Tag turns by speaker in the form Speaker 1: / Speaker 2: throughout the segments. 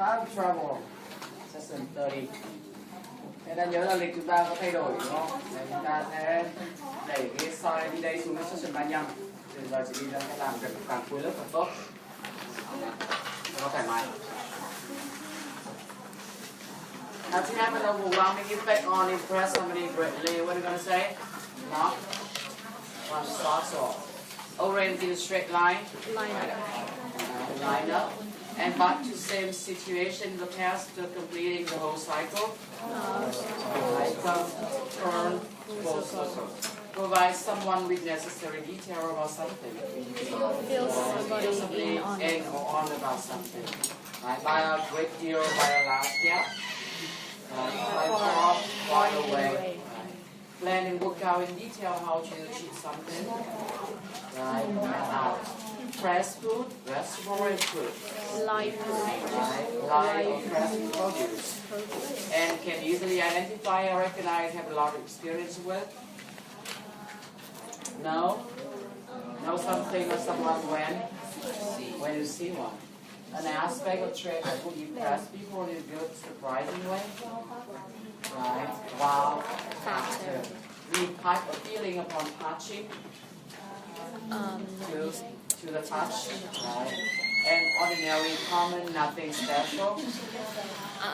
Speaker 1: Time travel session 30. Thế ta nhớ là lịch chúng ta có thay đổi đúng không? Để chúng ta sẽ đẩy cái slide đi đây xuống cái session 35. Từ giờ chị đi ra sẽ làm việc càng cuối lớp càng tốt. Nó thoải mái. Now to have an overwhelming effect on impress somebody greatly, what are you going to say? Not one starts off. Orient in a straight line. Line up. And back to same situation in the past to completing the whole cycle. Come, turn, full circle. Provide someone with necessary detail about something.
Speaker 2: Feel somebody
Speaker 1: in or on about something. Right? By a great deal, by a large gap. By far, far away. Right? Plan and work out in detail how to achieve something. Right? Out. Fresh food, vegetable and fruit.
Speaker 2: Live food.
Speaker 1: Right? Live or fresh produce. And can easily identify or recognize, have a lot of experience with. Know something or someone when you see one. An aspect or trait that would impress people in a good, surprising way. Right? Wow. Factor. Read type of feeling upon touching. To the touch. Right? And ordinary, common, nothing special.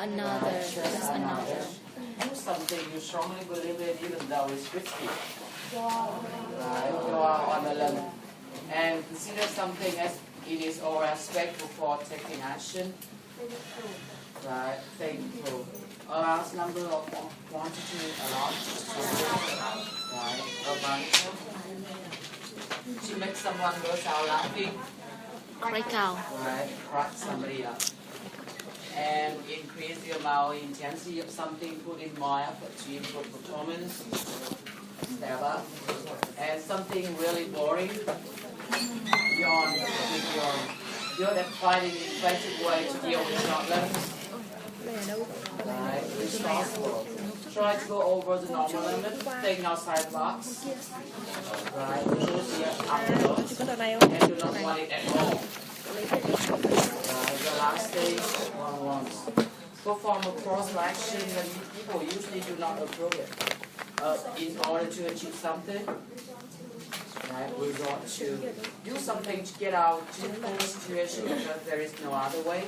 Speaker 2: Another.
Speaker 1: Just another. Do something you strongly believe in even though it's risky. Right? Go out on a limb. And consider something as it is or aspect before taking action. Right? Thankful. A large number of quantity, a lot. Right? A bunch. To make someone burst out laughing.
Speaker 2: Break out.
Speaker 1: Right? Crack somebody up. And increase the amount of intensity of something, put in more effort to improve performance. Step up. And something really boring. Yawn. Good at finding an effective way to deal with problems. Right? Responsible. Try to go over the normal limit. Think outside the box. Right? Choose the upload. And do not want it at all. The last stage, one wants. Perform a course of action when people usually do not approve it. In order to achieve something, right, resort to do something to get out of difficult situation because there is no other way.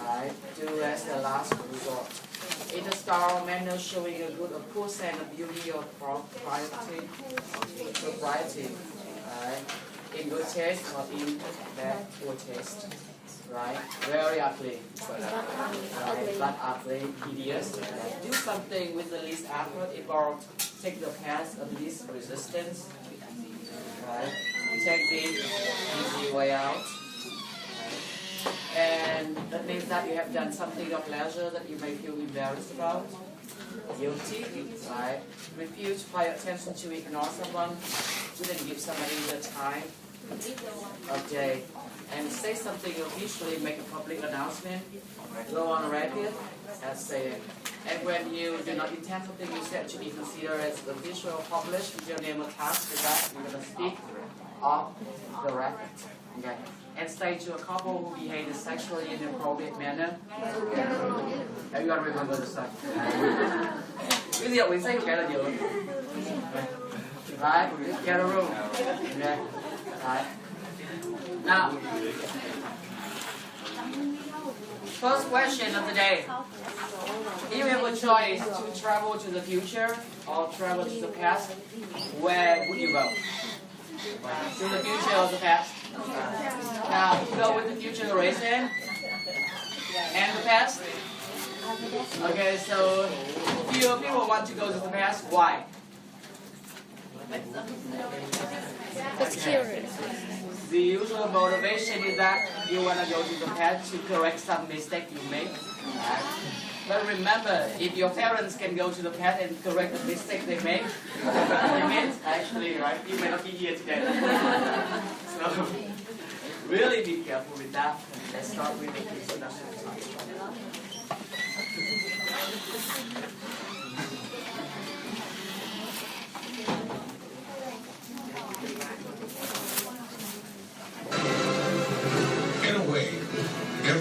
Speaker 1: Right, do as the last resort. In a style manner showing a good of course and a beauty of propriety. Right? In good taste or in bad poor taste. Right? Very ugly. Right? But ugly, hideous. Right? Do something with the least effort involved. Take the path of least resistance. Right? Take the easy way out. Right? And that means that you have done something of pleasure that you may feel embarrassed about. Guilty. Right? Refuse to pay attention to ignore someone. Didn't give somebody the time. Okay, and say something officially, make a public announcement, go on record, and say it. And when you do not intend something you said to be considered as official or published with your name attached to that, you're going to speak off the record. Okay. And say to a couple who behaved sexually in an appropriate manner. Everyone remember this stuff. Cái gì mình say cái là nhiều. Right? Get a room. Okay. Right. Now, first question of the day. If you have a choice to travel to the future or travel to the past, where would you go? To the future or the past? Now, you go with the future, raise hand. And the past? Okay, so few people want to go to the past. Why?
Speaker 2: Just curious.
Speaker 1: The usual motivation is that you want to go to the past to correct some mistake you make. Right? But remember, if your parents can go to the past and correct the mistake they make, you mean actually, right? You may not be here today. So, really be careful with that. Let's start with the introduction.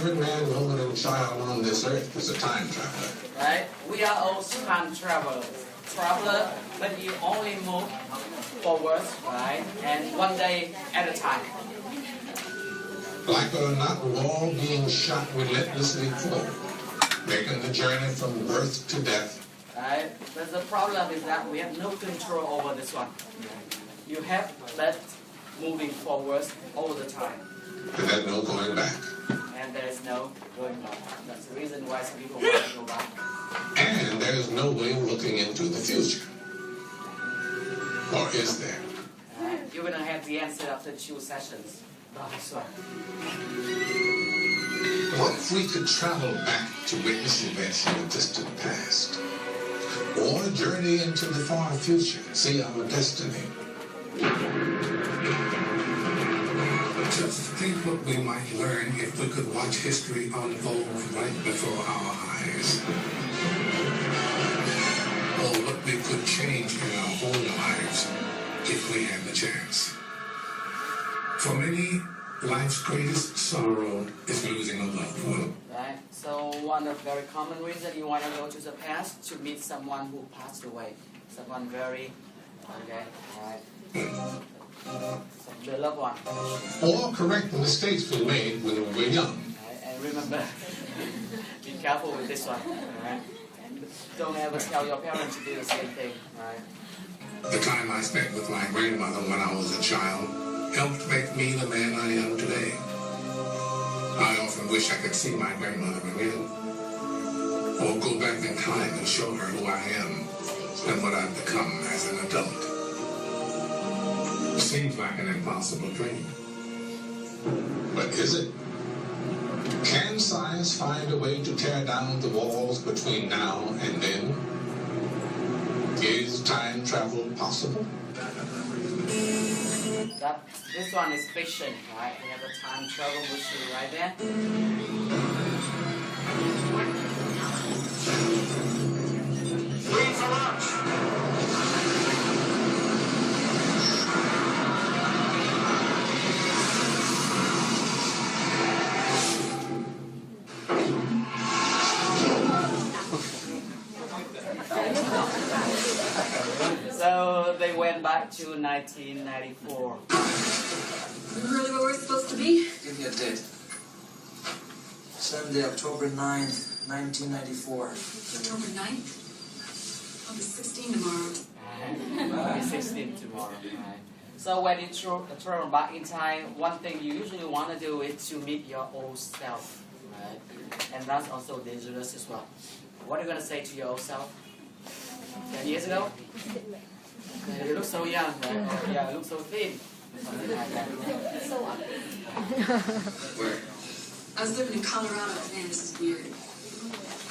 Speaker 3: every man, woman, and child on this earth is a time traveler.
Speaker 1: Right? We are all time travelers. Traveler, but you only move forward, right? And one day at a time.
Speaker 3: Like it or not, we're all being shot relentlessly forward, making the journey from birth to death.
Speaker 1: Right? But the problem is that we have no control over this one. You have that moving forward all the time.
Speaker 3: And there's no going back.
Speaker 1: And there is no going back. That's the reason why some people want to go back.
Speaker 3: And there is no way of looking into the future. Or is there?
Speaker 1: You're going to have the answer after 2 sessions. That's right.
Speaker 3: What if we could travel back to witness events in the distant past? Or journey into the far future, see our destiny? Just think what we might learn if we could watch history unfold right before our eyes. Or what we could change in our own lives if we had the chance. For many, life's greatest sorrow is losing a loved one.
Speaker 1: Right? So one of the very common reasons you want to go to the past to meet someone who passed away. Someone very, okay, alright. Your loved one.
Speaker 3: Or correct the mistakes we made when we were young.
Speaker 1: Right? And remember, be careful with this one. Right? Don't ever tell your parents to do the same thing. Right?
Speaker 3: The time I spent with my grandmother when I was a child helped make me the man I am today. I often wish I could see my grandmother again. Or go back in time and show her who I am and what I've become as an adult. Seems like an impossible dream. But is it? Can science find a way to tear down the walls between now and then? Is time travel possible?
Speaker 1: This one is fiction, right? We have a time travel machine right there.
Speaker 4: Wait for lunch.
Speaker 1: So they went back to 1994.
Speaker 5: Really where we're supposed to be?
Speaker 6: Give me a date. Sunday, October 9th, 1994.
Speaker 5: October 9th? I'll be 16 tomorrow.
Speaker 1: I'll be 16 tomorrow. Right. So when you travel back in time, one thing you usually want to do is to meet your old self. Right? And that's also dangerous as well. What are you going to say to your old self? 10 years ago? You look so young, right? Or, yeah, you look so thin. Something like that.
Speaker 6: Where?
Speaker 5: I was living in Colorado. Man, this is weird.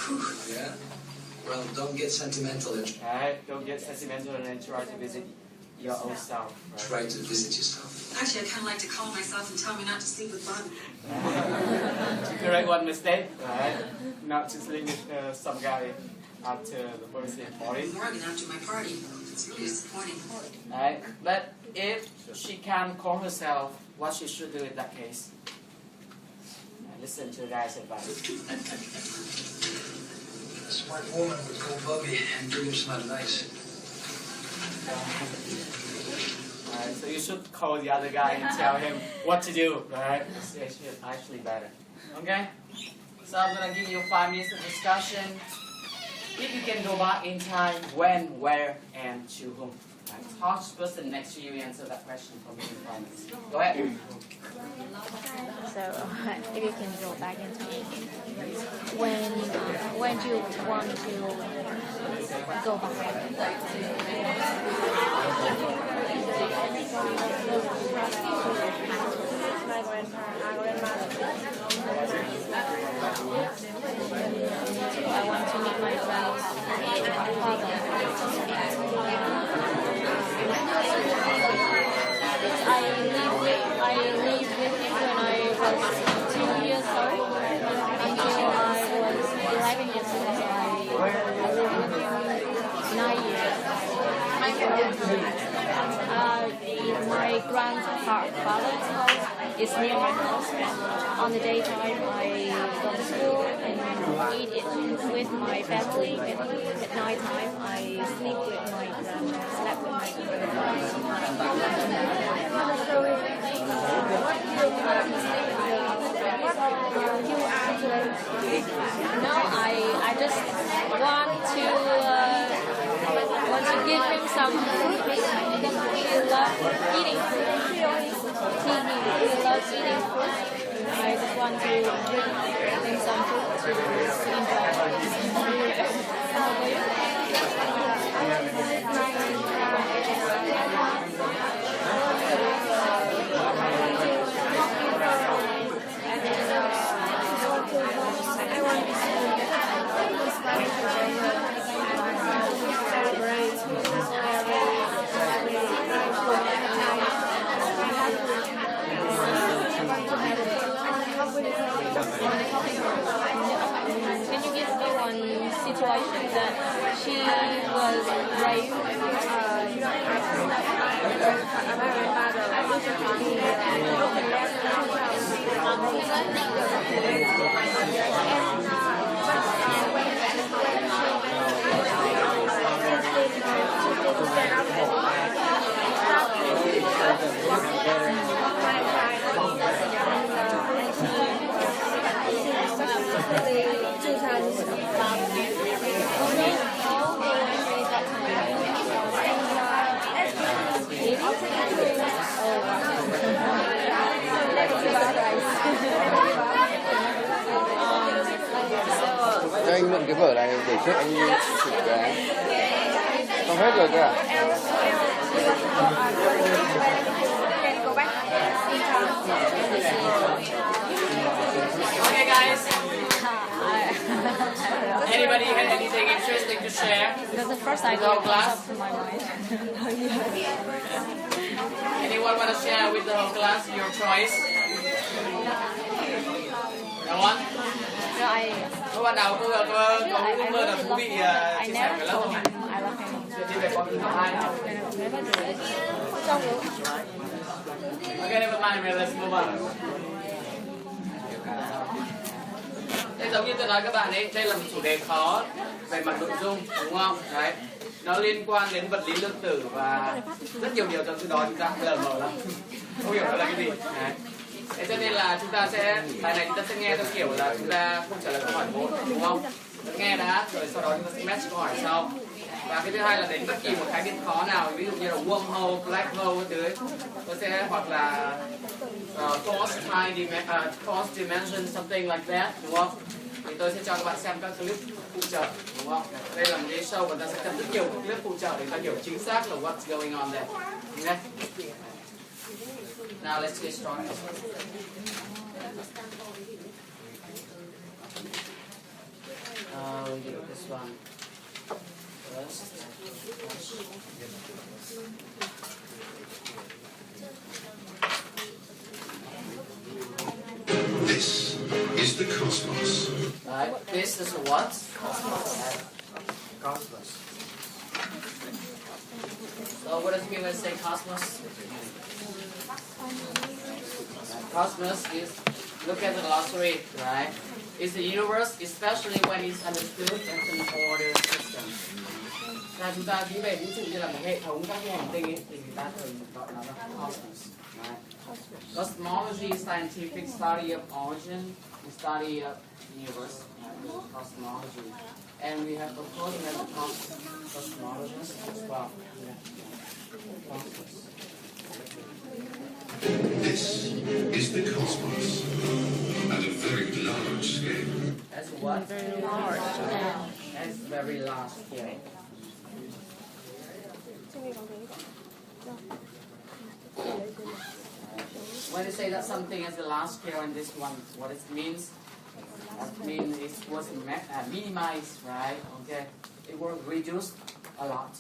Speaker 5: Whew.
Speaker 6: Yeah? Well, don't get sentimental and
Speaker 1: Right? Don't get sentimental and then try to visit your old self. Right?
Speaker 6: try to visit yourself.
Speaker 5: Actually, I kind of like to call myself and tell me not to sleep with Bobby.
Speaker 1: Correct one mistake, right? Not to sleep with some guy after the birthday party.
Speaker 5: Morgan after my party. It's really disappointing.
Speaker 1: Right? But if she can call herself, what she should do in that case? Listen to the guy's advice.
Speaker 6: A smart woman would call Bobby and give him some advice.
Speaker 1: Right, so you should call the other guy and tell him what to do, right? It's actually better. Okay? So I'm going to give you 5 minutes of discussion. If you can go back in time, when, where, and to whom. Right? Talk to the person next to you answer that question for me in 5 minutes. Go ahead.
Speaker 2: So, if you can go back in time, when do you want to go back?
Speaker 7: My grandmother.
Speaker 2: I want to meet my friend's father. I lived with him when I was 2 years old until I was 11 years old. I lived with him 9 years. My grandfather's house, it's near my house. And on the daytime, I go to school and eat it with my family. And at night time, I sleep with my slept with my No, I just want to give him some fruit because he loves eating fruit. He loves eating fruit. I just want to give him some fruit to enjoy. How about you? Can you give me one situation that she was brave?
Speaker 8: Cho anh mượn cái vở này để trước anh chụp cái. Không hết rồi cơ à?
Speaker 1: Okay, guys. Anybody had anything interesting to share?
Speaker 2: That's the first idea that comes up to my mind.
Speaker 1: Anyone want to share with the whole class your choice? No one?
Speaker 2: No,
Speaker 1: Có bạn nào có ước mơ nào thú vị chia sẻ với lớp không ạ? Đi về con thứ hai nào? Okay, never mind, let's move on. Đây giống như tôi nói các bạn ấy, đây là một chủ đề khó về mặt nội dung, đúng không? Đấy, nó liên quan đến vật lý lượng tử và rất nhiều điều trong từ đó chúng ta lờ mờ lắm, không hiểu nó là cái gì. Đấy. Thế cho nên là chúng ta sẽ, bài này chúng ta sẽ nghe theo kiểu là chúng ta không trả lời câu hỏi một, đúng không? Nghe đã, rồi sau đó chúng ta sẽ match câu hỏi sau. Và cái thứ hai là đến bất kỳ một khái niệm khó nào, ví dụ như là wormhole, black hole cái thứ, tôi sẽ hoặc là cost dimension, something like that, đúng không? Thì tôi sẽ cho các bạn xem các clip phụ trợ, đúng không? Đây là một cái show và ta sẽ cần rất nhiều clip phụ trợ để ta hiểu chính xác là what's going on there. Okay? Now let's get started. We'll do this one first.
Speaker 3: This is the cosmos.
Speaker 1: Right. This is what? Cosmos. Cosmos. So what does it mean when I say cosmos? Cosmos is, look at the glossary, right? It's the universe, especially when it's understood as an ordered system. Là chúng ta nghĩ về vũ trụ như là một hệ thống các cái hành tinh ấy, thì người ta thường gọi nó là cosmos. Right? Cosmology is scientific study of origin, the study of universe, cosmology. And we have, of course, we have the cosmologists as well. Cosmos.
Speaker 3: This is the cosmos at a very large scale.
Speaker 1: That's what? Very large. That's very large scale. When you say that something is the large scale in this one, what it means? It means it was minimized, right? Okay. It was reduced a lot.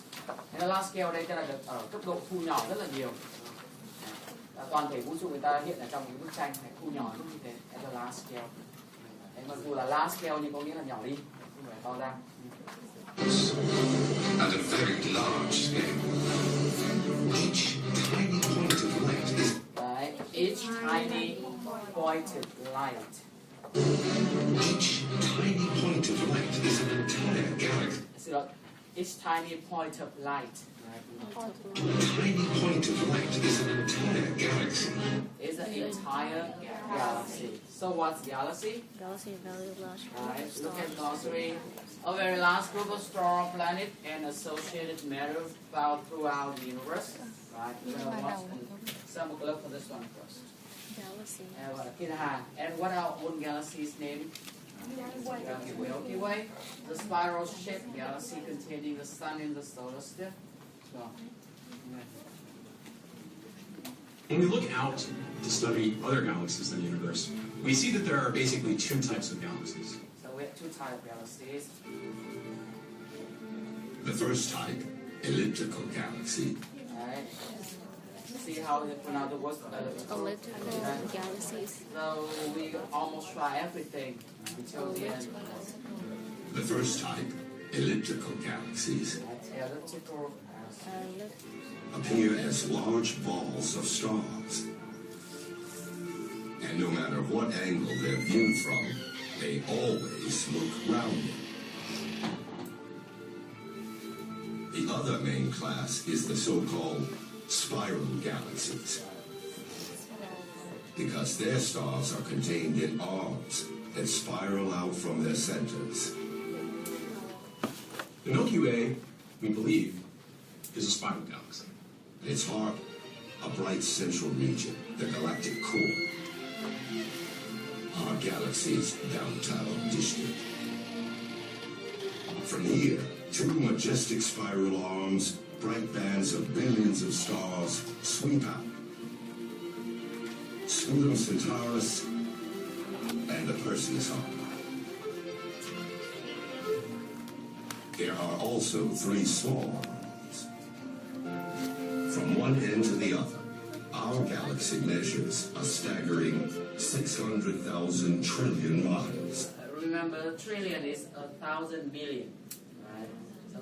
Speaker 1: And the large scale đây tức là được ở cấp độ thu nhỏ rất là nhiều. Toàn thể vũ trụ người ta hiện ở trong cái bức tranh này thu nhỏ như thế, that's the large scale. Mặc dù là large scale nhưng có nghĩa là nhỏ đi, không phải to ra.
Speaker 3: At a very large scale, each tiny point of light is.
Speaker 1: Right. each tiny pointed light.
Speaker 3: Each tiny point of light is an entire galaxy.
Speaker 1: So each tiny point of light, right?
Speaker 3: Tiny point of light is an entire galaxy.
Speaker 1: Is an entire galaxy. So what's galaxy?
Speaker 2: Galaxy is very large group
Speaker 1: Right,
Speaker 2: of
Speaker 1: look at
Speaker 2: stars.
Speaker 1: glossary. A very large group of star, planet, and associated matter found throughout the universe. Right, we're gonna watch some look for this one first.
Speaker 2: Galaxy.
Speaker 1: And what our own galaxy's name? Milky Way, the spiral-shaped galaxy containing the sun in the solar system. So,
Speaker 9: When we look out to study other galaxies in the universe, we see that there are basically two types of galaxies.
Speaker 1: so we have two types of galaxies.
Speaker 3: The first type, elliptical galaxy,
Speaker 1: Right? See how they pronounce the word elliptical.
Speaker 2: Elliptical galaxies.
Speaker 1: So we almost try everything until the end.
Speaker 3: the first type, elliptical galaxies,
Speaker 1: Elliptical.
Speaker 3: appear as large balls of stars. And no matter what angle they're viewed from, they always look rounded. The other main class is the so-called spiral galaxies, because their stars are contained in arms that spiral out from their centers.
Speaker 9: The Milky Way, we believe, is a spiral galaxy.
Speaker 3: Its heart, a bright central region, the galactic core. Our galaxy's downtown district. From here, two majestic spiral arms, bright bands of billions of stars sweep out. Scutum Centaurus and the Perseus arm. There are also three small arms. From one end to the other, our galaxy measures a staggering 600,000 trillion miles.
Speaker 1: Remember, trillion is 1,000 billion, right? So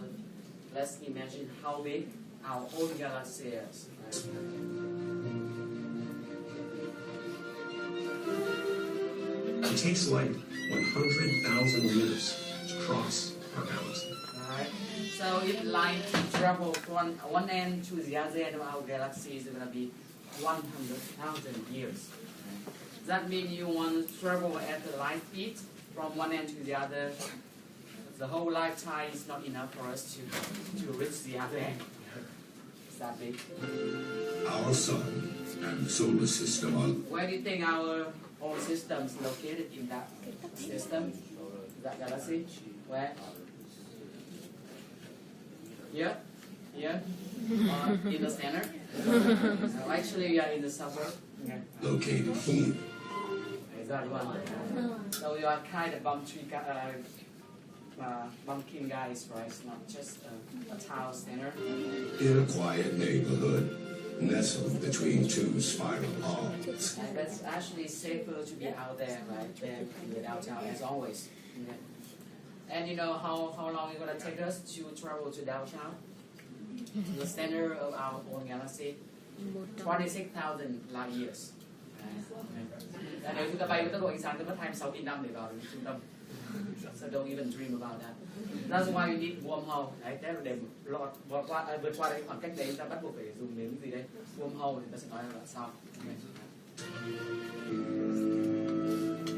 Speaker 1: let's imagine how big our own galaxy is. Right?
Speaker 9: It takes light 100,000 years to cross our galaxy.
Speaker 1: Alright. So if light travel from one end to the other end of our galaxy is going to be 100,000 years. Does that mean you want to travel at the light speed from one end to the other? The whole lifetime is not enough for us to reach the other end. Is that big?
Speaker 3: Our sun and the solar system are
Speaker 1: Where do you think our own system is located in that system? That galaxy? Where? Here? Here? Or in the center? Actually, we are in the suburb. Yeah.
Speaker 3: located here.
Speaker 1: Is that one? So you are kind of bumpkin guys, right? It's not just a town center.
Speaker 3: In a quiet neighborhood, nestled between two spiral arms.
Speaker 1: And that's actually safer to be out there, right? Than in the downtown, as always. Yeah. And you know how long it's going to take us to travel to downtown? To the center of our own galaxy? 26,000 light years. Và nếu chúng ta bay với tốc độ ánh sáng thì mất 26.000 năm để vào đến trung tâm. So don't even dream about that. That's why you need wormhole. Đấy, thế là để vượt qua đấy khoảng cách đấy chúng ta bắt buộc phải dùng đến gì đây? Wormhole thì ta sẽ nói là sau.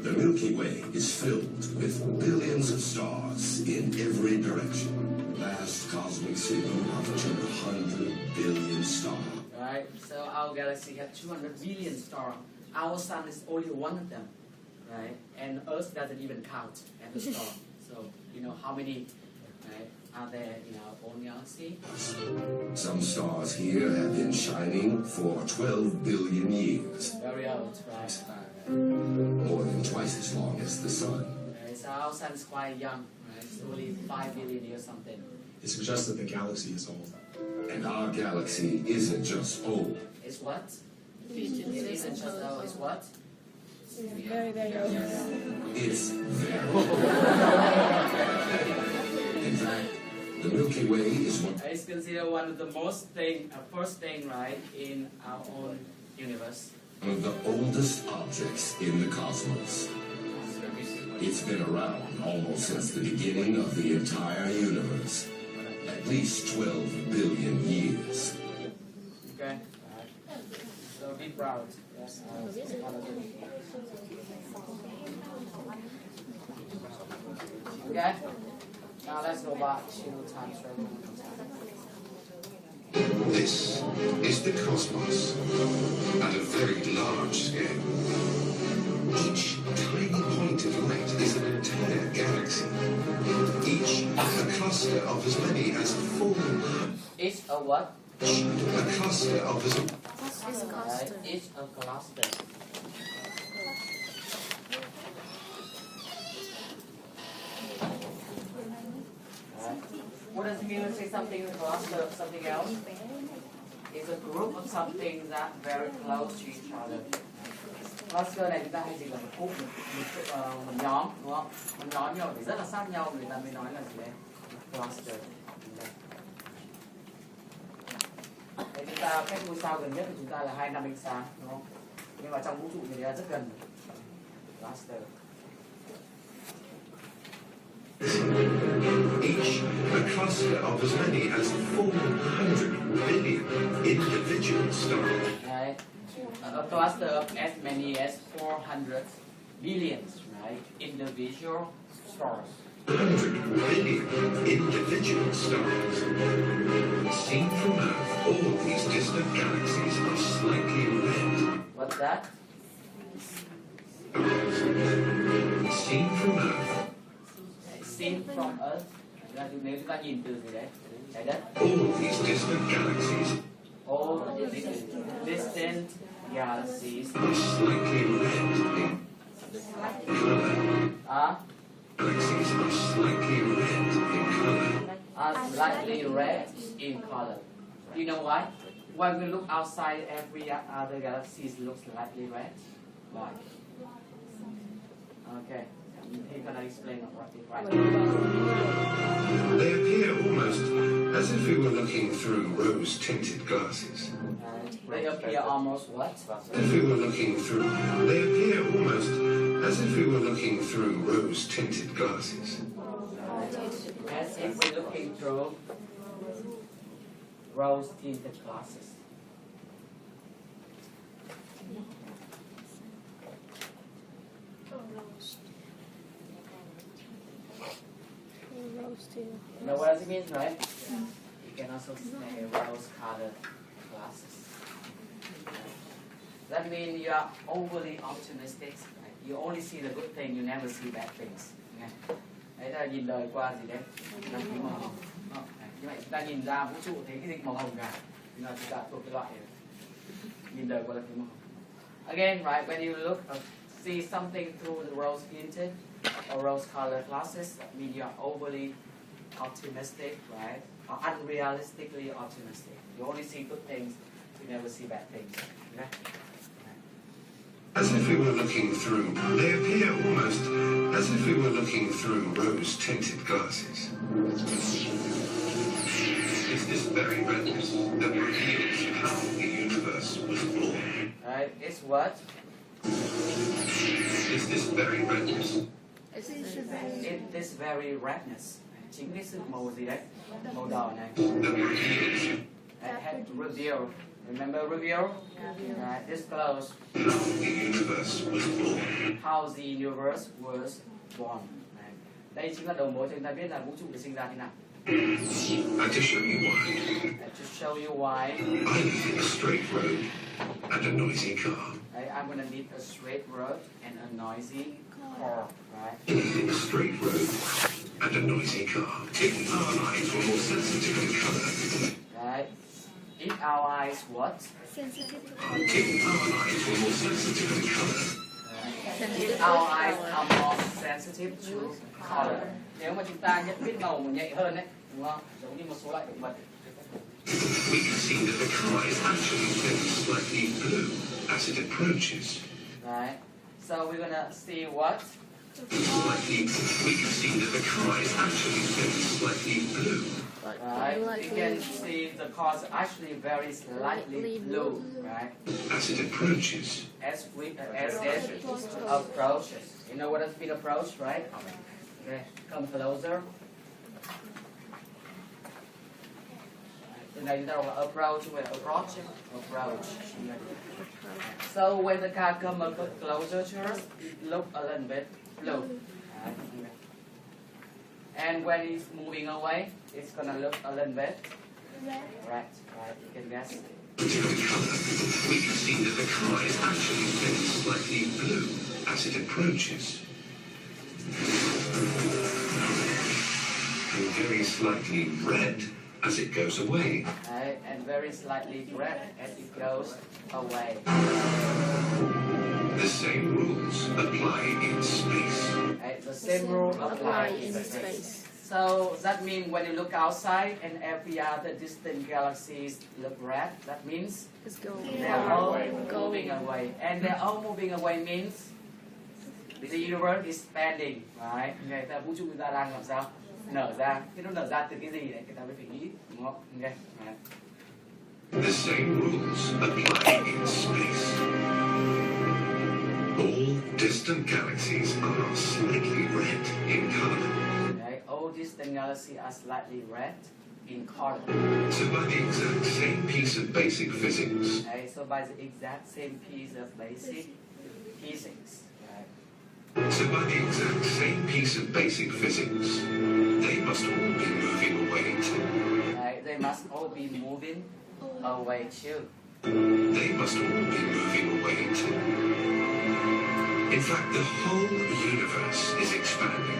Speaker 3: The Milky Way is filled with billions of stars in every direction. Vast cosmic signal of 200 billion stars.
Speaker 1: Right. So our galaxy has 200 billion stars. Our sun is only one of them, right? And Earth doesn't even count as a star. So you know how many, right, are there in our own galaxy?
Speaker 3: Some stars here have been shining for 12 billion years,
Speaker 1: Very old, right?
Speaker 3: more than twice as long as the sun.
Speaker 1: Right, so our sun is quite young, right? It's only 5 billion years something.
Speaker 9: It suggests that the galaxy is old.
Speaker 3: And our galaxy isn't just old.
Speaker 1: It's what? It isn't just old. It's what?
Speaker 7: Very, very old.
Speaker 3: It's very In fact, the Milky Way is one.
Speaker 1: It's considered one of the first thing, right, in our own universe.
Speaker 10: of the oldest objects in the cosmos. It's been around almost since the beginning of the entire universe. At least 12 billion years.
Speaker 1: Okay. So be proud. Yes. Okay. Now let's go back to time travel.
Speaker 3: This is the cosmos at a very large scale. Each tiny point of light is an entire galaxy. Each a cluster of as many as 4.
Speaker 1: It's a what?
Speaker 3: A cluster of as
Speaker 1: It's a cluster. What does it mean when say something is a cluster of something else? It's a group of something that very close to each other. Cluster này chúng ta hay dịch là một cụm, một nhóm, đúng không? Một nhóm nhau thì rất là sát nhau, người ta mới nói là gì đấy? Cluster. Thế chúng ta cách ngôi sao gần nhất của chúng ta là 2 năm ánh sáng, đúng không? Nhưng mà trong vũ trụ thì nó rất gần. Cluster.
Speaker 3: each a cluster of as many as 400 billion individual stars.
Speaker 1: Right. A cluster of as many as 400 billions, right? Individual stars.
Speaker 3: 100 billion individual stars. Seen from Earth, all these distant galaxies are slightly red.
Speaker 1: What's that?
Speaker 3: Seen from Earth,
Speaker 1: Seen from Earth. Là nếu chúng ta nhìn từ gì đấy? Trái đất.
Speaker 3: all these distant galaxies
Speaker 1: All distant galaxies
Speaker 3: are slightly red in color. Galaxies are slightly red in color.
Speaker 1: are slightly red in color. Do you know why? When we look outside, every other galaxy looks slightly red. Why? Okay. He's gonna explain what it right.
Speaker 3: They appear almost as if we were looking through rose-tinted glasses.
Speaker 1: They appear almost what?
Speaker 3: As if we were looking through. They appear almost as if we were looking through rose-tinted glasses.
Speaker 1: As if we're looking through rose-tinted glasses. You know what it means, right? You can also say rose-colored glasses. That means you are overly optimistic. Right? You only see the good thing, you never see bad things. Đấy là nhìn đời qua gì đấy? Là kính màu hồng. Như vậy chúng ta nhìn ra vũ trụ thấy cái gì màu hồng cả. Thì là chúng ta thuộc cái loại nhìn đời qua là kính màu hồng. Again, right, when you look see something through the rose-tinted or rose-colored glasses, that means you are overly optimistic, right? Or unrealistically optimistic. You only see good things, you never see bad things. Okay?
Speaker 3: As if we were looking through. They appear almost as if we were looking through rose-tinted glasses. It's this very redness that reveals how the universe was born.
Speaker 1: Right? It's what?
Speaker 3: It's this very redness.
Speaker 1: It's this very redness. Chính cái sự màu gì đấy? Màu đỏ này.
Speaker 3: That reveals
Speaker 1: Reveal. Remember reveal? Disclose
Speaker 3: how the universe was born.
Speaker 1: how the universe was born. Đây chính là đầu mối cho chúng ta biết là vũ trụ được sinh ra thế nào.
Speaker 3: And to show you why,
Speaker 1: And to show you why,
Speaker 3: I need a straight road and a noisy car.
Speaker 1: I'm gonna need a straight road and a noisy car, right?
Speaker 3: I need a straight road and a noisy car. If our eyes were more sensitive to colour,
Speaker 1: Right? If our eyes what?
Speaker 3: if our eyes were more sensitive to colour,
Speaker 1: If our eyes are more sensitive to color. Nếu mà chúng ta nhận biết màu mà nhạy hơn đấy, đúng không? Giống như một số loại động vật.
Speaker 3: we can see that the car is actually very slightly blue as it approaches.
Speaker 1: Right? So we're gonna see what?
Speaker 3: We can see that the car is actually very slightly blue
Speaker 1: Right? You can see the cause actually very slightly blue, right?
Speaker 3: As it approaches,
Speaker 1: As it approaches. You know what has been approached, right? Okay, come closer. Từ này chúng ta đọc là approach, chứ không phải approach. Approach. So when the car comes a bit closer to us, it looks a little bit blue. And when it's moving away, it's gonna look a little bit red. Right, you can guess.
Speaker 3: we can see that the car is actually very slightly blue as it approaches. And very slightly red as it goes away.
Speaker 1: Right, and very slightly red as it goes away.
Speaker 3: The same rules apply in space.
Speaker 1: Right, the same rule applies in space. So that means when you look outside and every other distant galaxies look red, that means they're all moving away. And they're all moving away means the universe is expanding, right? Người ta vũ trụ người ta đang làm sao? Nở ra. Cái nó nở ra từ cái gì đấy? Người ta mới phải nghĩ, đúng không? Okay. Right.
Speaker 3: The same rules apply in space. All distant galaxies are slightly red in color.
Speaker 1: Okay. All distant galaxies are slightly red in color.
Speaker 3: So by the exact same piece of basic physics,
Speaker 1: Okay. So by the exact same piece of basic physics.
Speaker 3: So by the exact same piece of basic physics, they must all be moving away too.
Speaker 1: Right, they must all be moving away too.
Speaker 3: They must all be moving away too. In fact, the whole universe is expanding.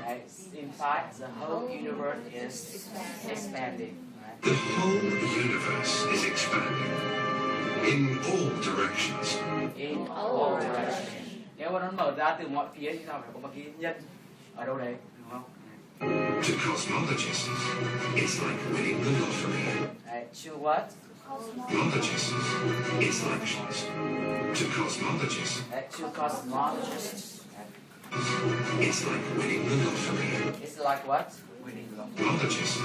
Speaker 1: Right, in fact, the whole universe is expanding. Right?
Speaker 3: The whole universe is expanding in all directions.
Speaker 1: In all directions. Nếu mà nó mở ra từ mọi phía thì sao phải có một cái nhân ở đâu đấy, đúng không?
Speaker 3: To cosmologists, it's like winning the lottery.
Speaker 1: Right, to what?
Speaker 3: Cosmologists, it's like to cosmologists.
Speaker 1: Right, to cosmologists.
Speaker 3: It's like winning the lottery.
Speaker 1: It's like what? Winning the lottery.
Speaker 3: Cosmologists,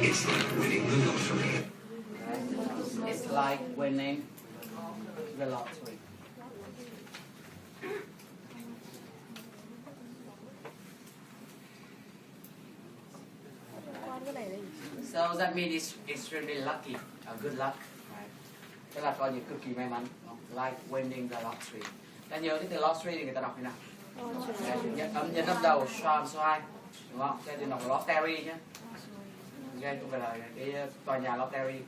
Speaker 3: it's like winning the lottery.
Speaker 1: Right? It's like winning the lottery. So that means it's extremely lucky, good luck, right? Tức là coi như cực kỳ may mắn, like winning the lottery. Ta nhớ cái từ lottery thì người ta đọc như nào? Âm nhân năm đầu, xoan xoay, đúng không? Cái từ đọc lottery nhé. Okay, không phải là cái tòa nhà lottery,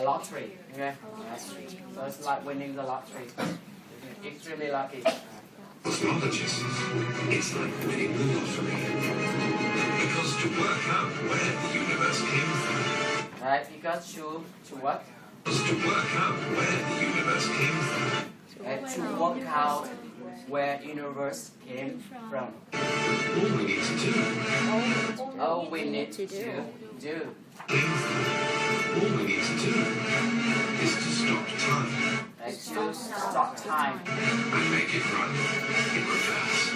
Speaker 1: lottery, okay? So it's like winning the lottery, extremely lucky.
Speaker 3: Cosmologists, it's like winning the lottery. Because to work out where the universe came from.
Speaker 1: Right, because to what?
Speaker 3: Because to work out where the universe came from.
Speaker 1: Right, to work out where universe came from.
Speaker 3: All we need to do.
Speaker 1: All we need to do.
Speaker 3: All we need to do is to stop time.
Speaker 1: Right, to stop time.
Speaker 3: And make it run in reverse.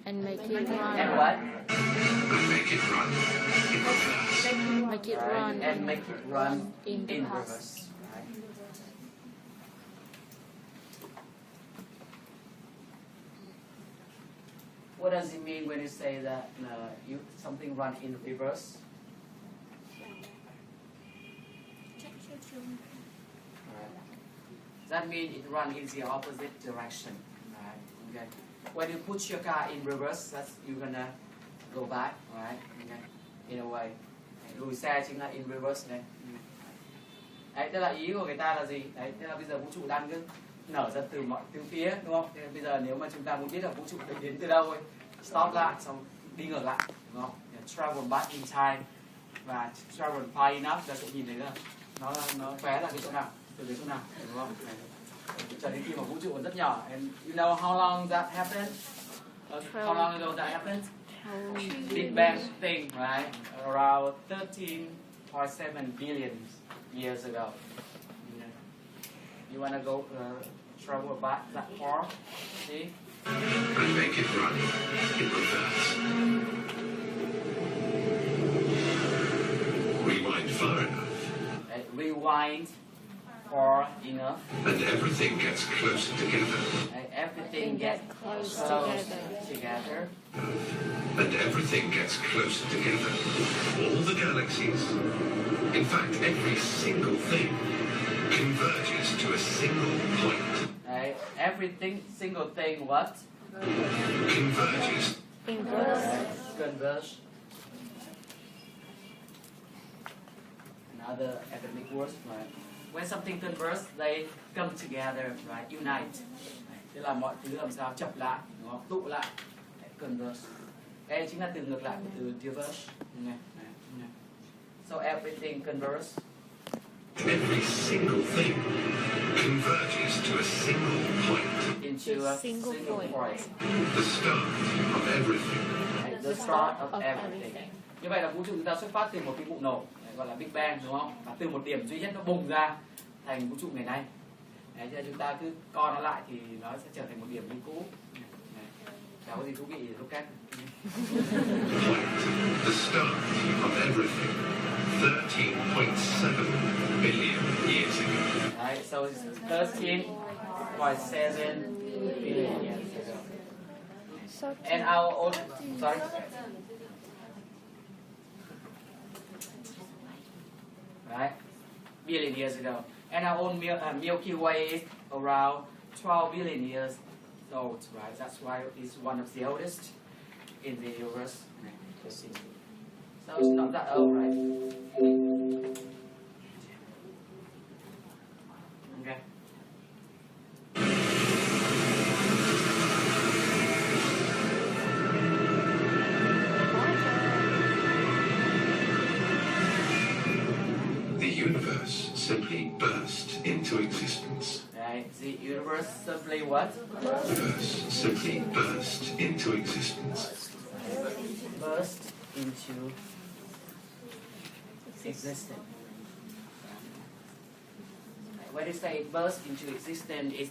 Speaker 2: And make it run.
Speaker 1: And what?
Speaker 3: And make it run in reverse.
Speaker 2: Make it
Speaker 1: Right,
Speaker 2: run.
Speaker 1: and make it run
Speaker 2: in the past.
Speaker 1: reverse. Right. What does it mean when you say that something run in reverse? That means it runs in the opposite direction. Right? Okay. When you put your car in reverse, that's you're gonna go back, right? Okay. In a way. Lùi xe chính là in reverse này. Đấy, tức là ý của người ta là gì? Đấy, tức là bây giờ vũ trụ đang nở ra từ mọi từ phía, đúng không? Thế bây giờ nếu mà chúng ta muốn biết là vũ trụ đến từ đâu ấy, stop lại, xong đi ngược lại, đúng không? Travel back in time và travel far enough là sẽ nhìn thấy là nó vé là cái chỗ nào, từ cái chỗ nào, đúng không? Cho đến khi mà vũ trụ còn rất nhỏ. And you know how long that happened? How long ago that happened? Big Bang thing, right? Around 13.7 billion years ago. You wanna go travel back that far? See?
Speaker 3: And make it run in reverse. far enough.
Speaker 1: Rewind far enough.
Speaker 3: And everything gets closer together.
Speaker 1: Everything gets close together.
Speaker 3: And everything gets closer together. All the galaxies, in fact, every single thing, converges to a single point.
Speaker 1: Everything, single thing, what?
Speaker 3: Converges.
Speaker 1: Converge. Another academic word, right? When something converges, they come together, right? Unite. Tức là mọi thứ làm sao chập lại, đúng không? Tụ lại, converge. Đây chính là từ ngược lại của từ diverge. So everything converges.
Speaker 3: Every single thing converges to a single point.
Speaker 1: Into a single point.
Speaker 3: The start of everything.
Speaker 1: The start of everything. Như vậy là vũ trụ chúng ta xuất phát từ một cái vụ nổ gọi là Big Bang, đúng không? Và từ một điểm duy nhất nó bùng ra thành vũ trụ ngày nay. Đấy, cho chúng ta cứ co nó lại thì nó sẽ trở thành một điểm như cũ. Cháu có gì thú vị thì lúc cách.
Speaker 3: The start of everything. 13.7 billion years ago.
Speaker 1: Right, so it's 13.7 billion years ago. And our own, sorry. Right, billion years ago. And our own Milky Way is around 12 billion years old, right? That's why it's one of the oldest in the universe. So it's not that old, right? Okay.
Speaker 3: The universe simply burst into existence.
Speaker 1: Right, the universe simply what?
Speaker 3: The universe simply burst into existence.
Speaker 1: Burst into existence. When you say burst into existence, it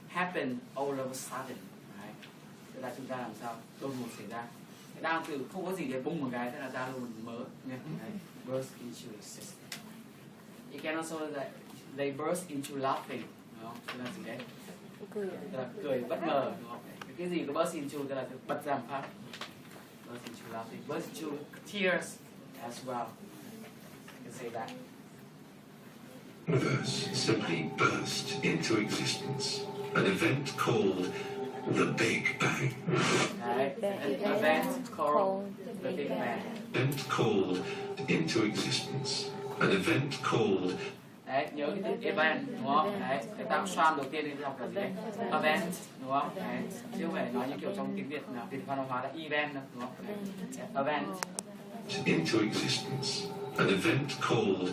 Speaker 1: happened all of a sudden, right? Tức là chúng ta làm sao đột ngột xảy ra. Đang từ không có gì để bung một cái, thế là ra luôn mở, nghe? Burst into existence. You can also that they burst into laughing, đúng không? Tức là gì đấy? Tức là cười bất ngờ, đúng không? Cái gì có burst into tức là bật ra một phát. Burst into laughing, burst into tears as well. You can say that.
Speaker 3: The universe simply burst into existence. An event called the Big Bang.
Speaker 1: Right? An event called the Big Bang.
Speaker 3: Event called into existence. An event called.
Speaker 1: Đấy, nhớ cái từ event, đúng không? Đấy, cái tạo sound đầu tiên đi học là gì đấy? Event, đúng không? Đấy, chứ không phải nói như kiểu trong tiếng Việt là Việt văn hóa là event đâu, đúng không? Đấy. Event.
Speaker 3: Into existence. An event called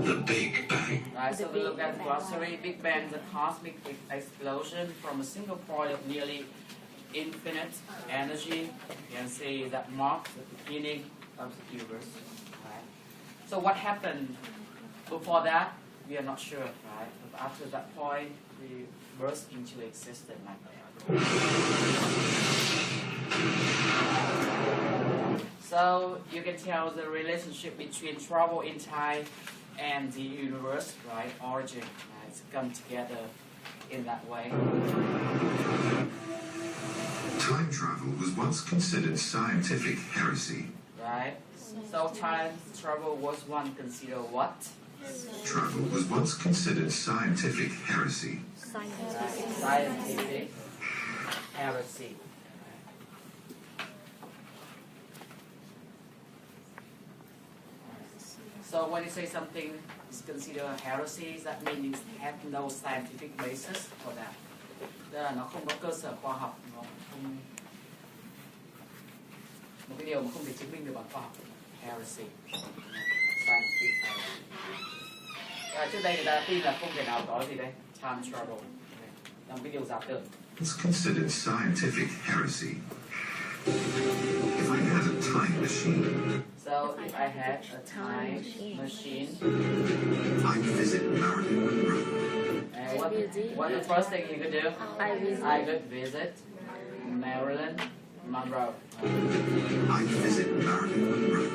Speaker 3: the Big Bang.
Speaker 1: Right, so we look at the glossary. Big Bang is a cosmic explosion from a single point of nearly infinite energy. You can say that marks the beginning of the universe. Right? So what happened before that? We are not sure, right? But after that point, we burst into existence like that. So you can tell the relationship between travel in time and the universe, right? Origin, right? It's come together in that way.
Speaker 3: Time travel was once considered scientific heresy.
Speaker 1: Right? So time travel was once considered what?
Speaker 3: Travel was once considered scientific heresy.
Speaker 1: Scientific heresy. So when you say something is considered a heresy, that means it has no scientific basis for that. Tức là nó không có cơ sở khoa học, nó không một cái điều mà không thể chứng minh được bằng khoa học. Heresy. Scientific heresy. Trước đây người ta tin là không thể nào có gì đây, time travel, là một cái điều giả tưởng.
Speaker 3: It's considered scientific heresy. If I had a time machine.
Speaker 1: So if I had a time machine,
Speaker 3: I'd visit Marilyn Monroe.
Speaker 1: And what the first thing you could do? I would visit Marilyn Monroe.
Speaker 3: I'd visit Marilyn Monroe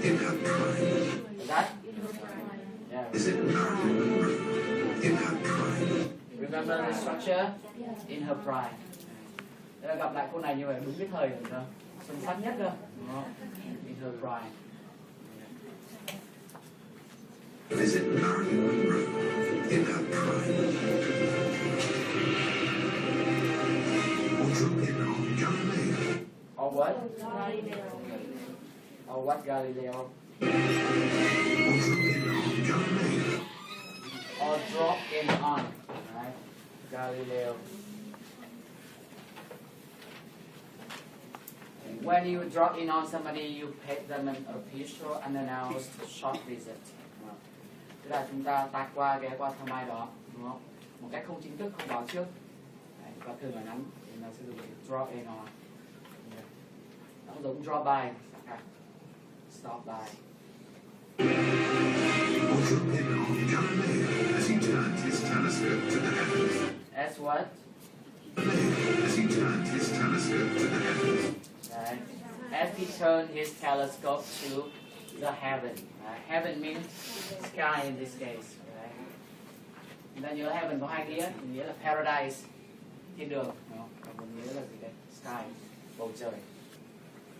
Speaker 3: in her prime.
Speaker 1: That
Speaker 3: Is it not in her pride?
Speaker 1: Remember the structure? In her pride. Để là gặp lại cô này như vậy đúng cái thời rồi đó. Xuân sắc nhất cơ. In her pride.
Speaker 3: Is it not in her pride? Or drop in on Galileo?
Speaker 1: Or what? Or what Galileo?
Speaker 3: Or drop in on Galileo?
Speaker 1: Or drop in on, right? Galileo. When you drop in on somebody, you pay them an official unannounced short visit. Tức là chúng ta tạt qua ghé qua thăm ai đó, đúng không? Một cách không chính thức, không báo trước. Đấy, và thường ở Ấn thì nó sử dụng drop in on. Nó giống drop by, stop by.
Speaker 3: Or drop in on Galileo as he turned his telescope to the heavens?
Speaker 1: As what?
Speaker 3: As he turned his telescope to the heavens.
Speaker 1: Right. As he turned his telescope to the heaven. Heaven means sky in this case. Right? Chúng ta nhớ heaven có hai nghĩa là paradise, thiên đường, đúng không? Còn một nghĩa là gì đây? Sky, bầu trời.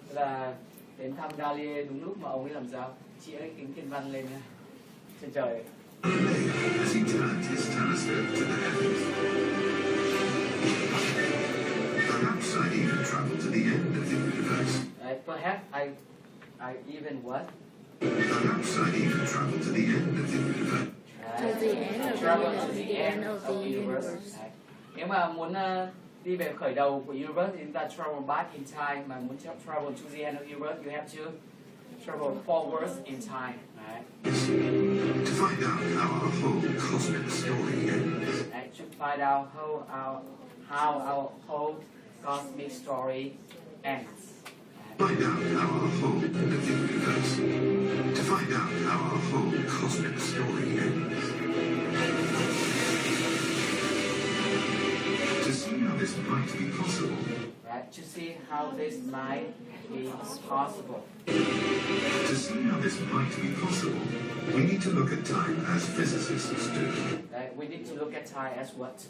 Speaker 1: Tức là đến thăm Galileo đúng lúc mà ông ấy làm sao? Chĩa cái kính thiên văn lên trên trời.
Speaker 3: As he turned his telescope to the heavens. Perhaps I even traveled to the end of the universe.
Speaker 1: Perhaps I even what?
Speaker 3: Perhaps I even traveled to the end of the universe.
Speaker 2: To the end of the universe.
Speaker 1: Nếu mà muốn đi về khởi đầu của universe thì chúng ta travel back in time. Mà muốn travel to the end of the universe, you have to travel forwards in time. Right?
Speaker 3: To find out how our whole cosmic story ends.
Speaker 1: Right? To find out how our whole cosmic story ends.
Speaker 3: Find out how our whole end of the universe. To find out how our whole cosmic story ends. To see how this might be possible.
Speaker 1: Right? To see how this might be possible.
Speaker 3: To see how this might be possible, we need to look at time as physicists do.
Speaker 1: Right? We need to look at time as what?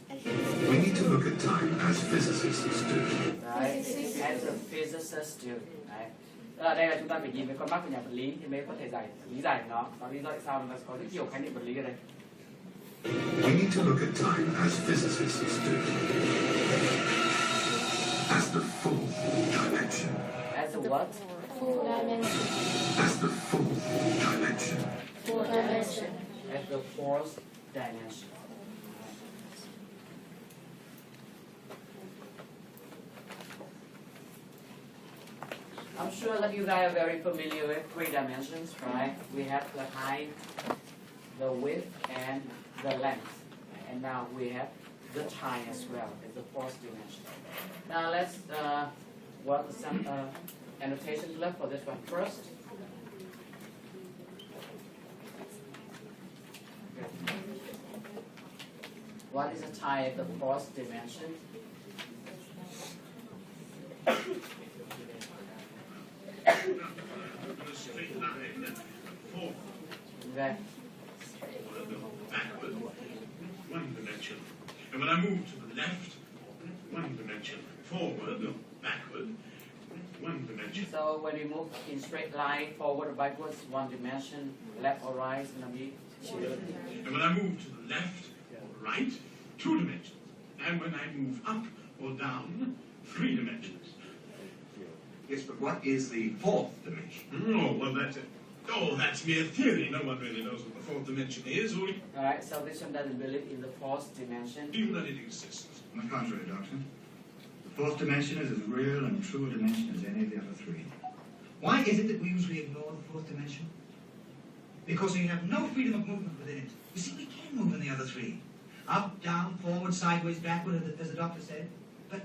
Speaker 3: We need to look at time as physicists do.
Speaker 1: Right? As a physicist do. Right? Ở đây là chúng ta phải nhìn với con mắt của nhà vật lý thì mới có thể lý giải được nó. Và lý do tại sao chúng ta có rất nhiều khái niệm vật lý ở đây.
Speaker 3: We need to look at time as physicists do. As the fourth dimension.
Speaker 1: As the what?
Speaker 2: Full dimension.
Speaker 3: As the fourth dimension.
Speaker 2: Fourth dimension.
Speaker 1: As the fourth dimension. I'm sure that you guys are very familiar with three dimensions, right? We have the height, the width, and the length. And now we have the time as well, as the fourth dimension. Now let's work with some annotations left for this one first. Okay. What is the time at the fourth dimension? Okay.
Speaker 11: Backward, one dimension. And when I move to the left, one dimension. Forward, backward, one dimension.
Speaker 1: So when we move in straight line, forward or backwards, one dimension, left or right, it's going to be two.
Speaker 11: And when I move to the left or right, two dimensions. And when I move up or down, three dimensions.
Speaker 4: Yes, but what is the fourth dimension?
Speaker 11: Oh, well, that's mere theory. No one really knows what the fourth dimension is.
Speaker 1: Alright, so this one doesn't believe in the fourth dimension.
Speaker 11: Even that it exists.
Speaker 12: On the contrary, Doctor. The fourth dimension is as real and true a dimension as any of the other three.
Speaker 6: Why is it that we usually ignore the fourth dimension? Because we have no freedom of movement within it. You see, we can move in the other three. Up, down, forward, sideways, backward, as the doctor said. But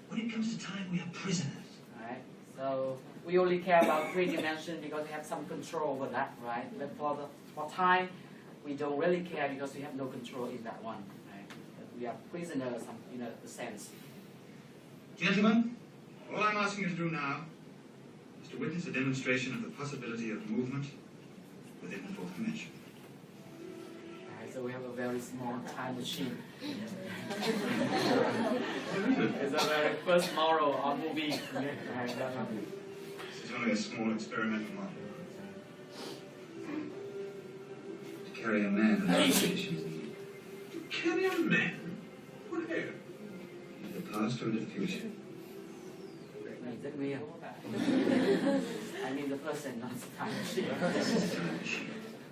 Speaker 6: when it comes to time, we are prisoners.
Speaker 1: Alright, so we only care about three dimensions because we have some control over that, right? But for time, we don't really care because we have no control in that one, right? But we are prisoners in a sense.
Speaker 12: Gentlemen, all I'm asking you to do now is to witness a demonstration of the possibility of movement within the fourth dimension.
Speaker 1: so we have a very small time machine. It's a very first model on movie.
Speaker 12: This is only a small experimental model. To carry a man without conditions.
Speaker 11: To carry a man? Where?
Speaker 12: The past or the future?
Speaker 1: Rất nguy hiểm. I mean the person, not the time machine.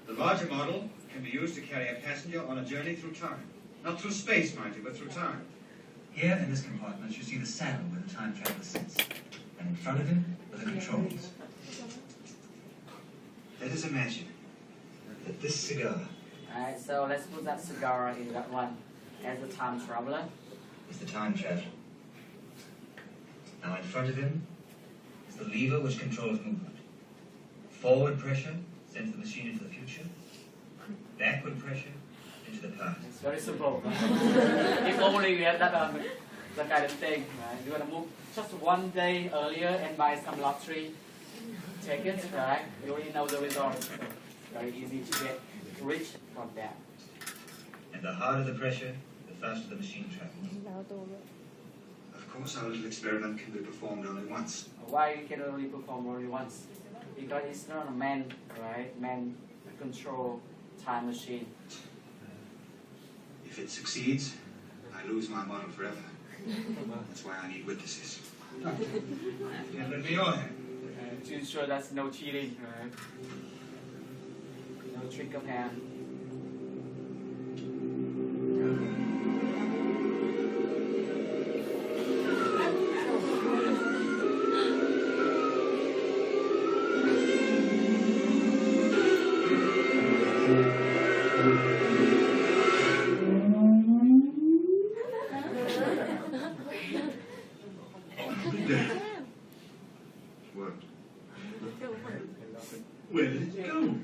Speaker 6: The larger model can be used to carry a passenger on a journey through time. Not through space, mind you, but through time. Here in this compartment you see the saddle where the time traveler sits. And in front of him are the controls. Let us imagine that this cigar
Speaker 1: Alright, so let's put that cigar in that one as the time traveler.
Speaker 6: is the time traveler. Now in front of him is the lever which controls movement. Forward pressure sends the machine into the future. Backward pressure into the past.
Speaker 1: It's very simple. If only we had that kind of thing. Right? You want to move just one day earlier and buy some lottery tickets, right? You already know the result. So very easy to get rich from that.
Speaker 6: And the harder the pressure, the faster the machine travels.
Speaker 12: Of course, our little experiment can be performed only once.
Speaker 1: Why you can only perform only once? Because it's not a man, right? Man control time machine.
Speaker 12: If it succeeds, I lose my model forever. That's why I need witnesses.
Speaker 6: And let me on.
Speaker 1: To ensure there's no cheating, right? No trick of hand.
Speaker 12: What?
Speaker 6: Where did it go?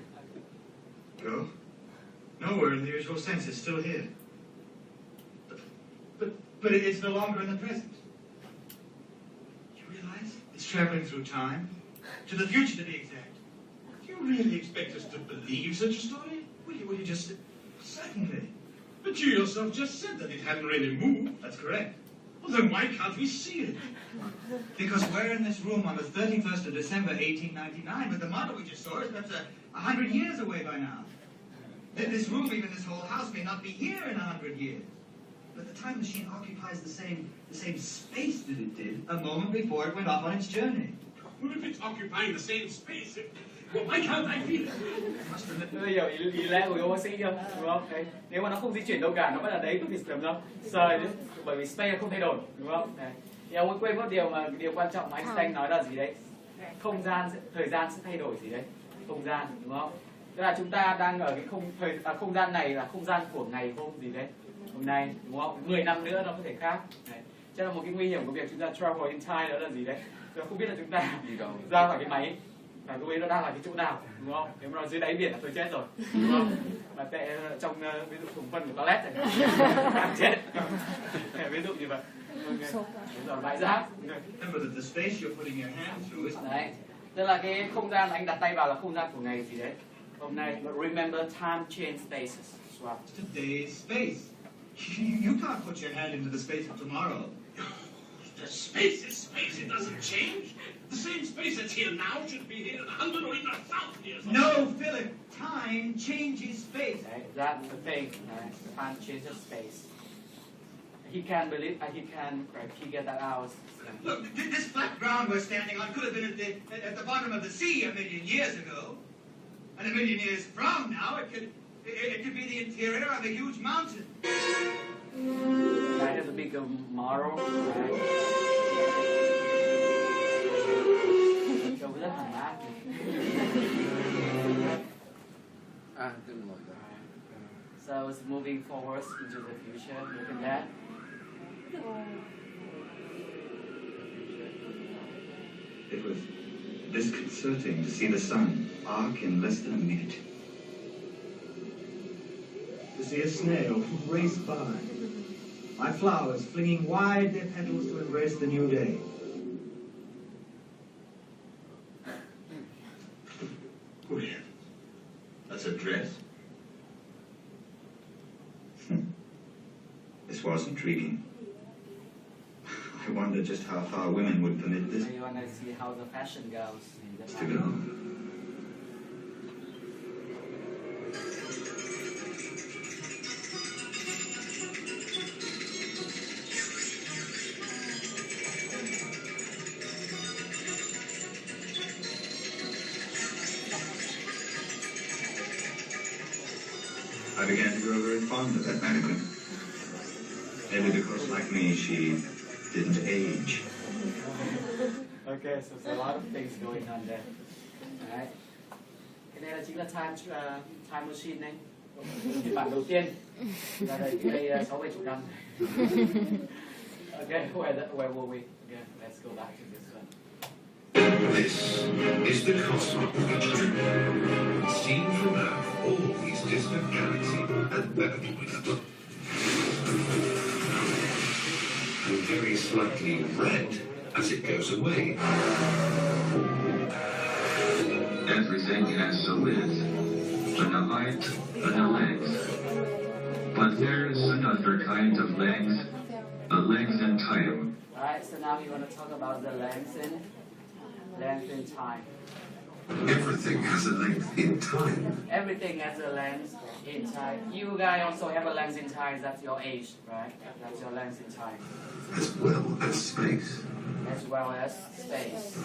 Speaker 12: Go?
Speaker 6: Nowhere in the usual sense. It's still here. But it's no longer in the present. You realize? It's traveling through time. To the future, to be exact.
Speaker 11: Do you really expect us to believe such a story?
Speaker 6: Will you just... Certainly.
Speaker 11: But you yourself just said that it hadn't really moved.
Speaker 6: That's correct.
Speaker 11: Well, then why can't we see it?
Speaker 6: Because we're in this room on the 31st of December, 1899, but the model we just saw is perhaps 100 years away by now. This room, even this whole house, may not be here in 100 years. But the time machine occupies the same space that it did a moment before it went off on its journey.
Speaker 11: Well, if it's occupying the same space, well, why can't I feel it?
Speaker 1: Bây giờ ý lẽ của bác sĩ chưa, đúng không? Đấy. Nếu mà nó không di chuyển đâu cả, nó vẫn là đấy, có việc đâu. Sợi, bởi vì space không thay đổi, đúng không? Đấy. Thì ông ấy quên mất điều quan trọng mà Einstein nói là gì đấy? Thời gian sẽ thay đổi gì đấy? Không gian, đúng không? Tức là chúng ta đang ở cái không gian này là không gian của ngày hôm gì đấy? Hôm nay, đúng không? 10 năm nữa nó có thể khác. Đấy. Cho nên một cái nguy hiểm của việc chúng ta travel in time đó là gì đấy? Tôi không biết là chúng ta ra khỏi cái máy và lúc ấy nó đang ở cái chỗ nào, đúng không? Nếu mà nó dưới đáy biển là tôi chết rồi, đúng không? Mà tệ trong ví dụ thùng phân của toilet này càng chết. Ví dụ như vậy. Đúng rồi, bãi rác.
Speaker 6: Remember that the space you're putting your hand through is...
Speaker 1: Đấy. Tức là cái không gian anh đặt tay vào là không gian của ngày gì đấy. Hôm nay, but remember time change spaces. Wow.
Speaker 6: Today's space. You can't put your hand into the space of tomorrow.
Speaker 11: The space is space. It doesn't change. The same space that's here now should be here in 100 or even 1,000 years.
Speaker 6: No, Philip. Time changes space.
Speaker 1: Đấy, that's the thing. Time changes space. He can believe, he can figure that out.
Speaker 6: Look, this flat ground we're standing on could have been at the bottom of the sea 1 million years ago. And 1 million years from now, it could be the interior of a huge mountain.
Speaker 1: That is a big model, right? Trông rất hẳn ác. So it's moving forward into the future. Look at that.
Speaker 12: It was disconcerting to see the sun arc in less than a minute.
Speaker 6: To see a snail race by. My flowers flinging wide their petals to embrace the new day.
Speaker 12: Good heavens. That's a dress. This was intriguing. I wonder just how far women would permit this
Speaker 1: You want to see how the fashion goes in the
Speaker 12: to go. I began to grow very fond of that mannequin. Maybe because, like me, she didn't age.
Speaker 1: Okay, so there's a lot of things going on there. Alright. Cái đây là chính là time machine này. Phiên bản đầu tiên là đây 60 năm. Okay, where were we? Yeah, let's go back to this one.
Speaker 3: This is the cosmos. Seen from Earth, all these distant galaxies and very slightly red as it goes away.
Speaker 13: Everything has a width, and a height, and a length. But there is another kind of length, a length in time.
Speaker 1: Alright, so now we want to talk about the length in time.
Speaker 3: Everything has a length in time.
Speaker 1: Everything has a length in time. You guys also have a length in time. That's your age, right? That's your length in time.
Speaker 3: As well as space.
Speaker 1: As well as space.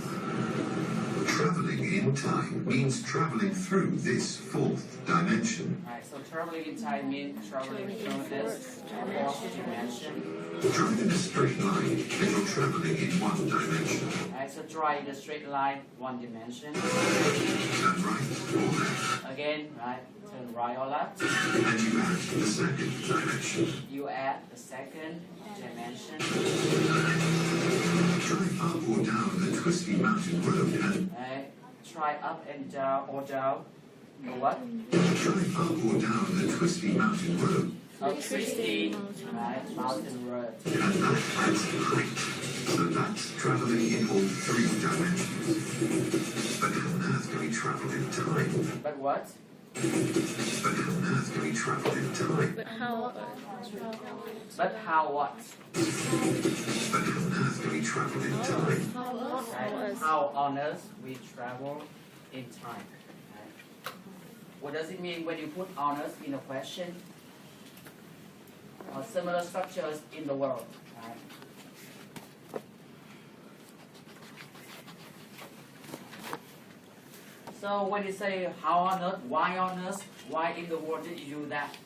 Speaker 3: Traveling in time means traveling through this fourth dimension.
Speaker 1: Right, so traveling in time means traveling through this fourth dimension.
Speaker 3: Drive in a straight line, and you're traveling in one dimension.
Speaker 1: Right, so draw in a straight line, one dimension.
Speaker 3: Turn right or left.
Speaker 1: Again, right, turn right or left.
Speaker 3: And you add the second dimension.
Speaker 1: You add the second dimension.
Speaker 3: Drive up or down the twisty mountain road and
Speaker 1: Right, try up and down or down. Or what?
Speaker 3: drive up or down the twisty mountain road.
Speaker 1: Twisty, right, mountain road.
Speaker 3: And that adds height. So that's traveling in all three dimensions. But how on earth can we travel in time?
Speaker 1: But what?
Speaker 3: But how on earth can we travel in time?
Speaker 2: But how?
Speaker 1: But how what?
Speaker 3: But how on earth can we travel in time?
Speaker 1: Right? How on earth we travel in time? Right? What does it mean when you put on earth in a question? Or similar structures in the world. Right? So when you say how on earth, why in the world did you do that?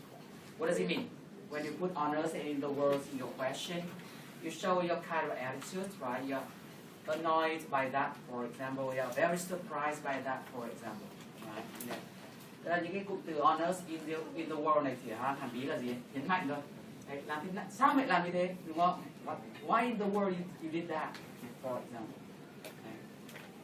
Speaker 1: What does it mean? When you put on earth in the world in your question, you show your kind of attitude, right? You're annoyed by that, for example. You're very surprised by that, for example. Right? Yeah. Tức là những cái cụm từ honors in the world này thì hàm ý là gì? Nhấn mạnh thôi. Đấy, làm thế nào? Sao mày làm như thế? Đúng không? Why in the world you did that? For example.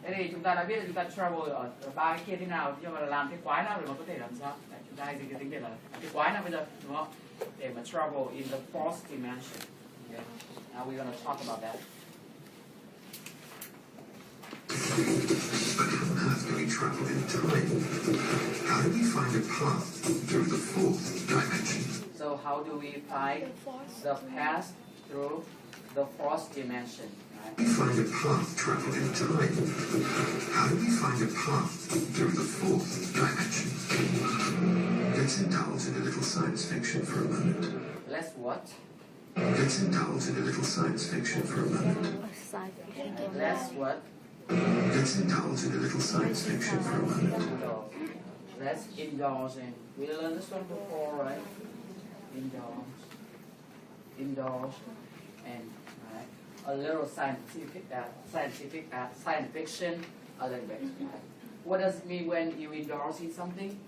Speaker 1: Thế thì chúng ta đã biết là chúng ta travel ở ba cái kia thế nào, nhưng mà làm cái quái nào để mà có thể làm sao? Đấy, chúng ta hay dùng cái tính để là cái quái nào bây giờ, đúng không? Để mà travel in the fourth dimension. Okay. Now we're going to talk about that.
Speaker 3: But how on earth can we travel in time? How do we find a path through the fourth dimension?
Speaker 1: So how do we find the path through the fourth dimension? Right?
Speaker 3: We find a path travel in time. How do we find a path through the fourth dimension? Let's indulge in a little science fiction for a moment.
Speaker 1: Let's what?
Speaker 3: Let's indulge in a little science fiction for a moment.
Speaker 1: Let's what?
Speaker 3: Let's indulge in a little science fiction for a moment.
Speaker 1: Let's indulge in. We learned this one before, right? Indulge, and right? A little scientific science fiction, a little bit. Right? What does it mean when you indulge in something?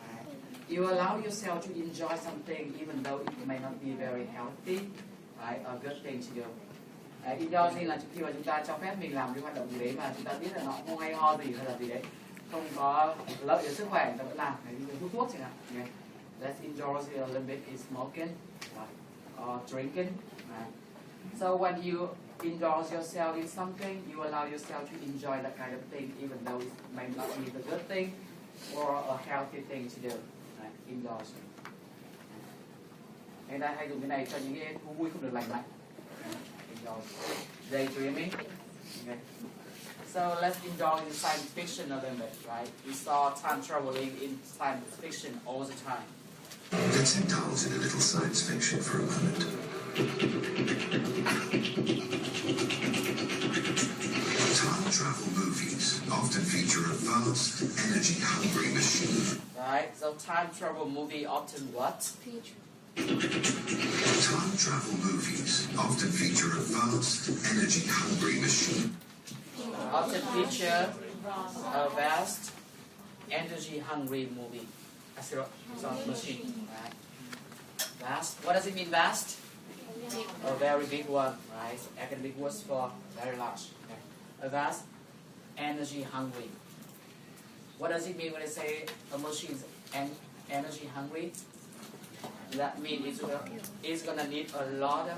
Speaker 1: Right? You allow yourself to enjoy something even though it may not be very healthy, right? A good thing to do. Indulge là khi mà chúng ta cho phép mình làm cái hoạt động gì đấy mà chúng ta biết là nó không hay ho gì hay là gì đấy, không có lợi cho sức khỏe, chúng ta vẫn làm. Hút thuốc chẳng hạn. Okay. Let's indulge a little bit in smoking, right? Or drinking. Right? So when you indulge yourself in something, you allow yourself to enjoy that kind of thing, even though it may not be the good thing or a healthy thing to do. Right? Indulging. Người ta hay dùng cái này cho những cái thú vui không được lành mạnh. Daydreaming. Okay. So let's enjoy the science fiction a little bit, right? We saw time traveling in science fiction all the time.
Speaker 3: Let's indulge in a little science fiction for a moment. Time travel movies often feature a vast, energy-hungry machine.
Speaker 1: Right, so time travel movie often what?
Speaker 3: Time travel movies often feature a vast, energy-hungry machine.
Speaker 1: Often feature a vast, energy-hungry movie. Machine, right? Vast. What does it mean, vast? A very big one, right? Academic words for very large. Okay. A vast, energy-hungry. What does it mean when I say a machine is energy-hungry? That means it's gonna need a lot of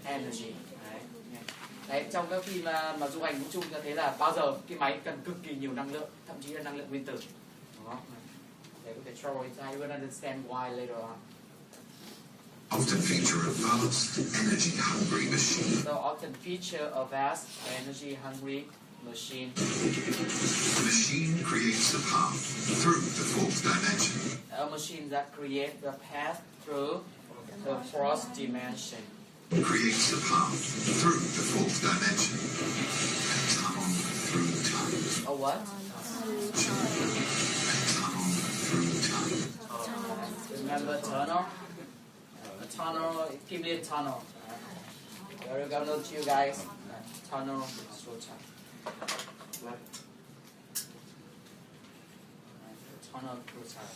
Speaker 1: energy. Right? Okay. Đấy, trong các phim mà du hành vũ trụ cho thấy là bao giờ cái máy cần cực kỳ nhiều năng lượng, thậm chí là năng lượng nguyên tử. Đó. They will travel inside. You will understand why later on.
Speaker 3: Often feature a vast, energy-hungry machine.
Speaker 1: So often feature a vast, energy-hungry machine.
Speaker 3: The machine creates a path through the fourth dimension.
Speaker 1: A machine that creates the path through the fourth dimension.
Speaker 3: Creates a path through the fourth dimension. A tunnel through time.
Speaker 1: A what? Remember tunnel? A tunnel, Kim Liên tunnel. Very well known to you guys. Tunnel through time. Tunnel through time.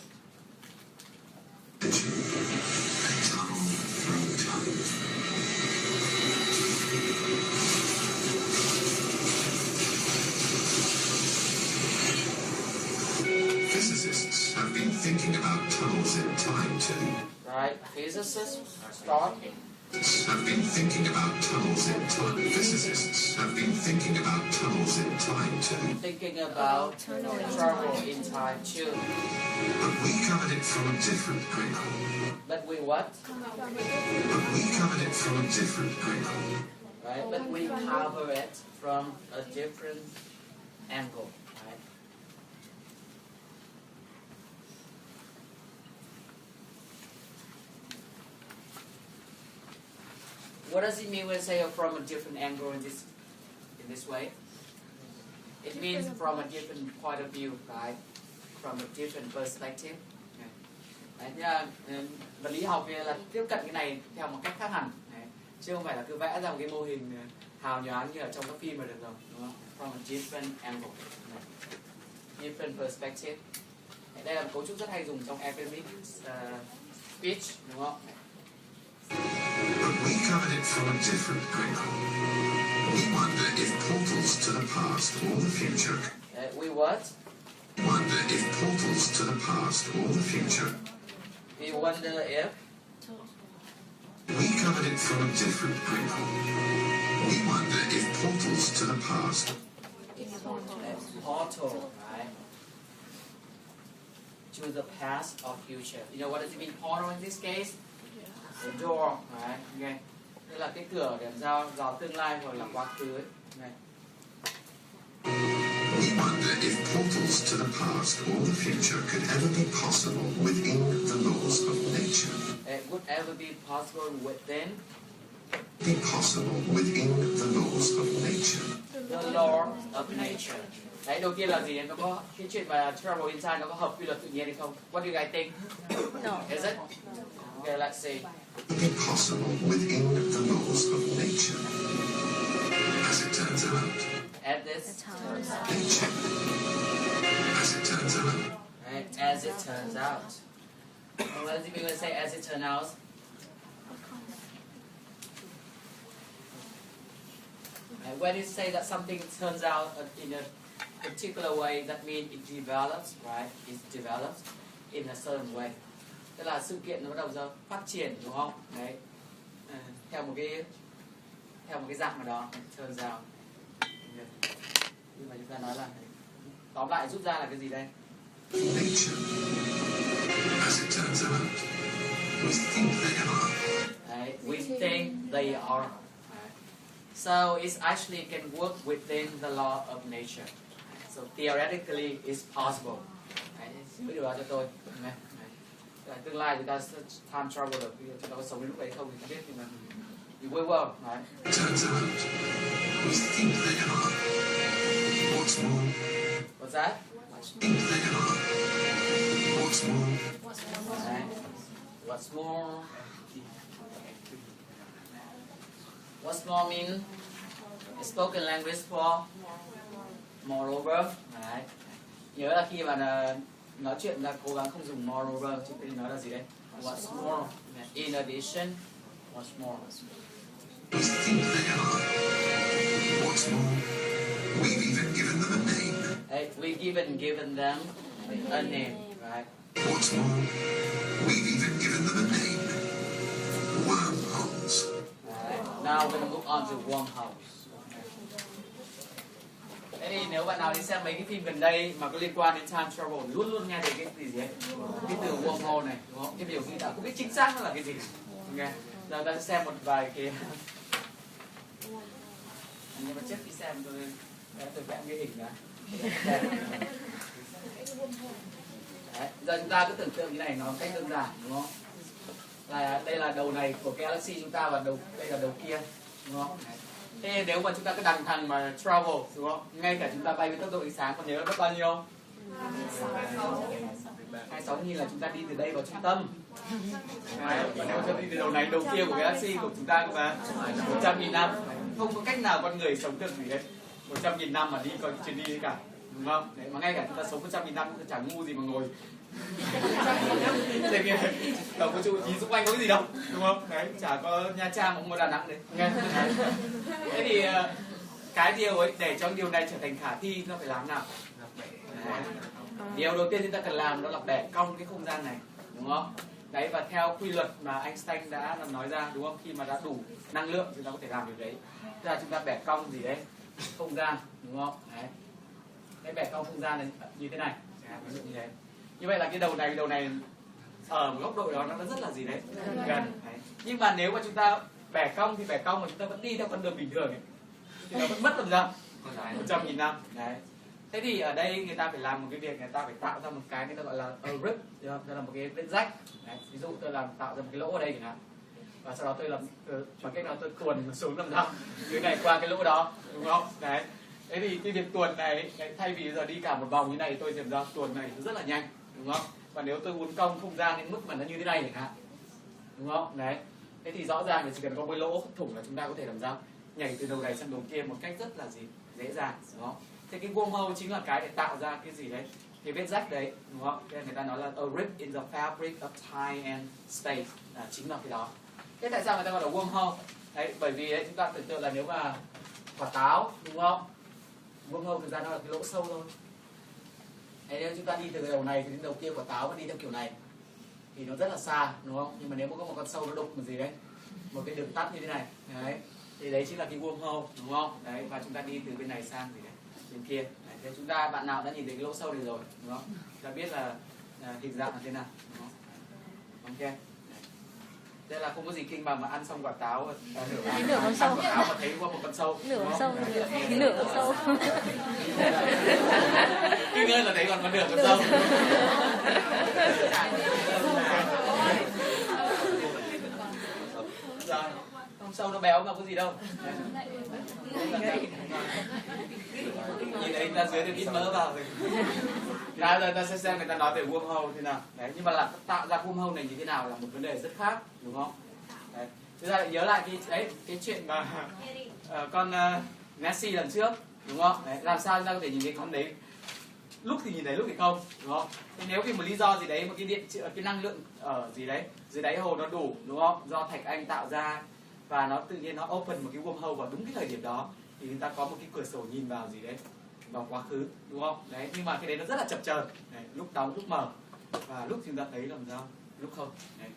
Speaker 3: A tunnel through time. Physicists have been thinking about tunnels in time too.
Speaker 1: Right, physicists start.
Speaker 3: Have been thinking about tunnels in time. Physicists have been thinking about tunnels in time too.
Speaker 1: Thinking about travel in time too.
Speaker 3: But we covered it from a different angle.
Speaker 1: But we what?
Speaker 3: But we covered it from a different angle.
Speaker 1: Right, but we cover it from a different angle. Right? What does it mean when I say from a different angle in this way? It means from a different point of view, right? From a different perspective. Đấy, vật lý học là tiếp cận cái này theo một cách khác hẳn. Đấy, chứ không phải là cứ vẽ ra một cái mô hình hào nhoáng như ở trong các phim mà được rồi, đúng không? From a different angle, different perspective. Đấy, đây là một cấu trúc rất hay dùng trong academic speech, đúng không?
Speaker 3: But we covered it from a different angle. We wonder if portals to the past or the future.
Speaker 1: We what?
Speaker 3: Wonder if portals to the past or the future.
Speaker 1: We wonder if.
Speaker 3: We covered it from a different angle. We wonder if portals to the past.
Speaker 1: Portal, right? To the past or future. You know what does it mean, portal in this case? The door, right? Okay. Đây là cái cửa để giao vào tương lai hoặc là quá khứ ấy. Okay.
Speaker 3: We wonder if portals to the past or the future could ever be possible within the laws of nature.
Speaker 1: It would ever be possible within.
Speaker 3: Be possible within the laws of nature.
Speaker 1: The law of nature. Đấy, đầu tiên là gì? Nó có cái chuyện mà travel inside nó có hợp quy luật tự nhiên hay không? What do you guys think? No. Is it? Okay, let's see.
Speaker 3: Be possible within the laws of nature. As it turns out.
Speaker 1: At this
Speaker 3: nature. As it turns out.
Speaker 1: Right, as it turns out. And what does it mean when I say as it turns out? And when you say that something turns out in a particular way, that means it develops, right? It develops in a certain way. Tức là sự kiện nó bắt đầu ra phát triển, đúng không? Đấy, theo một cái dạng nào đó, turns out. Nhưng mà chúng ta nói là tóm lại rút ra là cái gì đây?
Speaker 3: Nature, as it turns out. We think they are.
Speaker 1: Right? We think they are. Right? So it actually can work within the law of nature. So theoretically it's possible. Đấy, ví dụ cho tôi. Này. Đấy. Tương lai chúng ta sẽ time travel được. Chúng ta có sống đến lúc đấy không thì không biết. Nhưng mà you will well. Right?
Speaker 3: Turns out, we think they are. What's more,
Speaker 1: What's that?
Speaker 3: think they are. What's more,
Speaker 1: Đấy. What's more? What's more mean? Spoken language for moreover. Đấy. Nhớ là khi mà nói chuyện là cố gắng không dùng moreover, chứ tôi nói là gì đấy? What's more? In addition, what's more?
Speaker 3: we think they are. What's more, we've even given them a name.
Speaker 1: Hey, we've even given them a name, right?
Speaker 3: What's more, we've even given them a name. Wormholes.
Speaker 1: Right. Now we're gonna move on to wormholes. Thế thì nếu bạn nào đi xem mấy cái phim gần đây mà có liên quan đến time travel luôn luôn nghe thấy cái gì ấy, cái từ wormhole này, đúng không? Cái biểu hiện ta cũng biết chính xác nó là cái gì. Nghe. Giờ ta sẽ xem một vài cái. Nhưng mà trước khi xem tôi vẽ cái hình đã. Đấy. Giờ chúng ta cứ tưởng tượng như này, nó cách đơn giản, đúng không? Là đây là đầu này của cái galaxy chúng ta và đây là đầu kia, đúng không? Đấy. Thế nếu mà chúng ta cứ đằng thẳng mà travel, đúng không? Ngay cả chúng ta bay với tốc độ ánh sáng còn nhớ nó bao nhiêu? 26.000 là chúng ta đi từ đây vào trung tâm. Đấy. Và nếu chúng ta đi từ đầu này đầu kia của galaxy của chúng ta là 100.000 năm. Không có cách nào con người sống được gì đấy 100.000 năm mà đi có chuyến đi đấy cả, đúng không? Đấy, mà ngay cả chúng ta sống 100.000 năm cũng chẳng ngu gì mà ngồi. Thế kia tổng vũ trụ thì xung quanh có cái gì đâu, đúng không? Đấy, chả có Nha Trang mà cũng có Đà Nẵng đấy. Thế thì cái điều ấy để cho điều này trở thành khả thi nó phải làm nào? Đấy. Điều đầu tiên chúng ta cần làm đó là bẻ cong cái không gian này, đúng không? Đấy, và theo quy luật mà Einstein đã nói ra, đúng không? Khi mà đã đủ năng lượng chúng ta có thể làm điều đấy. Tức là chúng ta bẻ cong gì đấy, không gian, đúng không? Đấy. Cái bẻ cong không gian này như thế này, ví dụ như thế. Như vậy là cái đầu này ở một góc độ đó nó rất là gì đấy, gần. Đấy. Nhưng mà nếu mà chúng ta bẻ cong thì bẻ cong mà chúng ta vẫn đi theo con đường bình thường ấy, thì nó vẫn mất tầm ra 100.000 năm. Đấy. Thế thì ở đây người ta phải làm một cái việc, người ta phải tạo ra một cái người ta gọi là a rip, đó là một cái vết rách. Đấy. Ví dụ tôi làm tạo ra một cái lỗ ở đây chẳng hạn, và sau đó tôi làm bằng cách nào tôi tuồn xuống làm sao dưới này qua cái lỗ đó, đúng không? Đấy. Thế thì cái việc tuồn này thay vì giờ đi cả một vòng như này tôi làm ra tuồn này rất là nhanh, đúng không? Và nếu tôi uốn cong không gian đến mức mà nó như thế này chẳng hạn, đúng không? Đấy. Thế thì rõ ràng là chỉ cần có cái lỗ thủng là chúng ta có thể làm sao nhảy từ đầu này sang đầu kia một cách rất là gì dễ dàng, đúng không? Thế cái wormhole chính là cái để tạo ra cái gì đấy, cái vết rách đấy, đúng không? Thế người ta nói là a rip in the fabric of time and space, chính là cái đó. Thế tại sao người ta gọi là wormhole? Đấy, bởi vì đấy, chúng ta tưởng tượng là nếu mà quả táo, đúng không? Wormhole thực ra nó là cái lỗ sâu thôi. Thế nếu chúng ta đi từ cái đầu này đến đầu kia quả táo và đi theo kiểu này thì nó rất là xa, đúng không? Nhưng mà nếu mà có một con sâu nó đục một gì đấy, một cái đường tắt như thế này, đấy, thì đấy chính là cái wormhole, đúng không? Đấy, và chúng ta đi từ bên này sang gì đấy, bên kia. Đấy, thế chúng ta bạn nào đã nhìn thấy cái lỗ sâu này rồi, đúng không? Chúng ta biết là hình dạng là thế nào, đúng không? Ok. Đây là không có gì kinh bằng mà ăn xong quả táo nửa con sâu, quả táo mà thấy qua một con sâu, nửa con sâu. Kinh hơn là thấy còn có nửa con sâu. Rồi, con sâu nó béo mà có gì đâu. Nhìn thấy ra dưới thì ít mỡ vào rồi. Giờ ta sẽ xem người ta nói về wormhole thế nào. Đấy, nhưng mà là tạo ra wormhole này như thế nào là một vấn đề rất khác, đúng không? Đấy. Chúng ta lại nhớ lại cái chuyện mà con Messi lần trước, đúng không? Đấy, làm sao chúng ta có thể nhìn thấy con đấy lúc thì nhìn thấy lúc thì không, đúng không? Thế nếu vì một lý do gì đấy, một cái năng lượng ở gì đấy dưới đáy hồ nó đủ, đúng không? Do Thạch Anh tạo ra và nó tự nhiên nó open một cái wormhole vào đúng cái thời điểm đó thì chúng ta có một cái cửa sổ nhìn vào gì đấy, vào quá khứ, đúng không? Đấy, nhưng mà cái đấy nó rất là chập chờn, lúc đóng lúc mở và lúc chúng ta thấy làm sao, lúc không. Đấy,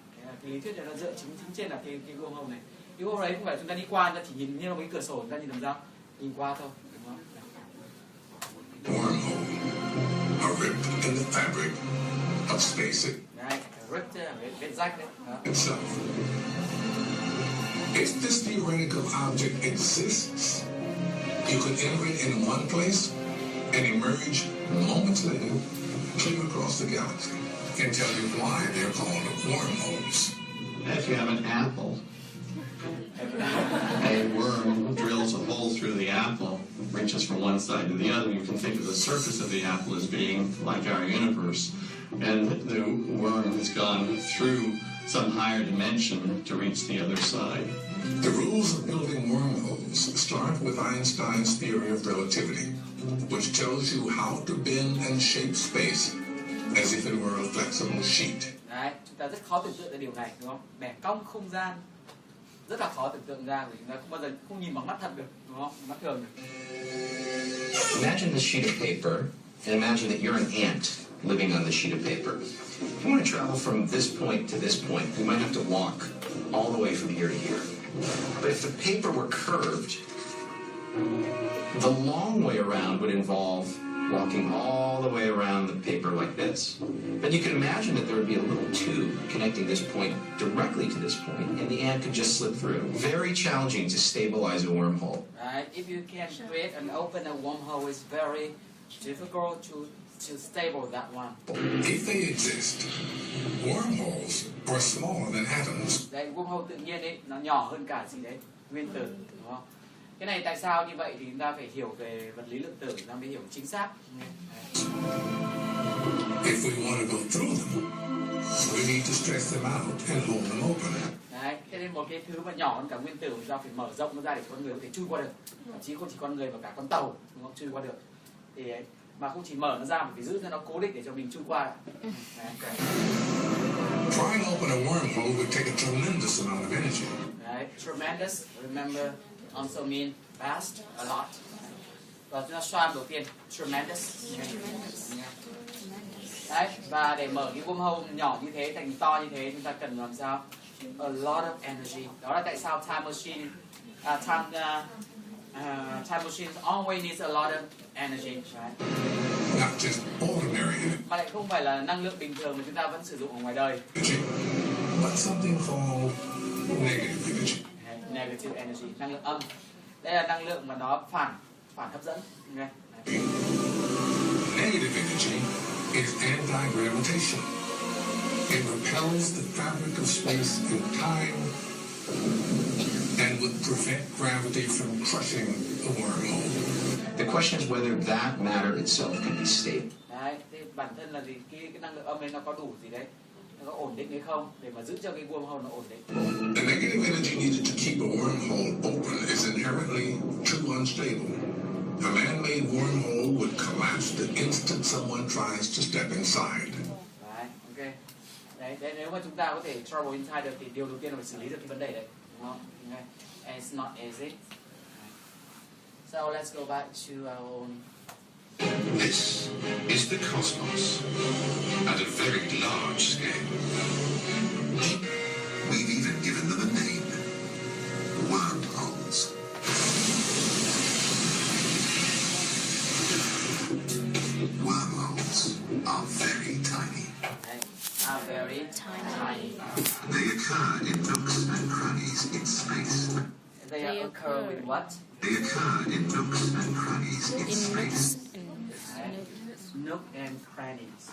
Speaker 1: cái lý thuyết này nó dựa chính trên là cái wormhole này. Cái wormhole đấy không phải chúng ta đi qua, chúng ta chỉ nhìn như là một cái cửa sổ, chúng ta nhìn làm sao, nhìn qua thôi, đúng không?
Speaker 3: Wormhole, a rip in the fabric of space.
Speaker 1: Đấy, ripped vết rách đấy.
Speaker 3: Itself. If this theoretical object exists, you could enter it in one place and emerge moments later, clear across the galaxy, and tell you why they're called wormholes.
Speaker 12: If you have an apple, a worm drills a hole through the apple, reaches from one side to the other. You can think of the surface of the apple as being like our universe. And the worm has gone through some higher dimension to reach the other side.
Speaker 3: The rules of building wormholes start with Einstein's theory of relativity, which tells you how to bend and shape space as if it were a flexible sheet.
Speaker 1: Đấy, chúng ta rất khó tưởng tượng ra điều này, đúng không? Bẻ cong không gian rất là khó tưởng tượng ra, vì chúng ta không bao giờ không nhìn bằng mắt thật được, đúng không? Mắt thường được.
Speaker 14: Imagine this sheet of paper, and imagine that you're an ant living on the sheet of paper. If you want to travel from this point to this point, you might have to walk all the way from here to here. But if the paper were curved, the long way around would involve walking all the way around the paper like this. But you can imagine that there would be a little tube connecting this point directly to this point, and the ant could just slip through. Very challenging to stabilize a wormhole.
Speaker 1: Right? If you can create and open a wormhole, it's very difficult to stable that one.
Speaker 3: If they exist, wormholes are smaller than atoms.
Speaker 1: Đấy, wormhole tự nhiên ấy, nó nhỏ hơn cả gì đấy, nguyên tử, đúng không? Cái này tại sao như vậy thì chúng ta phải hiểu về vật lý lượng tử, chúng ta mới hiểu chính xác.
Speaker 3: If we want to go through them, we need to stretch them out and hold them open.
Speaker 1: Đấy, thế nên một cái thứ mà nhỏ hơn cả nguyên tử chúng ta phải mở rộng nó ra để con người có thể chui qua được. Thậm chí không chỉ con người mà cả con tàu đúng không? Chui qua được. Thì mà không chỉ mở nó ra mà phải giữ cho nó cố định để cho mình chui qua.
Speaker 3: Trying to open a wormhole would take a tremendous amount of energy.
Speaker 1: Đấy, tremendous, remember, also mean fast, a lot. Và chúng ta xoa đầu tiên, tremendous. Đấy, và để mở cái wormhole nhỏ như thế thành to như thế chúng ta cần làm sao? A lot of energy. Đó là tại sao time machine always needs a lot of energy, right?
Speaker 3: Not just ordinary energy,
Speaker 1: Mà lại không phải là năng lượng bình thường mà chúng ta vẫn sử dụng ở ngoài đời.
Speaker 3: but something called negative energy.
Speaker 1: Negative energy, năng lượng âm. Đây là năng lượng mà nó phản hấp dẫn. Okay.
Speaker 3: Negative energy is anti-gravitation. It repels the fabric of space and time and would prevent gravity from crushing a wormhole.
Speaker 14: The question is whether that matter itself can be stable.
Speaker 1: Đấy, thì bản thân là gì? Cái năng lượng âm này nó có đủ gì đấy? Nó có ổn định hay không để mà giữ cho cái wormhole nó ổn định?
Speaker 3: The negative energy needed to keep a wormhole open is inherently too unstable. A man-made wormhole would collapse the instant someone tries to step inside.
Speaker 1: Đấy, ok. Đấy, nếu mà chúng ta có thể travel inside được thì điều đầu tiên là phải xử lý được cái vấn đề đấy, đúng không? Okay. And it's not easy. So let's go back to our own.
Speaker 10: This is the cosmos at a very large scale.
Speaker 3: We've even given them a name. Wormholes. Wormholes are very tiny.
Speaker 1: Are very tiny.
Speaker 3: They occur in nooks and crannies in space.
Speaker 1: They occur with what?
Speaker 3: They occur in nooks and crannies in space.
Speaker 1: Nook and crannies.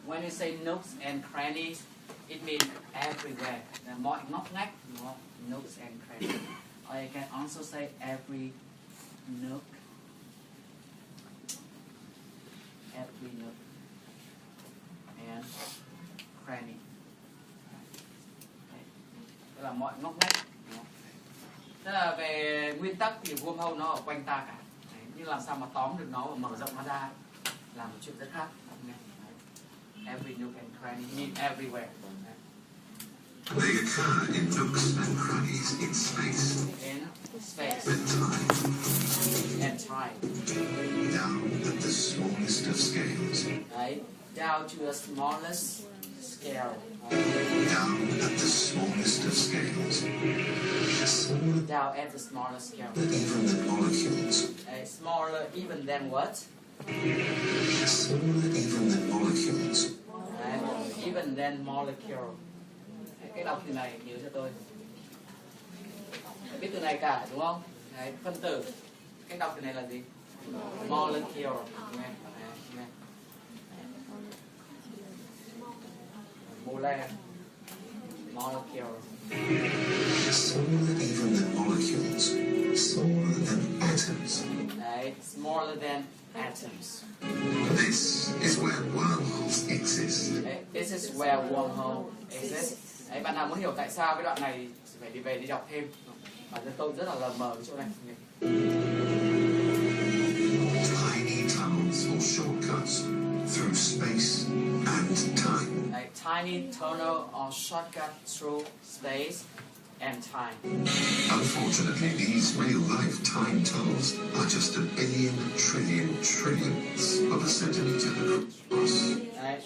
Speaker 1: When you say nooks and crannies, it means everywhere. Mọi ngóc ngách, nooks and crannies. Or you can also say every nook. Every nook and cranny. Tức là mọi ngóc ngách. Tức là về nguyên tắc thì wormhole nó ở quanh ta cả. Nhưng làm sao mà tóm được nó và mở rộng nó ra là một chuyện rất khác. Every nook and cranny mean everywhere.
Speaker 3: They occur in nooks and crannies in space.
Speaker 1: In space.
Speaker 3: And time.
Speaker 1: And time.
Speaker 3: Down at the smallest of scales.
Speaker 1: Right? Down to the smallest scale.
Speaker 3: Down at the smallest of scales.
Speaker 1: Down down at the smaller scale.
Speaker 10: Even than molecules.
Speaker 1: Smaller even than what?
Speaker 10: Smaller even than molecules.
Speaker 1: Even than molecule. Cái đọc từ này nhớ cho tôi. Biết từ này cả đúng không? Đấy, phân tử. Cái đọc từ này là gì? Molecule. Mole. Molecule.
Speaker 10: Smaller even than molecules. Smaller than atoms.
Speaker 1: Đấy, smaller than atoms.
Speaker 10: This is where wormholes exist.
Speaker 1: This is where wormhole exists. Đấy, bạn nào muốn hiểu tại sao cái đoạn này phải đi về đi đọc thêm. Bản thân tôi rất là lờ mờ cái chỗ này.
Speaker 10: Tiny tunnels or shortcuts through space and time.
Speaker 1: Đấy, tiny tunnel or shortcut through space and time.
Speaker 10: Unfortunately, these real-life time tunnels are just a billion, trillion, trillionths of a centimeter across.
Speaker 1: Đấy,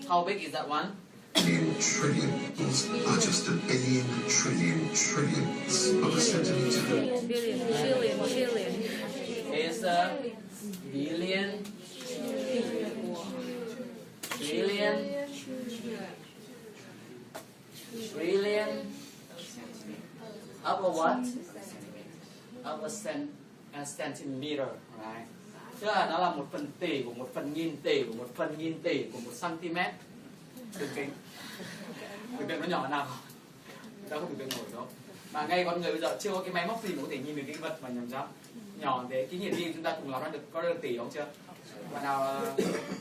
Speaker 1: how big is that one?
Speaker 10: Billion trillions are just a billion, trillion, trillionths of a centimeter.
Speaker 2: Billion.
Speaker 1: Is a billion, trillion of a what? Of a centimeter, right? Tức là nó là 1/1000 của 1/1000 của 1/1000 của 1 cm. Đường kính. Tưởng tượng nó nhỏ nào không? Đâu không tưởng tượng nổi đâu. Mà ngay con người bây giờ chưa có cái máy móc gì mà có thể nhìn được cái vật mà nhầm răng nhỏ thế. Cái nhiệt đi chúng ta cùng làm ra được, có được tỷ không chưa? Bạn nào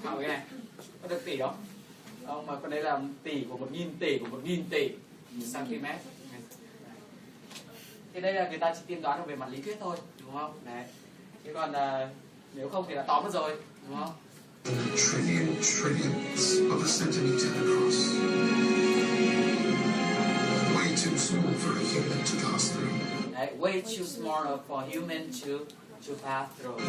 Speaker 1: học cái này có được tỷ không? Không, mà con đấy là tỷ của 1000 tỷ của 1000 tỷ cm. Thì đây là người ta chỉ tiên đoán được về mặt lý thuyết thôi, đúng không? Đấy. Thế còn nếu không thì đã tóm mất rồi, đúng không?
Speaker 10: Trillion, trillionths of a centimeter across. Way too small for a human to pass through.
Speaker 1: Đấy, way too small for human to pass through.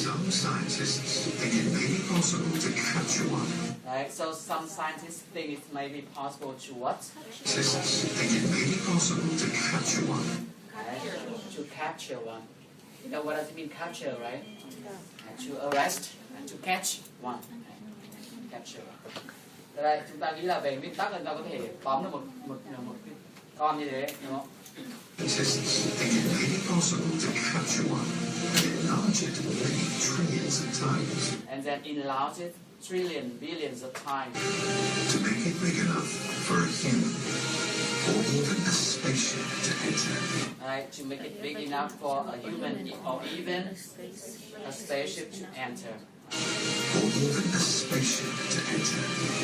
Speaker 10: Some scientists think it may be possible to capture one.
Speaker 1: Right, so some scientists think it may be possible to what?
Speaker 10: Scientists think it may be possible to capture one.
Speaker 1: Right, to capture one. You know what does it mean capture, right? To arrest and to catch one. Capture. Đây, chúng ta nghĩ là về nguyên tắc là chúng ta có thể tóm được một cái con như thế, đúng không?
Speaker 10: Scientists think it may be possible to capture one and enlarge it many trillions of times.
Speaker 1: And then enlarge it billions of times.
Speaker 10: To make it big enough for a human or even a spaceship to enter.
Speaker 1: Right, to make it big enough for a human or even a spaceship to enter.
Speaker 10: Or even a spaceship to enter.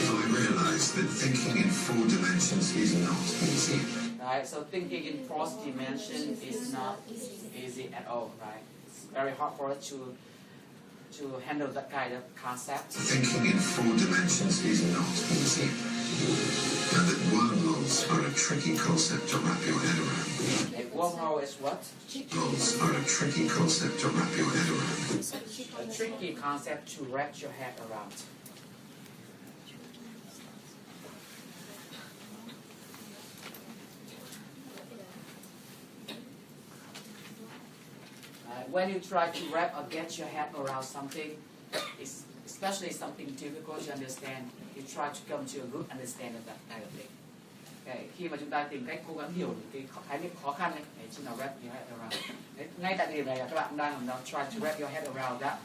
Speaker 10: I realize that thinking in 4 dimensions is not easy.
Speaker 1: Right, so thinking in 4th dimension is not easy at all, right? It's very hard for us to handle that kind of concept.
Speaker 10: Thinking in 4 dimensions is not easy. And that wormholes are a tricky concept to wrap your head around.
Speaker 1: A wormhole is what?
Speaker 10: Wormholes are a tricky concept to wrap your head around.
Speaker 1: A tricky concept to wrap your head around. When you try to wrap or get your head around something, it's especially something difficult to understand, you try to come to a good understanding of that kind of thing. Okay. Khi mà chúng ta tìm cách cố gắng hiểu những cái khái niệm khó khăn ấy, để chính là wrap your head around. Đấy, ngay tại điểm này là các bạn đang try to wrap your head around that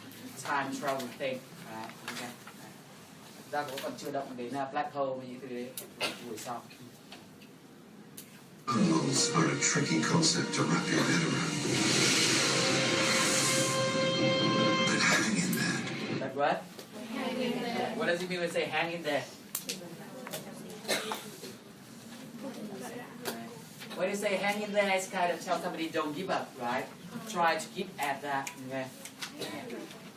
Speaker 1: time travel thing. Okay. Ra cũng còn chưa động đến black hole như thế buổi sau.
Speaker 10: Wormholes are a tricky concept to wrap your head around. But hang in there.
Speaker 1: But what? What does it mean when you say hang in there? When you say hang in there, it's kind of tell somebody don't give up, right? Try to keep at that. Okay?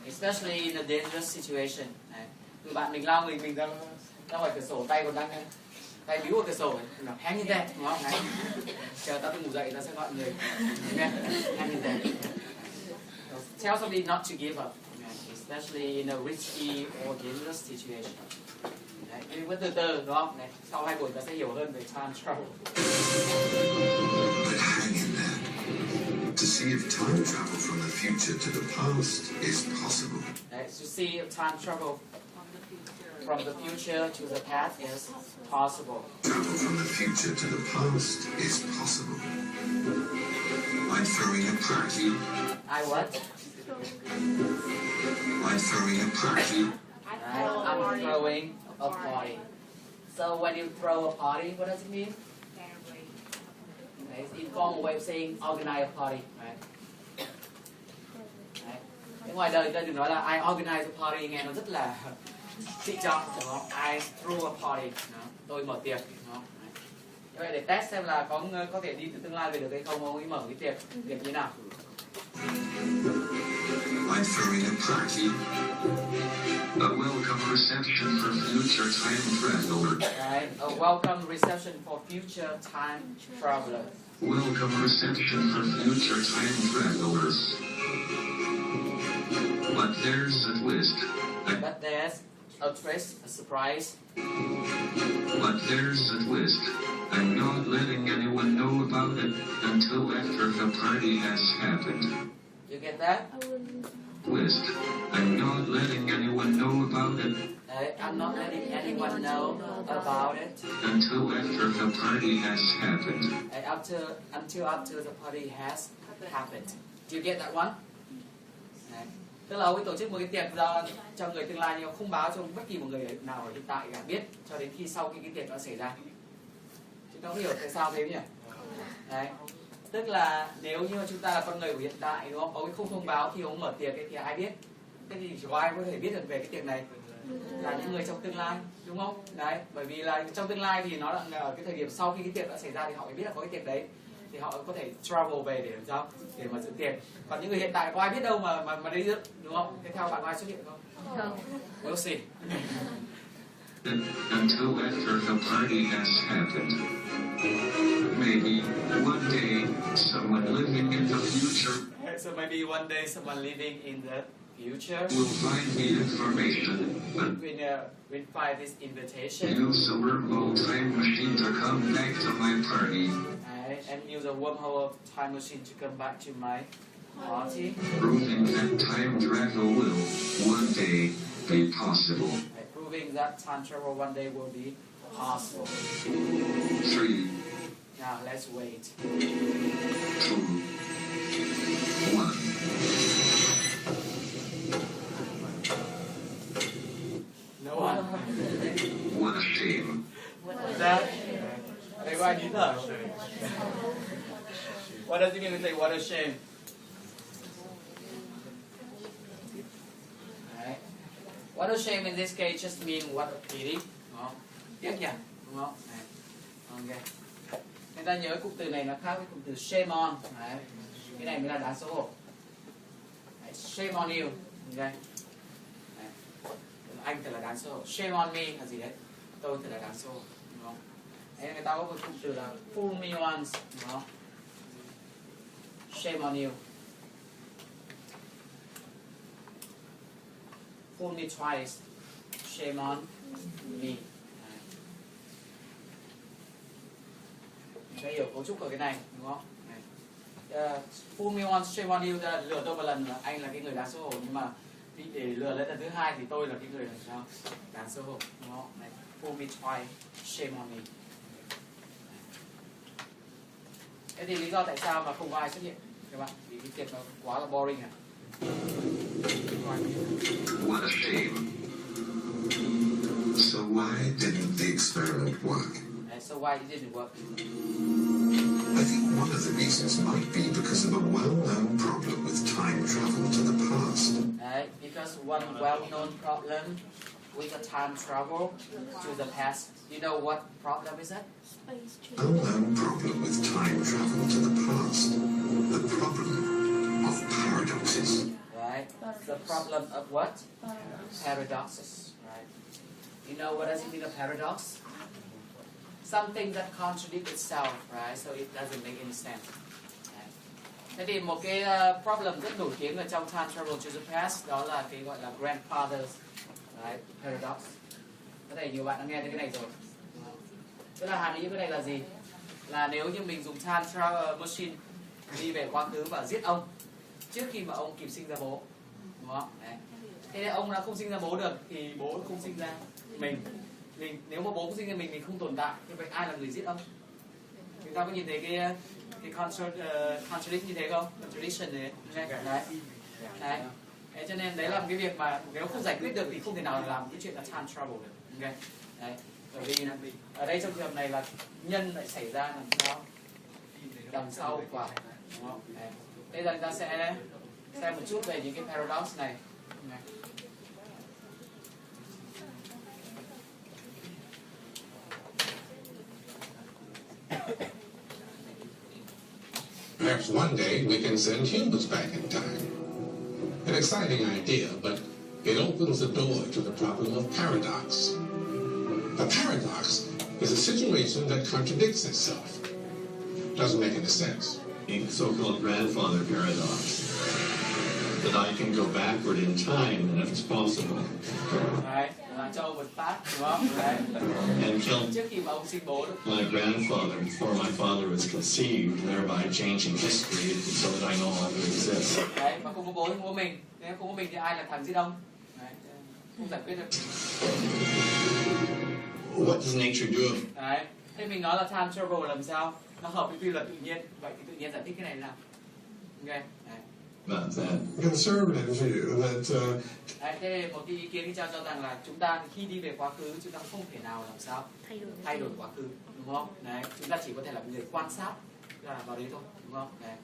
Speaker 1: Especially in a dangerous situation. Tụi bạn mình lao mình ra ngoài cửa sổ, tay còn đang tay bíu ở cửa sổ, hang in there, đúng không? Đấy. Chờ tao ngủ dậy, tao sẽ gọi người. Hang in there. Tell somebody not to give up, especially in a risky or dangerous situation. Đấy, nhưng vẫn từ từ, đúng không? Đấy, sau 2 buổi ta sẽ hiểu hơn về time travel.
Speaker 10: But hang in there.
Speaker 3: see if time travel from the future to the past is possible.
Speaker 1: Đấy, to see if time travel from the future to the past is possible.
Speaker 3: Travel from the future to the past is possible. I'm throwing a party.
Speaker 1: I what?
Speaker 3: I'm throwing a party.
Speaker 1: Right, I'm throwing a party. So when you throw a party, what does it mean? It's informal way of saying organize a party, right? Đấy. Ngoài đời ta đừng nói là I organize a party, nghe nó rất là thị trọng, đúng không? I threw a party, đó. Tôi mở tiệc, đó. Vậy để test xem là có thể đi từ tương lai về được hay không, ông ấy mở cái tiệc như thế nào?
Speaker 3: I'm throwing a party.
Speaker 13: A welcome reception for future time traveler.
Speaker 1: Right. A welcome reception for future time traveler.
Speaker 13: Welcome reception for future time travelers. But there's a twist.
Speaker 1: But there's a twist, a surprise.
Speaker 13: But there's a twist. I'm not letting anyone know about it until after the party has happened.
Speaker 1: You get that?
Speaker 13: Twist. I'm not letting anyone know about it
Speaker 1: I'm not letting anyone know about it
Speaker 13: until after the party has happened.
Speaker 1: until after the party has happened. Do you get that one? Đấy. Tức là ông ấy tổ chức một cái tiệc cho người tương lai nhưng không báo cho bất kỳ một người nào ở hiện tại cả biết cho đến khi sau khi cái tiệc nó xảy ra. Chúng ta có hiểu tại sao thế nhỉ? Đấy. Tức là nếu như chúng ta là con người của hiện tại, đúng không? Ông ấy không thông báo khi ông mở tiệc ấy, thì ai biết? Thế thì chỉ có ai có thể biết được về cái tiệc này là những người trong tương lai, đúng không? Đấy, bởi vì là trong tương lai thì nó là ở cái thời điểm sau khi cái tiệc đã xảy ra thì họ mới biết là có cái tiệc đấy, thì họ có thể travel về để làm sao? Để mà dự tiệc. Còn những người hiện tại có ai biết đâu mà đi dự, đúng không? Thế theo bạn ai xuất hiện không?
Speaker 2: Không.
Speaker 1: We'll see.
Speaker 13: Until after the party has happened. Maybe one day someone living in the future
Speaker 1: So maybe one day someone living in the future
Speaker 13: will find the information and
Speaker 1: will find this invitation.
Speaker 13: use a wormhole time machine to come back to my party.
Speaker 1: And use a wormhole time machine to come back to my party.
Speaker 13: Proving that time travel will one day be possible.
Speaker 1: Proving that time travel one day will be possible.
Speaker 13: 3,
Speaker 1: Now let's wait.
Speaker 13: 2, 1.
Speaker 1: No one.
Speaker 13: What a shame.
Speaker 1: That? Đây có ai nín thở không? What does it mean to say what a shame? Đấy. What a shame in this case just mean what a pity, đúng không? Tiếc nhỉ, đúng không? Đấy. Ok. Người ta nhớ cụm từ này nó khác với cụm từ shame on. Đấy. Cái này mới là đáng xấu hổ. Đấy. Shame on you. Ok. Đấy. Anh thật là đáng xấu hổ. Shame on me là gì đấy? Tôi thật là đáng xấu hổ, đúng không? Đấy, người ta có một cụm từ là fool me once, đúng không? Shame on you. Fool me twice. Shame on me. Mình phải hiểu cấu trúc của cái này, đúng không? Fool me once, shame on you, là lừa tôi một lần là anh là cái người đáng xấu hổ, nhưng mà để lừa lên lần thứ hai thì tôi là cái người làm sao đáng xấu hổ, đúng không? Này, fool me twice, shame on me. Thế thì lý do tại sao mà không có ai xuất hiện các bạn? Vì cái tiệc nó quá là boring à?
Speaker 13: What a shame.
Speaker 3: So why didn't the experiment work?
Speaker 1: So why it didn't work?
Speaker 3: I think one of the reasons might be because of a well-known problem with time travel to the past.
Speaker 1: Because one well-known problem with the time travel to the past. You know what problem is that?
Speaker 3: Well-known problem with time travel to the past. The problem of paradoxes.
Speaker 1: Right. The problem of what? Paradoxes. Right. You know what does it mean a paradox? Something that contradicts itself, right? So it doesn't make any sense. Thế thì một cái problem rất nổi tiếng ở trong time travel to the past đó là cái gọi là grandfather's paradox. Có thể nhiều bạn đã nghe thấy cái này rồi. Tức là hàm ý cái này là gì? Là nếu như mình dùng time travel machine đi về quá khứ và giết ông trước khi mà ông kịp sinh ra bố, đúng không? Đấy. Thế nên ông đã không sinh ra bố được thì bố không sinh ra mình. Nếu mà bố không sinh ra mình không tồn tại, thì vậy ai là người giết ông? Chúng ta có nhìn thấy cái contradiction như thế không? Contradiction đấy. Đấy. Đấy, cho nên đấy là một cái việc mà nếu không giải quyết được thì không thể nào làm cái chuyện là time travel được. Okay. Đấy. Bởi vì ở đây trong trường hợp này là nhân lại xảy ra làm sao đằng sau quả, đúng không? Đấy. Bây giờ chúng ta sẽ xem một chút về những cái paradox này.
Speaker 3: Perhaps one day we can send humans back in time. An exciting idea, but it opens the door to the problem of paradox. A paradox is a situation that contradicts itself. Doesn't make any sense.
Speaker 12: The so-called grandfather paradox. That I can go backward in time, and if it's possible.
Speaker 1: Đấy, là cho ông một phát, đúng không? Đấy.
Speaker 12: And kill
Speaker 1: Trước khi mà ông sinh bố được.
Speaker 12: my grandfather before my father was conceived, thereby changing history so that I no longer exist.
Speaker 1: Đấy, mà không có bố thì không có mình. Nếu không có mình thì ai là thằng giết ông? Đấy, không giải quyết được.
Speaker 12: What does nature do?
Speaker 1: Đấy, thế mình nói là time travel làm sao? Nó hợp với quy luật tự nhiên. Vậy thì tự nhiên giải thích cái này là ok. Đấy.
Speaker 12: About that.
Speaker 3: Conservative view that
Speaker 1: Đấy, thế một cái ý kiến đi cho rằng là chúng ta khi đi về quá khứ chúng ta không thể nào làm sao thay đổi quá khứ, đúng không? Đấy, chúng ta chỉ có thể là người quan sát là vào đấy thôi, đúng không? Đấy.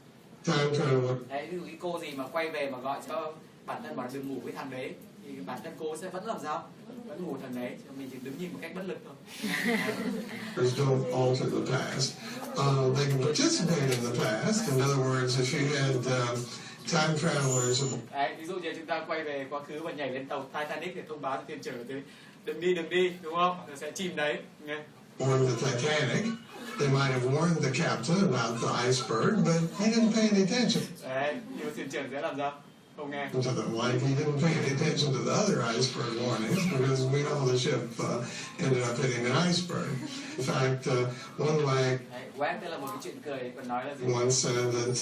Speaker 3: time travel.
Speaker 1: Đấy, ví dụ cái cô gì mà quay về mà gọi cho bản thân bảo đừng ngủ với thằng đấy thì bản thân cô sẽ vẫn làm sao? Vẫn ngủ thằng đấy, mình chỉ đứng nhìn một cách bất lực thôi.
Speaker 3: Don't alter the past. They can participate in the past. In other words, if you had time travelers.
Speaker 1: Đấy, ví dụ như chúng ta quay về quá khứ và nhảy lên tàu Titanic để thông báo cho thuyền trưởng tới đừng đi, đúng không? Nó sẽ chìm đấy. Nghe.
Speaker 3: On the Titanic, they might have warned the captain about the iceberg, but he didn't pay any attention.
Speaker 1: Đấy, nhưng mà thuyền trưởng sẽ làm sao? Không nghe.
Speaker 3: So that, like, he didn't pay any attention to the other iceberg warnings because we know the ship ended up hitting an iceberg. In fact, one way.
Speaker 1: Web tức là một cái chuyện cười, còn nói là gì?
Speaker 3: One said that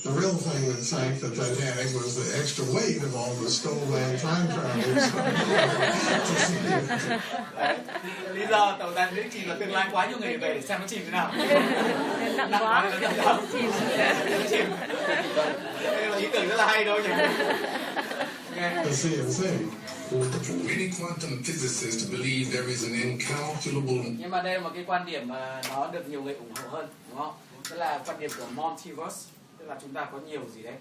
Speaker 3: the real thing that sank the Titanic was the extra weight of all the stolen time travelers.
Speaker 1: Lý do tàu Titanic chìm là tương lai quá nhiều người về để xem nó chìm thế nào.
Speaker 2: Nặng quá.
Speaker 1: Chìm. Đây là ý tưởng rất là hay đâu nhỉ?
Speaker 3: The CNC. Many quantum physicists believe there is an incalculable.
Speaker 1: Nhưng mà đây là một cái quan điểm mà nó được nhiều người ủng hộ hơn, đúng không? Tức là quan điểm của multiverse, tức là chúng ta có nhiều gì đấy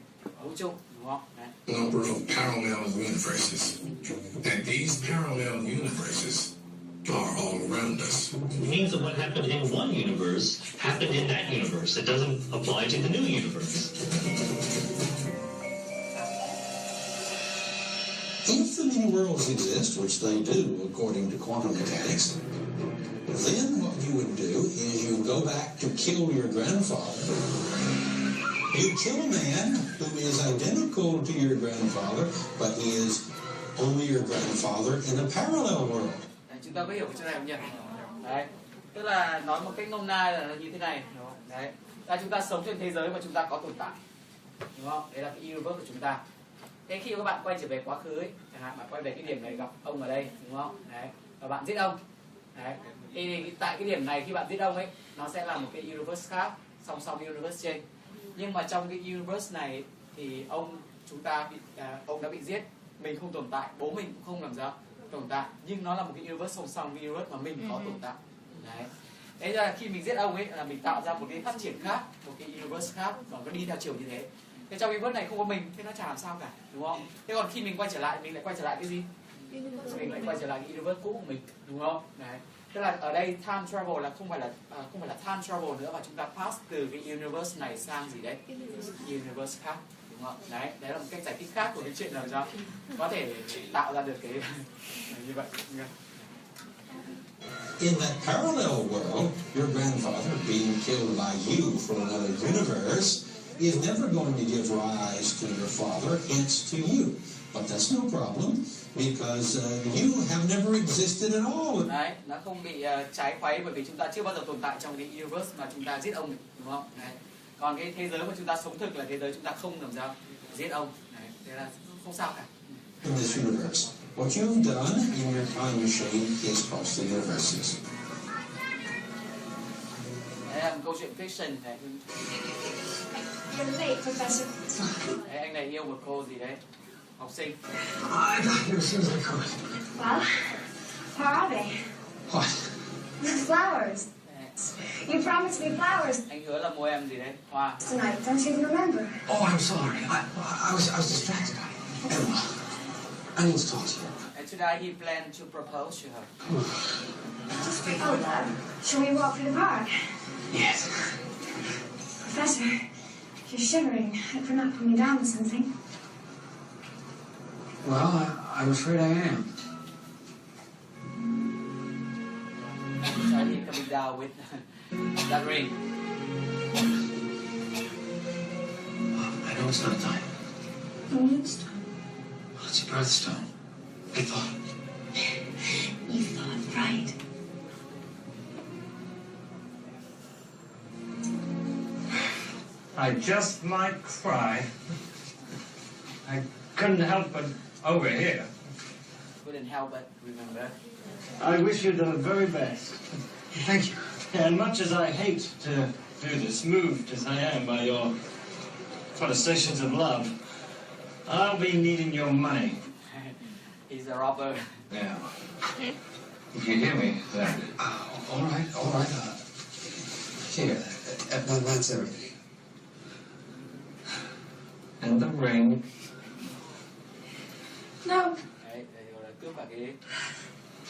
Speaker 1: vũ trụ, đúng không? Đấy.
Speaker 3: Number of parallel universes, and these parallel universes are all around us.
Speaker 15: It means that what happened in one universe happened in that universe. It doesn't apply to the new universe.
Speaker 16: If the many worlds exist, which they do according to quantum mechanics, then what you would do is you go back to kill your grandfather. You kill a man who is identical to your grandfather, but he is only your grandfather in a parallel world.
Speaker 1: Đấy, chúng ta có hiểu cái chỗ này không nhỉ? Đấy, tức là nói một cách nôm na là như thế này, đúng không? Đấy, là chúng ta sống trên thế giới mà chúng ta có tồn tại, đúng không? Đấy là cái universe của chúng ta. Thế khi các bạn quay trở về quá khứ ấy, chẳng hạn bạn quay về cái điểm này gặp ông ở đây, đúng không? Đấy, và bạn giết ông. Đấy, thì tại cái điểm này khi bạn giết ông ấy, nó sẽ là một cái universe khác, song song universe trên. Nhưng mà trong cái universe này thì ông đã bị giết, mình không tồn tại, bố mình cũng không làm sao tồn tại, nhưng nó là một cái universe song song với universe mà mình có tồn tại. Đấy. Thế ra khi mình giết ông ấy là mình tạo ra một cái phát triển khác, một cái universe khác và nó đi theo chiều như thế. Thế trong universe này không có mình, thế nó chả làm sao cả, đúng không? Thế còn khi mình quay trở lại, mình lại quay trở lại cái gì? Mình lại quay trở lại cái universe cũ của mình, đúng không? Đấy. Tức là ở đây time travel là không phải là time travel nữa, mà chúng ta pass từ cái universe này sang gì đấy? Universe khác, đúng không? Đấy, đấy là một cách giải thích khác của cái chuyện là sao có thể tạo ra được cái như vậy.
Speaker 16: In that parallel world, your grandfather being killed by you from another universe is never going to give rise to your father, hence to you. But that's no problem, because you have never existed at all.
Speaker 1: Đấy, nó không bị trái khuấy bởi vì chúng ta chưa bao giờ tồn tại trong cái universe mà chúng ta giết ông, đúng không? Đấy. Còn cái thế giới mà chúng ta sống thực là thế giới chúng ta không làm sao giết ông. Đấy, thế là không sao cả.
Speaker 16: In this universe, what you've done in your time machine is cost the universes.
Speaker 1: Đấy là một câu chuyện fiction. Đấy.
Speaker 5: You're late, Professor.
Speaker 1: Đấy, anh này yêu một cô gì đấy, học sinh.
Speaker 16: I got here as soon as I could.
Speaker 5: Well, where are they?
Speaker 16: What?
Speaker 5: The flowers. You promised me flowers
Speaker 1: Anh hứa là mua em gì đấy, hoa.
Speaker 5: tonight. Don't you even remember?
Speaker 16: Oh, I'm sorry. I was distracted. Emma, I need to talk to you.
Speaker 1: And today he planned to propose to her.
Speaker 5: Oh, shall we walk through the park?
Speaker 16: Yes.
Speaker 5: Professor, you're shivering. You're not putting me down with something.
Speaker 16: Well, I'm afraid I am.
Speaker 1: So he coming down with that ring.
Speaker 16: I know it's not a diamond.
Speaker 5: Moonstone.
Speaker 16: Well, it's a birthstone. I thought.
Speaker 5: You thought right.
Speaker 17: I just might cry. I couldn't help but overhear.
Speaker 1: Couldn't help but remember.
Speaker 17: I wish you the very best.
Speaker 16: Thank you.
Speaker 17: And much as I hate to do this, moved as I am by your protestations of love, I'll be needing your money.
Speaker 1: He's a robber.
Speaker 17: Yeah. If you hear me, then.
Speaker 16: All right. Here, that's everything.
Speaker 17: And the ring.
Speaker 5: No.
Speaker 1: Đấy, rồi là cướp cả cái.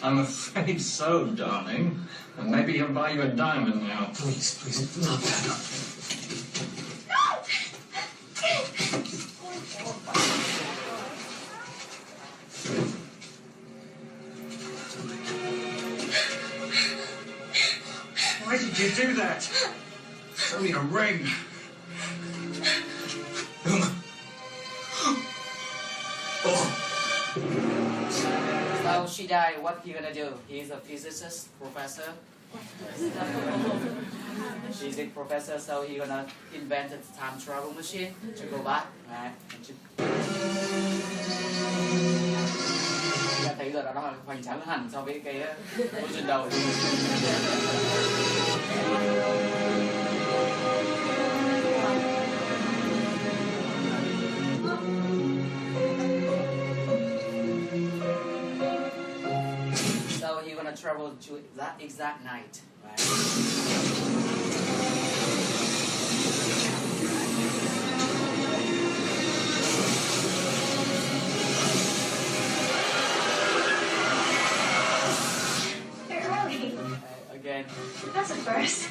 Speaker 17: I'm afraid so, darling. And maybe he'll buy you a diamond now.
Speaker 16: Please, not that.
Speaker 17: Why did you do that? It's only a ring.
Speaker 1: So she died, what he gonna do? He's a physicist, professor. She's a professor, so he gonna invent a time travel machine to go back. Right? Ta thấy rồi đó là hoành tráng hẳn so với cái version đầu. So he gonna travel to that exact night, right? Again.
Speaker 5: That's a first.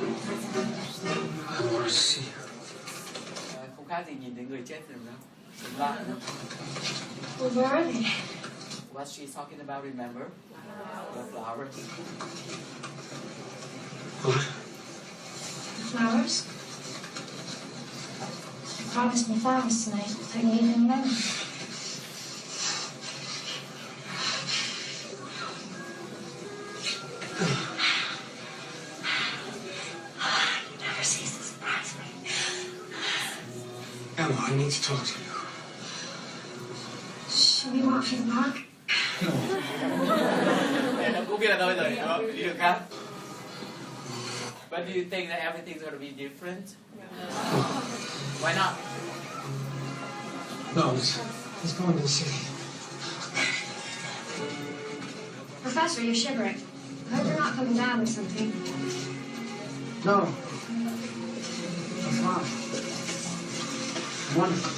Speaker 16: I want to see her.
Speaker 1: Không khác gì nhìn thấy người chết rồi đâu. Đúng không?
Speaker 5: Well, where are they?
Speaker 1: What she's talking about, remember? The flowers.
Speaker 16: What?
Speaker 5: The flowers? You promised me flowers tonight. I didn't even remember.
Speaker 16: Emma, I need to talk to you.
Speaker 5: Should we walk through the park?
Speaker 1: Nó cũng biết là đâu rồi, đó, đi đường khác. But do you think that everything's going to be different? Why not?
Speaker 16: No, he's going to the city.
Speaker 5: Professor, you're shivering. I hope you're not coming down with something.
Speaker 16: No. I'm fine. Wonderful.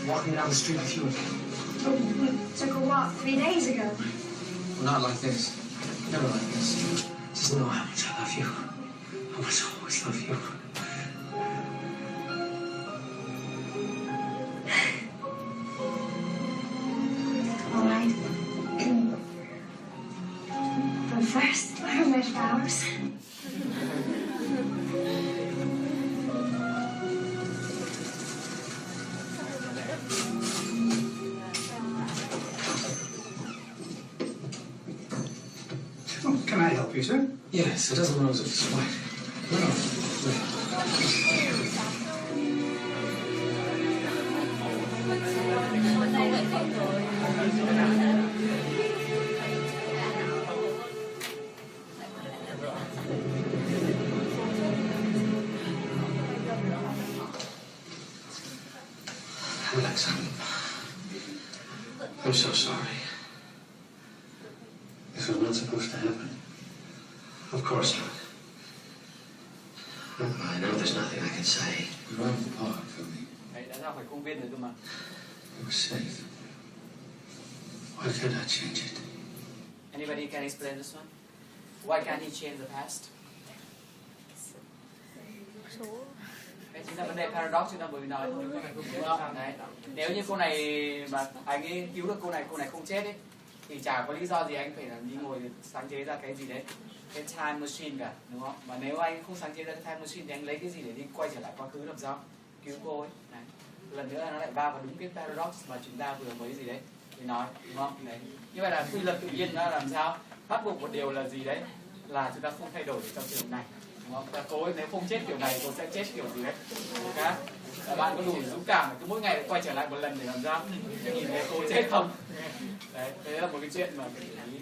Speaker 16: Walking down the street with you again.
Speaker 5: Oh, we took a walk 3 days ago.
Speaker 16: Not like this. Never like this. Just know how much I love you. How much I always love you.
Speaker 5: All right. But first, where are my flowers?
Speaker 6: Can I help you, sir?
Speaker 16: Yes, a dozen roses, white.
Speaker 14: Alex, I'm so sorry.
Speaker 17: This was not supposed to happen.
Speaker 14: Of course not. I know there's nothing I can say.
Speaker 10: Drive the park for me.
Speaker 1: Đấy, đã ra khỏi công viên rồi cơ mà.
Speaker 10: It was safe. Why can't I change it?
Speaker 1: Anybody can explain this one? Why can't he change the past? Đấy chính là vấn đề paradox chúng ta vừa nói thôi. Đúng không? Đấy. Nếu như cô này mà anh ấy cứu được cô này không chết ấy, thì chả có lý do gì anh phải là đi ngồi sáng chế ra cái gì đấy, cái time machine cả, đúng không? Mà nếu anh không sáng chế ra cái time machine thì anh lấy cái gì để đi quay trở lại quá khứ làm sao cứu cô ấy? Đấy. Lần nữa nó lại va vào đúng cái paradox mà chúng ta vừa mới gì đấy thì nói, đúng không? Đấy. Như vậy là quy luật tự nhiên nó làm sao bắt buộc một điều là gì đấy, là chúng ta không thay đổi trong trường hợp này, đúng không? Và cô ấy nếu không chết kiểu này cô sẽ chết kiểu gì đấy. Các bạn có đủ dũng cảm cứ mỗi ngày quay trở lại một lần để làm sao nhìn thấy cô chết không? Đấy, đấy là một cái chuyện mà mình để ý.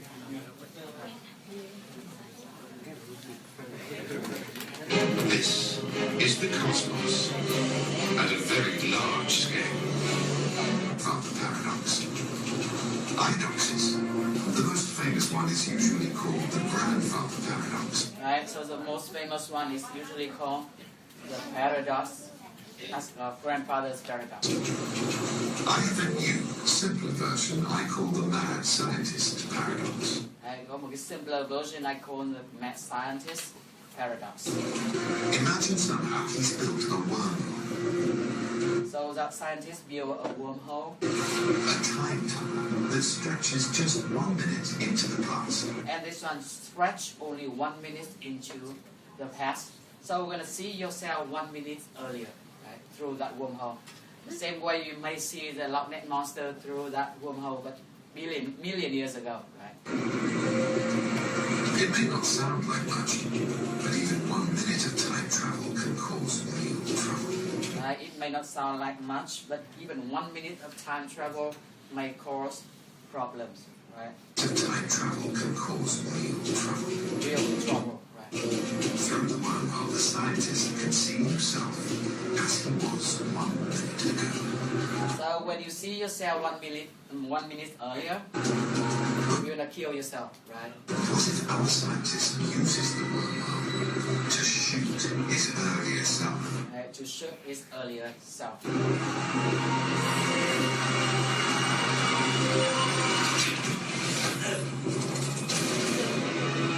Speaker 3: This is the cosmos at a very large scale. Father paradox. Paradoxes. The most famous one is usually called the grandfather paradox.
Speaker 1: Right, so the most famous one is usually called the paradox, as grandfather's paradox.
Speaker 3: I have a new, simpler version I call the mad scientist paradox.
Speaker 1: Đấy, có một cái simpler version I call the mad scientist paradox.
Speaker 3: Imagine somehow he's built a wormhole.
Speaker 1: So that scientist built a wormhole.
Speaker 3: A time tunnel that stretches just 1 minute into the past.
Speaker 1: And this one stretch only 1 minute into the past. So we're going to see yourself 1 minute earlier, right, through that wormhole. The same way you may see the Loch Ness Monster through that wormhole, but million years ago, right?
Speaker 3: It may not sound like much, but even 1 minute of time travel can cause real trouble.
Speaker 1: It may not sound like much, but even 1 minute of time travel may cause problems, right?
Speaker 3: Time travel can cause real trouble.
Speaker 1: Real trouble, right?
Speaker 3: Through the wormhole, the scientist can see himself as he was 1 minute ago.
Speaker 1: So when you see yourself 1 minute earlier, you're gonna kill yourself, right?
Speaker 3: What if our scientist uses the wormhole to shoot his earlier self?
Speaker 1: To shoot his earlier self.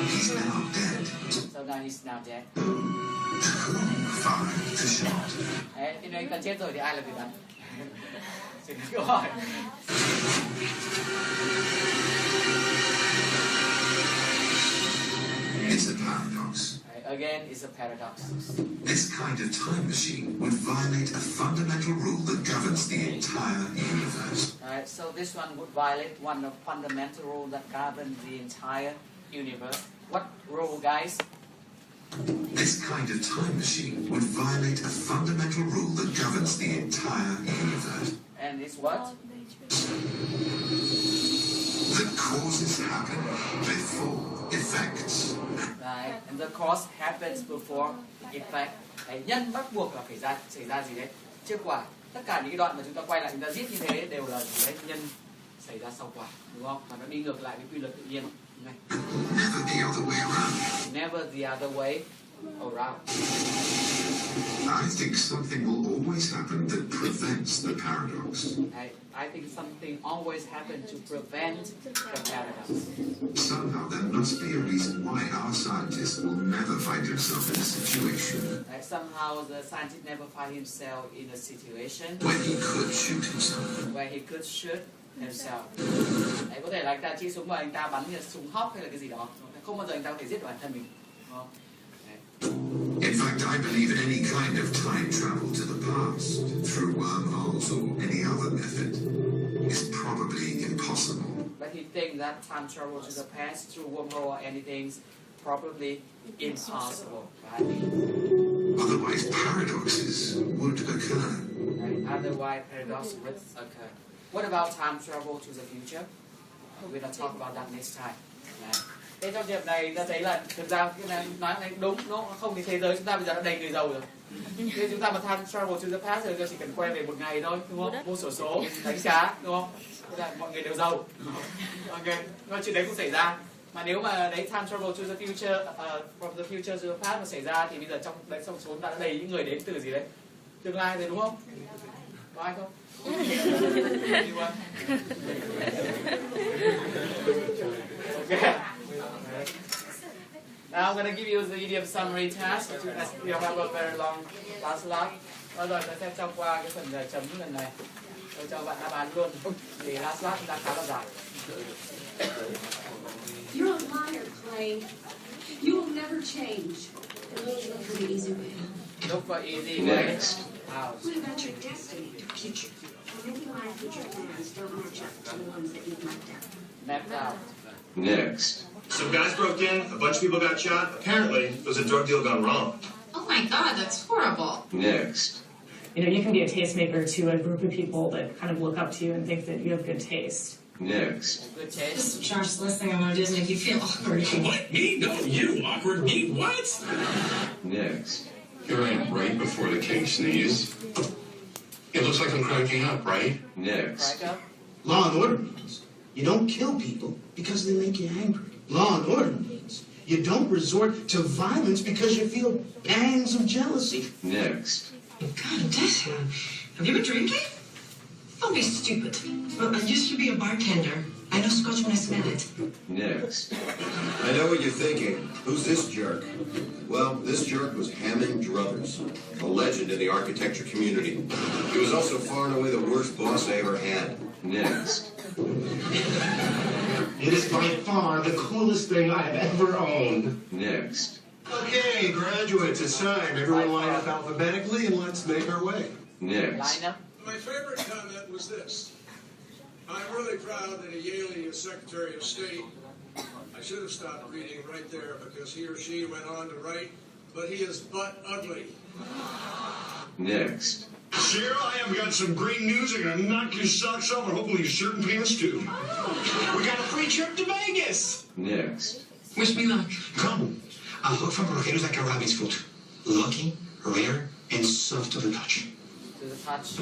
Speaker 3: He's now dead.
Speaker 1: So now he's now dead.
Speaker 3: Who fired the shot?
Speaker 1: Đấy, thì nếu anh cần chết rồi thì ai là người bắn? Xin câu hỏi.
Speaker 3: It's a paradox.
Speaker 1: Again, it's a paradox.
Speaker 3: This kind of time machine would violate a fundamental rule that governs the entire universe.
Speaker 1: Alright, so this one would violate one of fundamental rule that governs the entire universe. What rule, guys?
Speaker 3: This kind of time machine would violate a fundamental rule that governs the entire universe.
Speaker 1: And it's what?
Speaker 3: The causes happen before effects.
Speaker 1: Right, and the cause happens before effect. Cái nhân bắt buộc là phải xảy ra gì đấy trước quả. Tất cả những cái đoạn mà chúng ta quay lại chúng ta giết như thế đều là gì đấy, nhân xảy ra sau quả, đúng không? Và nó đi ngược lại với quy luật tự nhiên.
Speaker 3: Never the other way around.
Speaker 1: Never the other way around.
Speaker 3: I think something will always happen that prevents the paradox.
Speaker 1: I think something always happens to prevent the paradox.
Speaker 3: Somehow there must be a reason why our scientist will never find himself in a situation.
Speaker 1: Somehow the scientist never find himself in a situation
Speaker 3: where he could shoot himself.
Speaker 1: Where he could shoot himself. Đấy, có thể là anh ta chỉ súng và anh ta bắn như súng hóc hay là cái gì đó. Không bao giờ anh ta có thể giết được bản thân mình. Đúng không?
Speaker 3: In fact, I believe in any kind of time travel to the past, through wormholes or any other method, is probably impossible.
Speaker 1: But he thinks that time travel to the past through wormhole or anything probably impossible. Right?
Speaker 3: Otherwise, paradoxes would occur.
Speaker 1: Right? Otherwise, paradox would occur. What about time travel to the future? We're gonna talk about that next time. Right? Thế trong trường hợp này ta thấy là thực ra cái này nói này đúng, nó không thì thế giới chúng ta bây giờ đã đầy người giàu rồi. Nên chúng ta mà time travel to the past rồi chỉ cần quay về một ngày thôi, đúng không? Mua xổ số, đánh cá, đúng không? Thế là mọi người đều giàu. Ok, nhưng chuyện đấy cũng xảy ra. Mà nếu mà đấy time travel to the future, from the future to the past mà xảy ra thì bây giờ trong đấy trong số đã đầy những người đến từ gì đấy? Tương lai rồi đúng không? Có ai không? Okay. Now I'm going to give you the idiom summary task. We have a very long last slide. Rồi ta sẽ cho qua cái phần chấm lần này. Tôi cho bạn đáp án luôn. Vì last slide chúng ta khá là dài.
Speaker 5: You're a liar, Clay. You will never change. Look for the easy way.
Speaker 1: Look for easy way.
Speaker 10: Next.
Speaker 5: What about your destiny, your future? Maybe my future plans don't match up to the ones that you've mapped out.
Speaker 1: Mapped out.
Speaker 10: Next.
Speaker 18: Some guys broke in, a bunch of people got shot. Apparently, there was a drug deal gone wrong.
Speaker 5: Oh my God, that's horrible.
Speaker 10: Next.
Speaker 19: You know, you can be a tastemaker to a group of people that kind of look up to you and think that you have good taste.
Speaker 10: Next.
Speaker 1: Good taste.
Speaker 5: Josh, the last thing I want to do is make you feel awkward.
Speaker 9: What? Me? No, you. Awkward me? What?
Speaker 10: Next.
Speaker 3: Here I am, right before the king sneezes. It looks like I'm cracking up, right?
Speaker 10: Next.
Speaker 1: Crack up.
Speaker 20: Law and order means you don't kill people because they make you angry. Law and order means you don't resort to violence because you feel pangs of jealousy.
Speaker 10: Next.
Speaker 5: God damn. Have you been drinking? Don't be stupid. Well, I used to be a bartender. I know scotch when I smell it.
Speaker 10: Next.
Speaker 21: I know what you're thinking. Who's this jerk? Well, this jerk was Hammond Druthers, a legend in the architecture community. He was also far and away the worst boss I ever had.
Speaker 10: Next.
Speaker 20: It is by far the coolest thing I have ever owned.
Speaker 10: Next.
Speaker 18: Okay, graduates, it's time. Everyone line up alphabetically and let's make our way.
Speaker 10: Next.
Speaker 1: Line up.
Speaker 11: My favorite comment was this. I'm really proud that a Yaley is Secretary of State. I should have stopped reading right there because he or she went on to write, but he is butt ugly.
Speaker 10: Next.
Speaker 11: Cheryl, I have got some great news. I'm going to knock your socks off and hopefully your shirt and pants too. We got a free trip to Vegas.
Speaker 10: Next.
Speaker 20: Wish me luck. Come. I'll look for burritos like a rabbit's foot. Lucky, rare, and soft to the touch.
Speaker 1: To the touch.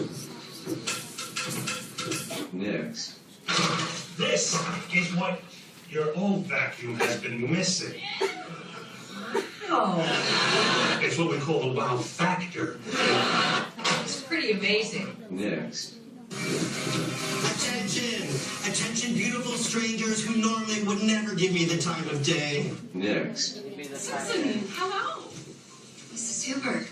Speaker 10: Next.
Speaker 11: This is what your old vacuum has been missing.
Speaker 5: Oh,
Speaker 11: It's what we call the wow factor.
Speaker 5: it's pretty amazing.
Speaker 10: Next.
Speaker 20: Attention! Attention, beautiful strangers who normally would never give me the time of day.
Speaker 10: Next.
Speaker 5: Susan, hello.
Speaker 22: Mrs. Hubert,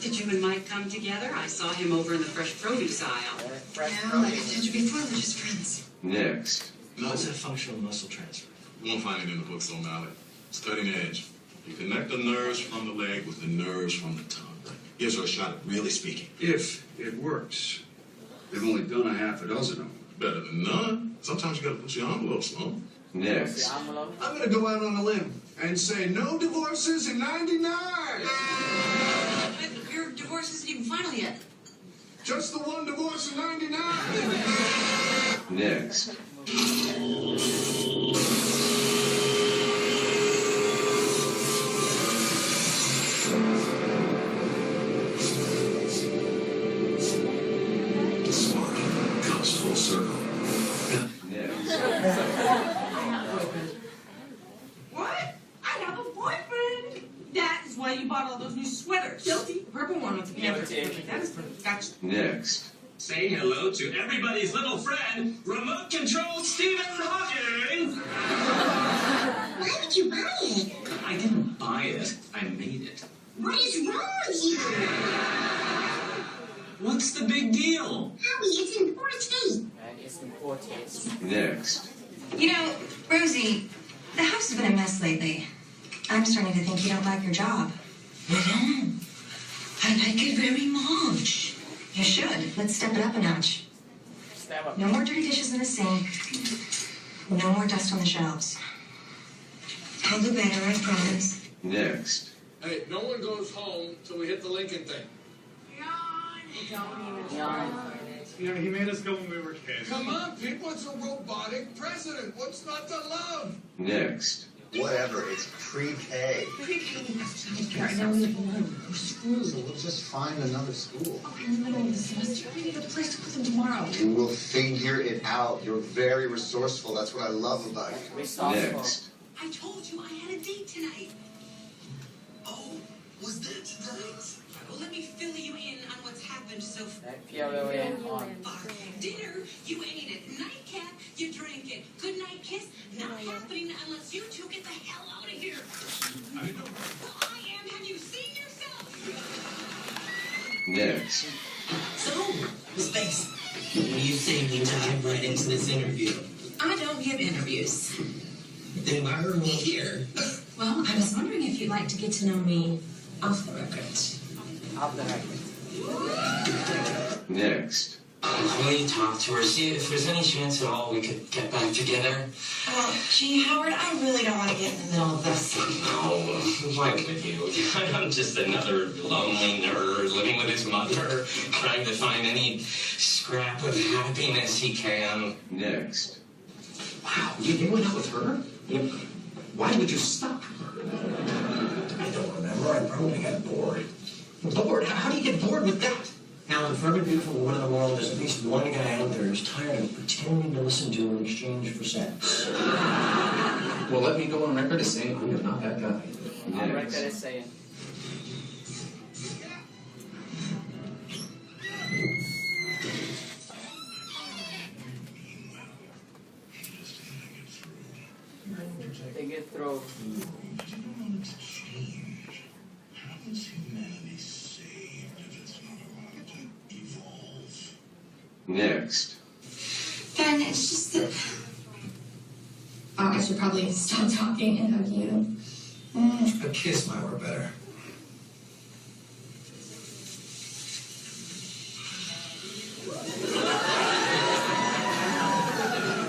Speaker 22: did you and Mike come together? I saw him over in the fresh produce aisle.
Speaker 5: Yeah, like I told you before, we're just friends.
Speaker 10: Next.
Speaker 18: What's that functional muscle transfer? You won't find it in the books, O'Malley. It's cutting edge. You connect the nerves from the leg with the nerves from the tongue. Here's our shot at really speaking.
Speaker 11: If it works. They've only done a half a dozen of them.
Speaker 18: Better than none. Sometimes you gotta push your envelopes, no?
Speaker 10: Next.
Speaker 11: I'm gonna go out on a limb and say no divorces in 99!
Speaker 22: But your divorce isn't even final yet.
Speaker 11: Just the one divorce in 99!
Speaker 10: Next.
Speaker 3: Smart comes full circle.
Speaker 22: What? I have a boyfriend. That is why you bought all those new sweaters. Guilty. The purple one with the
Speaker 1: Guilty.
Speaker 22: That is perfect. Gotcha.
Speaker 10: Next.
Speaker 15: Say hello to everybody's little friend, remote control Stephen Hawking.
Speaker 22: Why would you buy it?
Speaker 15: I didn't buy it. I made it.
Speaker 22: What is wrong with you?
Speaker 15: What's the big deal?
Speaker 22: Howie, it's important.
Speaker 1: It's important.
Speaker 10: Next.
Speaker 22: You know, Rosie, the house has been a mess lately. I'm starting to think you don't like your job. No, I like it very much. You should. Let's step it up a notch.
Speaker 1: Step up.
Speaker 22: No more dirty dishes in the sink. No more dust on the shelves. I'll do better, I promise.
Speaker 10: Next.
Speaker 11: Hey, no one goes home till we hit the Lincoln thing.
Speaker 7: You know, he made us go when we were kids.
Speaker 11: Come on, people, it's a robotic president. What's not to love?
Speaker 10: Next.
Speaker 8: Whatever, it's pre-K.
Speaker 5: I know we we're screwed. We'll just find another school.
Speaker 22: Okay, in the middle of the semester, we need a place to put them tomorrow.
Speaker 8: You will figure it out. You're very resourceful. That's what I love about you.
Speaker 10: Next.
Speaker 22: I told you I had a date tonight.
Speaker 8: Oh, was that tonight?
Speaker 22: Well, let me fill you in on what's happened so far.
Speaker 1: on.
Speaker 22: Dinner, you ate it. Nightcap, you drank it. Good night kiss, not happening unless you two get the hell out of here.
Speaker 11: I know.
Speaker 22: Well, I am. Have you seen yourself?
Speaker 10: Next.
Speaker 5: So, Miss Bates, you say we dive right into this interview.
Speaker 22: I don't give interviews.
Speaker 5: Then why are we here?
Speaker 22: Well, I was wondering if you'd like to get to know me off the record.
Speaker 1: Off the record.
Speaker 10: Next.
Speaker 14: Will you talk to her? See if there's any chance at all we could get back together?
Speaker 22: Gee, Howard, I really don't want to get in the middle of this.
Speaker 14: No, why would you? I'm just another lonely nerd living with his mother, trying to find any scrap of happiness he can.
Speaker 10: Next.
Speaker 14: Wow, you went out with her? Why would you stop?
Speaker 5: I don't remember. I probably got bored.
Speaker 14: Bored? How do you get bored with that?
Speaker 5: Alan, for every beautiful woman in the world, there's at least one guy out there who's tired of pretending to listen to her in exchange for sex.
Speaker 14: Well, let me go on record as saying I'm not that guy.
Speaker 1: On record as saying. They get through.
Speaker 10: Next.
Speaker 22: Ben, it's just that... Oh, I should probably stop talking and hug you.
Speaker 5: A kiss might work better.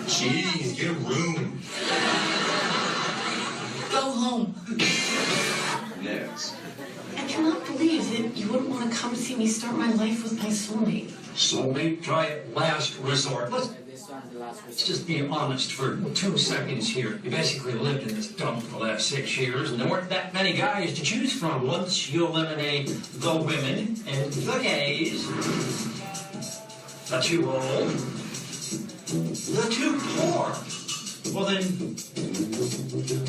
Speaker 14: Jeez, get a room.
Speaker 22: Go home.
Speaker 10: Next.
Speaker 22: I cannot believe that you wouldn't want to come see me start my life with my soulmate.
Speaker 5: Soulmate, try it last resort. Let's
Speaker 1: This one's the last resort.
Speaker 5: just be honest for 2 seconds here. You basically lived in this dump for the last 6 years, and there weren't that many guys to choose from. Once you eliminate the women and the gays, the too old, the too poor, well then,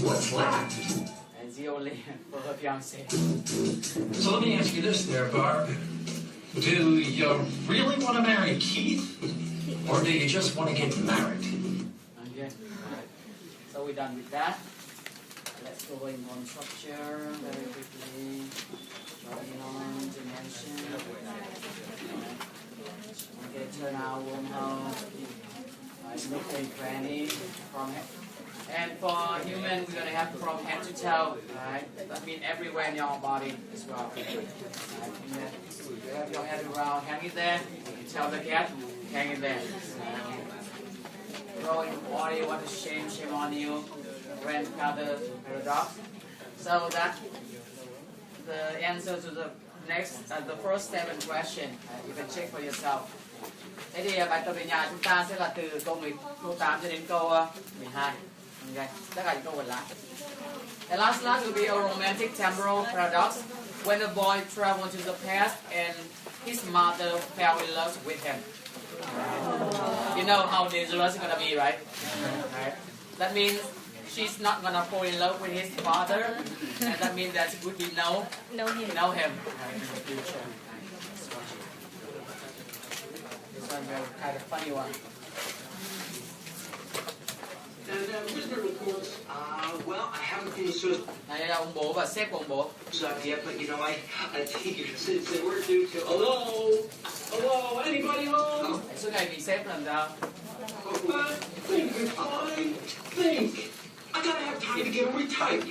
Speaker 5: what's left?
Speaker 1: And the only for her fiance.
Speaker 5: So let me ask you this there, Barb. Do you really want to marry Keith? Or do you just want to get married?
Speaker 1: Okay. Right. So we're done with that. Let's go in on structure very quickly. Dropping on dimension. Okay, turn our warm home. Nook and cranny from head. And for human, we're gonna have from head to toe. Right? That means everywhere in your body as well. Right? You have your head around, hang it there. You tell the cat, hang it there. Growing body, what a shame on you. Grandfather paradox. So that the answer to the next, the first 7 question, you can check for yourself. Thế thì bài tập về nhà chúng ta sẽ là từ câu 8 cho đến câu 12. Okay. Tất cả những câu còn lại. The last will be a romantic temporal paradox. When a boy traveled to the past and his mother fell in love with him. You know how dangerous it's gonna be, right? Right. That means she's not gonna fall in love with his father, and that means that would be know him in the future. This one very kind of funny one.
Speaker 23: And where's my reports? Well, I haven't finished those.
Speaker 1: Này là ông bố và sếp của ông bố.
Speaker 23: Yet, but you know, I think you said we're due to. Hello, anybody home?
Speaker 1: Suốt ngày bị sếp làm sao?
Speaker 23: Think, fine. Think. I gotta have time to get them retyped.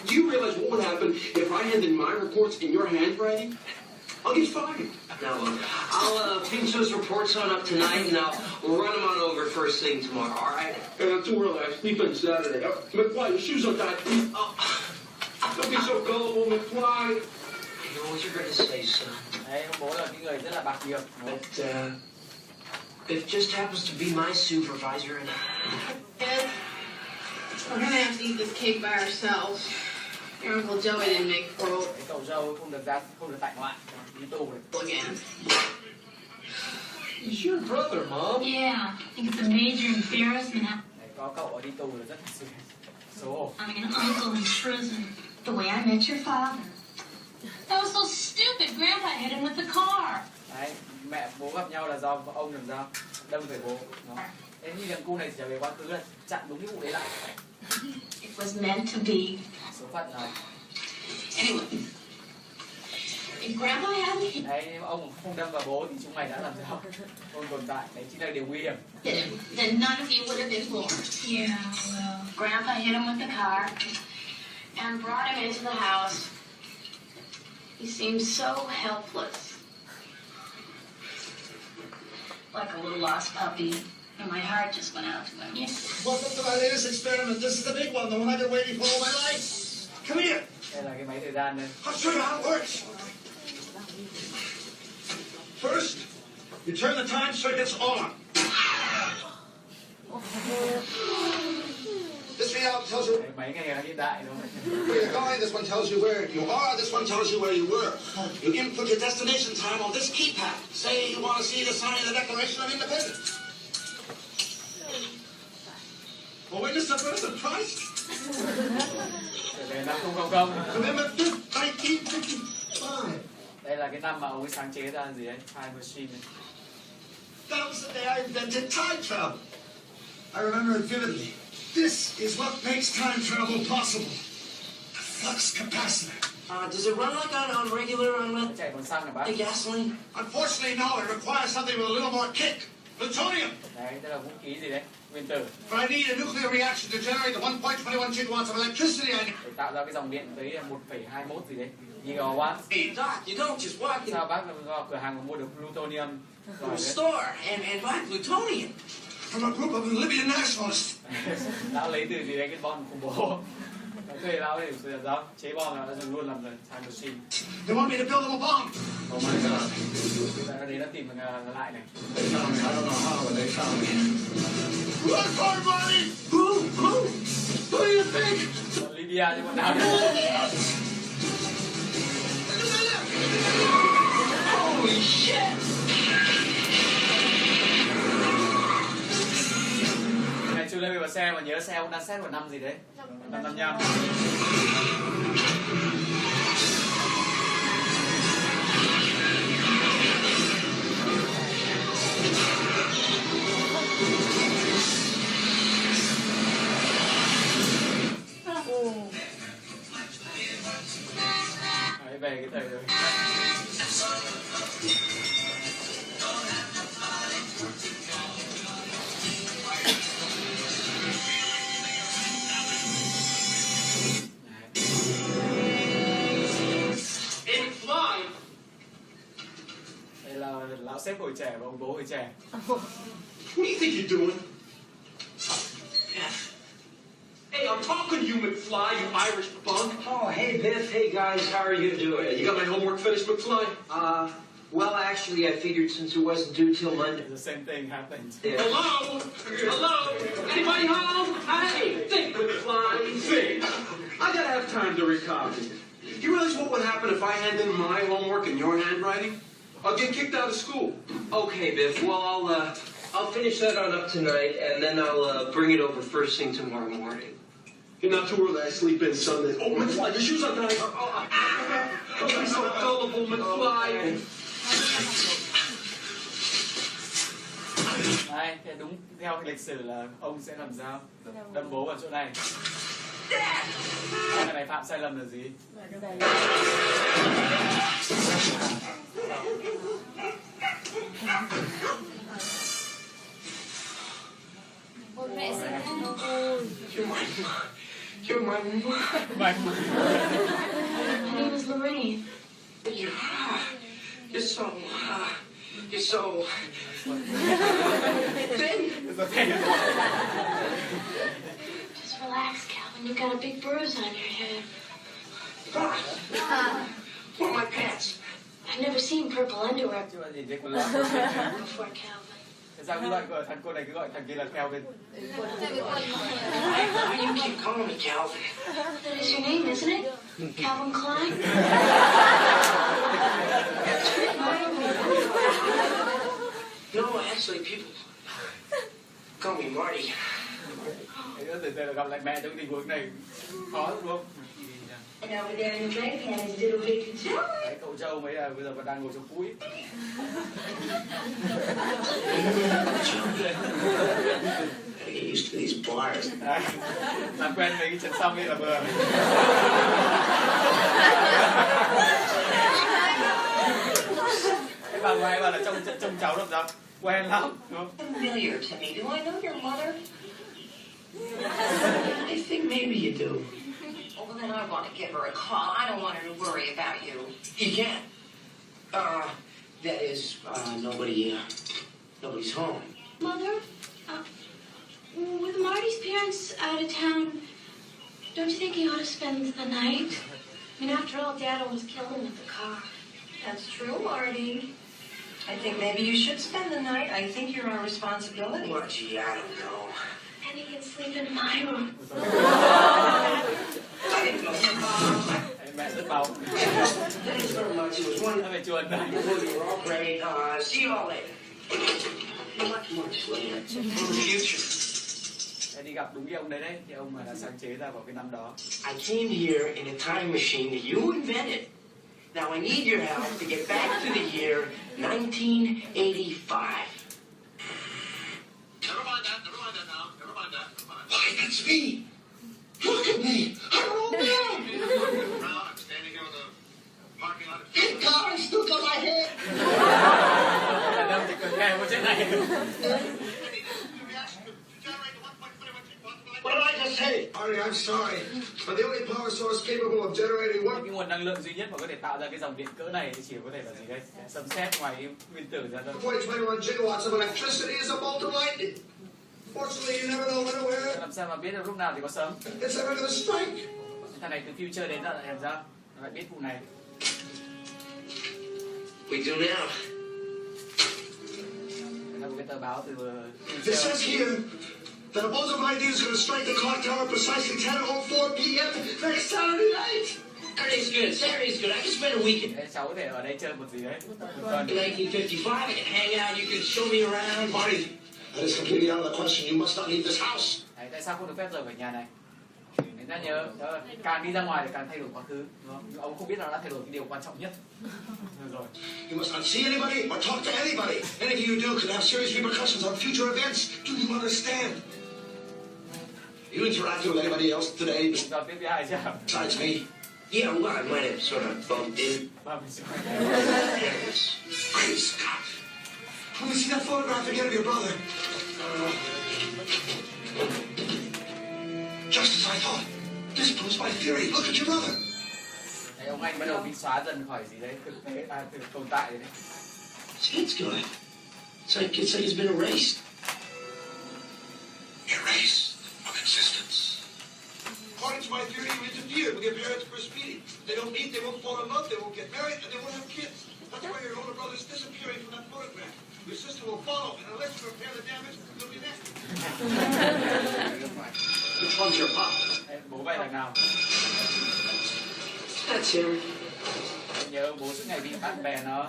Speaker 23: Do you realize what would happen if I handed my reports in your handwriting? I'll get fired. Now, I'll pinch those reports on up tonight, and I'll run them on over first thing tomorrow, all right?
Speaker 11: Not too early. I sleep in Saturday. McFly, your shoes are tied. Don't be so gullible, McFly.
Speaker 23: I know what you're going to say, son.
Speaker 1: Đấy, ông bố là cái người rất là bạc nghiệp.
Speaker 23: But, Biff just happens to be my supervisor, and...
Speaker 4: Ed, we're gonna have to eat this cake by ourselves. Your Uncle Joey didn't make for
Speaker 1: Cái cậu dâu không được tại ngoại, đi tù rồi.
Speaker 4: again.
Speaker 23: He's your brother, Mom.
Speaker 12: Yeah, I think it's a major embarrassment.
Speaker 1: Đấy, có cậu ở đi tù là rất là xấu hổ.
Speaker 12: Having an uncle in prison. The way I met your father. That was so stupid. Grandpa hit him with the car.
Speaker 1: Đấy, mẹ bố gặp nhau là do ông làm sao đâm về bố. Đó. Thế như thằng cu này trở về quá khứ là chặn đúng cái vụ đấy lại.
Speaker 12: It was meant to be.
Speaker 1: Số phận rồi.
Speaker 12: Anyway, if Grandpa hadn't
Speaker 1: Đấy, nếu ông không đâm vào bố thì chúng mày đã làm sao? Không tồn tại. Đấy chính là điều nguy hiểm.
Speaker 12: hit him, then none of you would have been born. Yeah, well, Grandpa hit him with the car and brought him into the house. He seemed so helpless. Like a little lost puppy. And my heart just went out to him. Yes.
Speaker 20: Welcome to my latest experiment. This is the big one, the one I've been waiting for all my life. Come here.
Speaker 1: Đây là cái máy thời gian đây.
Speaker 20: I'll show you how it works. First, you turn the time circuits on. This readout tells you
Speaker 1: Máy này là hiện đại đúng không?
Speaker 20: where you're going. This one tells you where you are. This one tells you where you were. You input your destination time on this keypad. Say you want to see the sign of the Declaration of Independence. For witness the birth of Christ.
Speaker 1: Về năm 2000.
Speaker 20: Remember 1955.
Speaker 1: Đây là cái năm mà ông ấy sáng chế ra gì đấy? Time machine.
Speaker 20: That was the day I invented time travel. I remember it vividly. This is what makes time travel possible. The flux capacitor.
Speaker 23: Does it run like on regular,
Speaker 1: chạy bằng xăng hả bác?
Speaker 23: the gasoline?
Speaker 20: Unfortunately, no. It requires something with a little more kick. Plutonium.
Speaker 1: Đấy, đây là vũ khí gì đấy? Nguyên tử.
Speaker 20: But I need a nuclear reaction to generate the 1.21 gigawatts of electricity I need.
Speaker 1: Để tạo ra cái dòng điện tới 1,21 gì đấy. Gigawatt.
Speaker 23: Hey, Doc, you don't just walk in
Speaker 1: Sao bác vào cửa hàng mà mua được plutonium?
Speaker 23: to a store and buy plutonium.
Speaker 20: From a group of Libyan nationalists.
Speaker 1: Lão lấy từ gì đấy cái bom khủng bố. Thuê lão để giáo chế bom là đã dùng luôn làm time machine.
Speaker 20: They want me to build them a bomb.
Speaker 1: Oh my god. Đấy nó tìm lại này.
Speaker 10: They found me. I don't know how, but they found me.
Speaker 20: Run for it, Marty! Who? Who do you think?
Speaker 1: Libya nhưng mà nào đấy.
Speaker 20: Holy shit!
Speaker 1: Này chú lên vào xe mà nhớ xe ông đang xét vào năm gì đấy? Năm 55. Đấy, về cái thời rồi. Đây là lão sếp hồi trẻ và ông bố hồi trẻ.
Speaker 20: What do you think you're doing?
Speaker 23: Hey, I'm talking to you, McFly, you Irish bunk. Oh, hey, Biff. Hey, guys, how are you doing?
Speaker 11: You got my homework finished, McFly?
Speaker 23: Well, actually, I figured since it wasn't due till Monday.
Speaker 1: The same thing happened.
Speaker 23: Yeah.
Speaker 11: Hello? Hello? Anybody home?
Speaker 23: Hey, think, McFly.
Speaker 11: Think. I gotta have time to recopy. You realize what would happen if I hand in my homework in your handwriting? I'll get kicked out of school.
Speaker 23: Okay, Biff. Well, I'll finish that on up tonight, and then I'll bring it over first thing tomorrow morning.
Speaker 11: You're not too early. I sleep in Sunday. Oh, McFly, your shoes are tied. Don't be so gullible, McFly.
Speaker 1: Đây, thì đúng theo cái lịch sử là ông sẽ làm sao? Đâm bố vào chỗ này. Cái này phạm sai lầm là gì?
Speaker 23: You're my mom.
Speaker 12: My name is Lorraine.
Speaker 23: Yeah. You're so thin.
Speaker 12: Just relax, Calvin. You've got a big bruise on your head.
Speaker 23: Where are my pants?
Speaker 12: I've never seen purple underwear
Speaker 1: Chứ là gì đây con lợn.
Speaker 12: before, Calvin.
Speaker 1: Tại sao cứ gọi thằng cô này cứ gọi thằng kia là Calvin?
Speaker 23: Why you keep calling me Calvin?
Speaker 12: That is your name, isn't it? Calvin Klein?
Speaker 23: No, actually, people call me Marty.
Speaker 1: Từ từ là gặp lại mẹ trong tình huống này khó đúng không?
Speaker 22: And over there in the break pan is little Victor Joe.
Speaker 1: Đấy, cậu Châu mới là bây giờ còn đang ngồi trong cúi.
Speaker 23: Get used to these bars.
Speaker 1: Làm quen với cái chân xong ấy là vừa. Cái bà ngoại bảo là trông cháu làm sao? Quen lắm, đúng không?
Speaker 22: Familiar to me. Do I know your mother?
Speaker 23: I think maybe you do.
Speaker 22: Oh, well, then I want to give her a call. I don't want her to worry about you.
Speaker 23: You can't. That is, nobody's home.
Speaker 12: Mother, with Marty's parents out of town, don't you think he ought to spend the night? I mean, after all, Dad almost killed him with the car.
Speaker 22: That's true, Marty. I think maybe you should spend the night. I think you're our responsibility.
Speaker 23: Well, gee, I don't know.
Speaker 12: And he can sleep in my room.
Speaker 1: Mẹ rất bầu.
Speaker 23: Thanks very much. It was wonderful.
Speaker 1: Nó phải chuồn đây.
Speaker 23: You were all great. See you all later. Much later. For the future.
Speaker 1: Em đi gặp đúng cái ông đấy đấy, cái ông mà đã sáng chế ra vào cái năm đó.
Speaker 23: I came here in a time machine that you invented. Now I need your help to get back to the year 1985.
Speaker 11: Never mind that now. Never mind that.
Speaker 20: Why, that's me. Look at me. I'm an old man.
Speaker 11: I'm standing here in the parking lot.
Speaker 20: Thank God I still got my head.
Speaker 1: Đàn ông thì cần nghe một chuyện này.
Speaker 20: What did I just say? Artie, I'm sorry, but the only power source capable of generating one...
Speaker 1: Cái nguồn năng lượng duy nhất mà có thể tạo ra cái dòng điện cỡ này thì chỉ có thể là gì đây? Sấm sét ngoài cái nguyên tử ra thôi.
Speaker 20: 21 gigawatts of electricity is a bolt of lightning. Fortunately, you never know when or where.
Speaker 1: Làm sao mà biết được lúc nào thì có sấm?
Speaker 20: It's ever gonna strike.
Speaker 1: Thằng này từ future đến ra lại làm sao? Nó lại biết vụ này.
Speaker 23: We do now.
Speaker 1: Nó có cái tờ báo từ
Speaker 20: It says here that a bolt of lightning is gonna strike the clock tower precisely 10:04 p.m. next Saturday night.
Speaker 23: Saturday's good. Saturday's good. I can spend a weekend.
Speaker 1: Đấy, cháu có thể ở đây chơi một gì đấy.
Speaker 23: In 1955, I can hang out. You can show me around.
Speaker 20: Marty, that is completely out of the question. You must not leave this house.
Speaker 1: Đấy, tại sao không được phép rời khỏi nhà này? Người ta nhớ, càng đi ra ngoài thì càng thay đổi quá khứ. Đúng không? Nhưng ông không biết là đã thay đổi cái điều quan trọng nhất. Rồi.
Speaker 20: You must not see anybody or talk to anybody. Anything you do could have serious repercussions on future events. Do you understand? You interacted with anybody else today besides me?
Speaker 23: Yeah, well, I might have sort of bumped in.
Speaker 20: Great Scott! Let me see that photograph again of your brother. Just as I thought. This proves my theory. Look at your brother.
Speaker 1: Đấy, ông anh bắt đầu bị xóa dần khỏi gì đấy, thực tế, từ tồn tại đấy.
Speaker 23: See, it's good. It's like it's been erased.
Speaker 20: Erased from existence. According to my theory, you interfered with your parents' first meeting. They don't meet, they won't fall in love, they won't get married, and they won't have kids. That's why your older brother's disappearing from that photograph. Your sister will follow, and unless you repair the damage, you'll be next.
Speaker 23: Which one's your pop?
Speaker 1: Bố vậy là nào?
Speaker 23: That's him.
Speaker 1: Em nhớ bố suốt ngày bị bạn bè nó.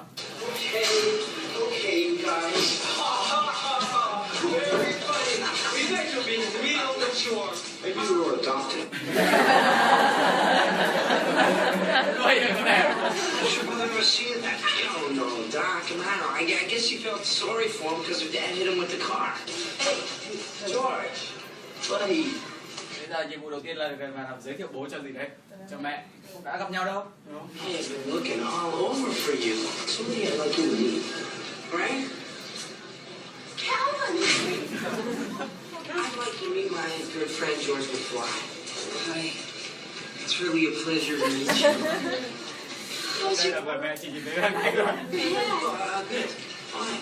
Speaker 23: Okay, you guys. Very funny. We guys are being real mature. Maybe you were adopted. Does your mother ever see it? I don't know, Doc. I guess you felt sorry for him because her dad hit him with the car. Hey, George. Buddy.
Speaker 1: Bây giờ nhiệm vụ đầu tiên là làm giới thiệu bố cho gì đấy, cho mẹ. Cũng đã gặp nhau đâu, đúng không?
Speaker 23: Hey, I've been looking all over for you. Somebody I'd like you to meet, right?
Speaker 12: Calvin!
Speaker 23: I'd like to meet my good friend George McFly. Hi. It's really a pleasure to meet you. was
Speaker 1: Đây
Speaker 23: your...
Speaker 1: là bởi mẹ chỉ nhìn thấy thằng này thôi.
Speaker 23: Good. Fine.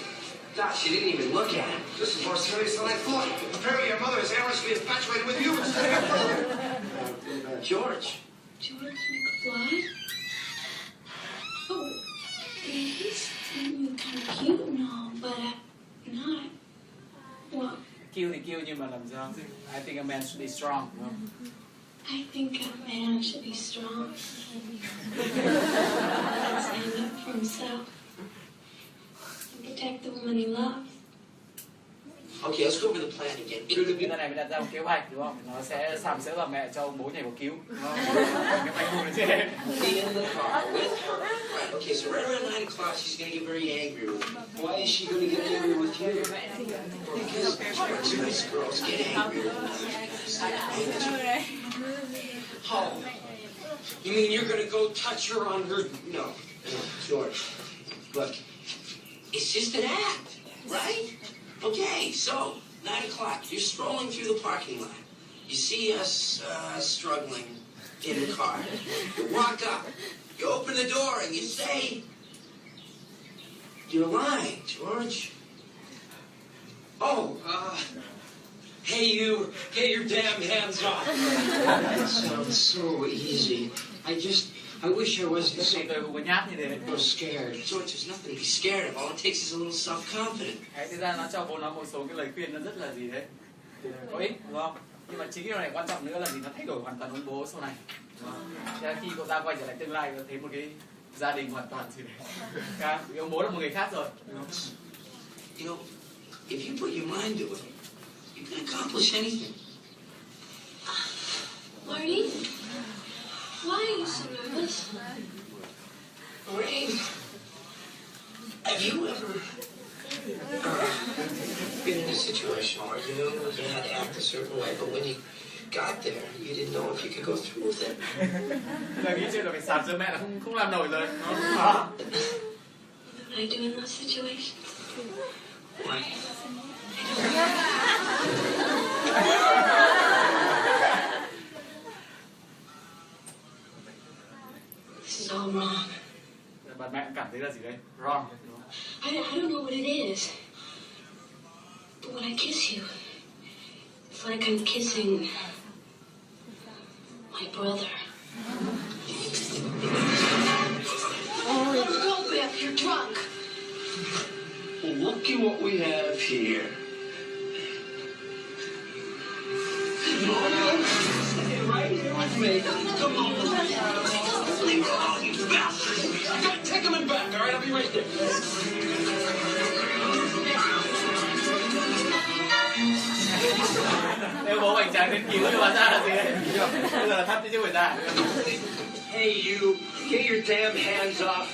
Speaker 23: Gosh, she didn't even look at him.
Speaker 20: This is more serious than I thought. Apparently your mother is amorously infatuated with you instead of your brother.
Speaker 23: George.
Speaker 12: George McFly? Oh, he's kind of cute and all, but not. Well,
Speaker 1: Kêu thì kêu nhưng mà làm sao? I think a man should be strong, đúng không?
Speaker 12: I think a man should be strong. Stand up for himself. And protect the woman he loves.
Speaker 23: Okay, let's go over the plan again.
Speaker 1: Cái này mình đặt ra một kế hoạch, đúng không? Nó sẽ sàm sỡ bà mẹ cho ông bố nhảy vào cứu, đúng không? Cái bánh hùng chứ.
Speaker 23: Be in the car with her. Right, okay, so right around 9 o'clock, she's going to get very angry with me.
Speaker 20: Why is she going to get angry with you?
Speaker 23: Because nice girls get angry with me. Oh, you mean you're going to go touch her on her... No, George, look, it's just an act, right? Okay, so, 9 o'clock, you're strolling through the parking lot. You see us struggling in the car. You walk up, you open the door, and you say, "You're lying, George." Oh, hey you, get your damn hands off. That sounds so easy. I wish I wasn't so scared. George, there's nothing to be scared of. All it takes is a little self-confidence.
Speaker 1: Thực ra nó cho bố nó một số cái lời khuyên nó rất là gì đấy, có ích, đúng không? Nhưng mà chính cái điều này quan trọng nữa là gì? Nó thay đổi hoàn toàn ông bố sau này. Thế là khi cậu ta quay trở lại tương lai, có thấy một cái gia đình hoàn toàn gì đấy. Vì ông bố là một người khác rồi. Đúng không?
Speaker 23: You know, if you put your mind to it, you can accomplish anything.
Speaker 12: Marty? Why are you so nervous?
Speaker 23: Rain, have you ever been in a situation where you knew you had to act a certain way, but when you got there, you didn't know if you could go through with it?
Speaker 1: Là nghĩ chuyện là phải sạp giữa mẹ là không làm nổi rồi.
Speaker 12: What do I do in those situations? This is all wrong.
Speaker 1: Bà mẹ cảm thấy là gì đấy? Wrong.
Speaker 12: I don't know what it is. But when I kiss you, it's like I'm kissing my brother. Oh, go, Biff, you're drunk.
Speaker 23: Well, looky what we have here. Stay right here with me. Come on, leave her alone, you bastard. I gotta take him in back, all right? I'll be right there.
Speaker 1: Nếu bố bánh tráng đến cứu thì hóa ra là gì đấy? Bây giờ là thắt chứ không phải ra.
Speaker 23: Hey, you, get your damn hands off.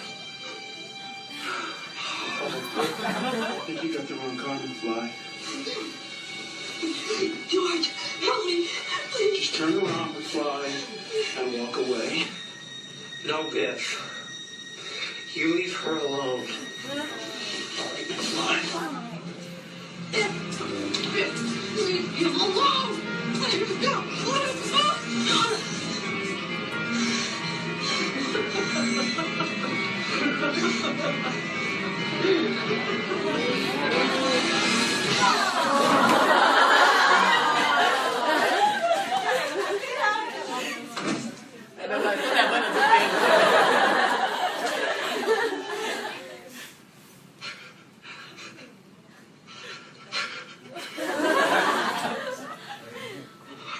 Speaker 20: I think you got the wrong kind of fly.
Speaker 12: George, help me, please.
Speaker 20: Just turn around, McFly, and walk away.
Speaker 23: No, Biff. You leave her alone.
Speaker 20: All right, McFly.
Speaker 12: Biff, leave him alone. Let him go. Let him go.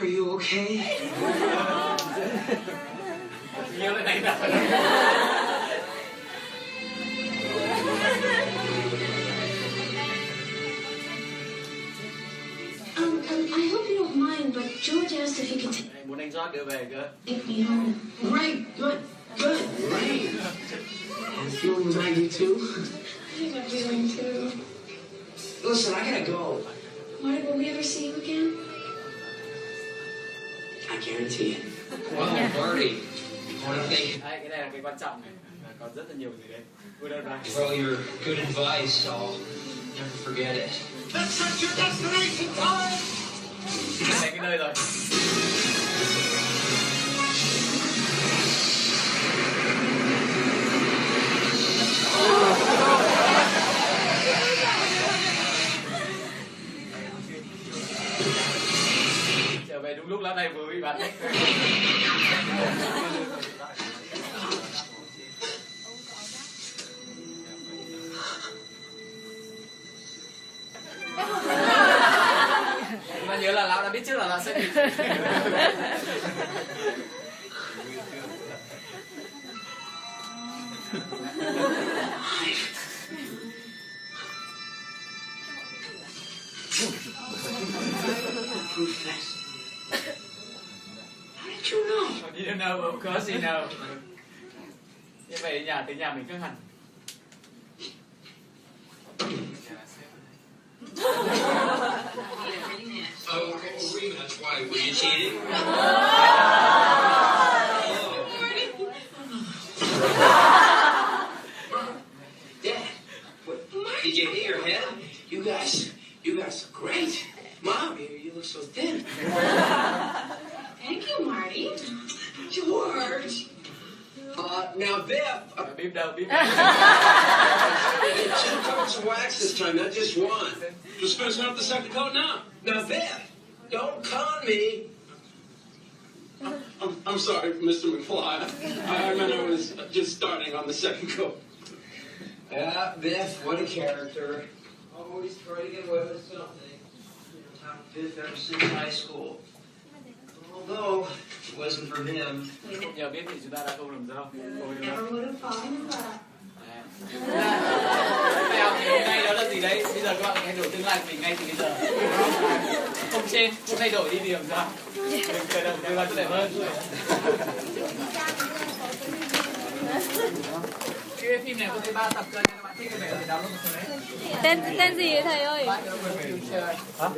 Speaker 23: Are you okay?
Speaker 12: I hope you don't mind, but George asked if he could
Speaker 1: Muốn anh George đưa về cơ.
Speaker 12: take me home.
Speaker 23: Great, good, good, great. I'm feeling mighty too.
Speaker 12: I think I'm feeling too.
Speaker 23: Listen, I gotta go.
Speaker 12: Marty, will we ever see you again?
Speaker 23: I guarantee it.
Speaker 14: Wow, Marty. What do you think?
Speaker 1: Cái này là cái quan trọng này. Còn rất là nhiều gì đấy.
Speaker 14: Well, your good advice, I'll never forget it.
Speaker 20: Let's set your destination time!
Speaker 1: Đây cái nơi rồi. Con này vừa bị bạn đấy. Mà nhớ là lão đã biết trước là lão sẽ bị.
Speaker 23: How did you know?
Speaker 1: You don't know, of course you know. Như vậy từ nhà mình căng hẳn.
Speaker 23: Oh, Rena, that's why. Were you cheating? Dad, did you hit your head? You guys look great. Mom, you look so thin.
Speaker 12: Thank you, Marty.
Speaker 23: George. Now, Biff.
Speaker 1: Bíp đâu.
Speaker 23: Two coats of wax this time, not just one.
Speaker 18: Just finishing up the second coat now.
Speaker 23: Now, Biff, don't con me.
Speaker 18: I'm sorry, Mr. McFly. I meant I was just starting on the second coat.
Speaker 23: Yeah, Biff, what a character. Always try to get away with something. Top Biff ever since high school. Although, it wasn't for him.
Speaker 1: Không nhờ biết thì chúng ta đã không làm sao.
Speaker 12: Never would have fallen in love.
Speaker 1: Mèo ngày hôm nay đó là gì đấy? Bây giờ các bạn thay đổi tương lai của mình ngay từ bây giờ. Không trên, không thay đổi đi thì làm sao? Mình khởi động tương lai tốt đẹp hơn. Cái phim này có tới 3 tập cơ nên các bạn thích cái này thì download một cái đấy.
Speaker 2: Tên gì thầy ơi?
Speaker 1: Hả?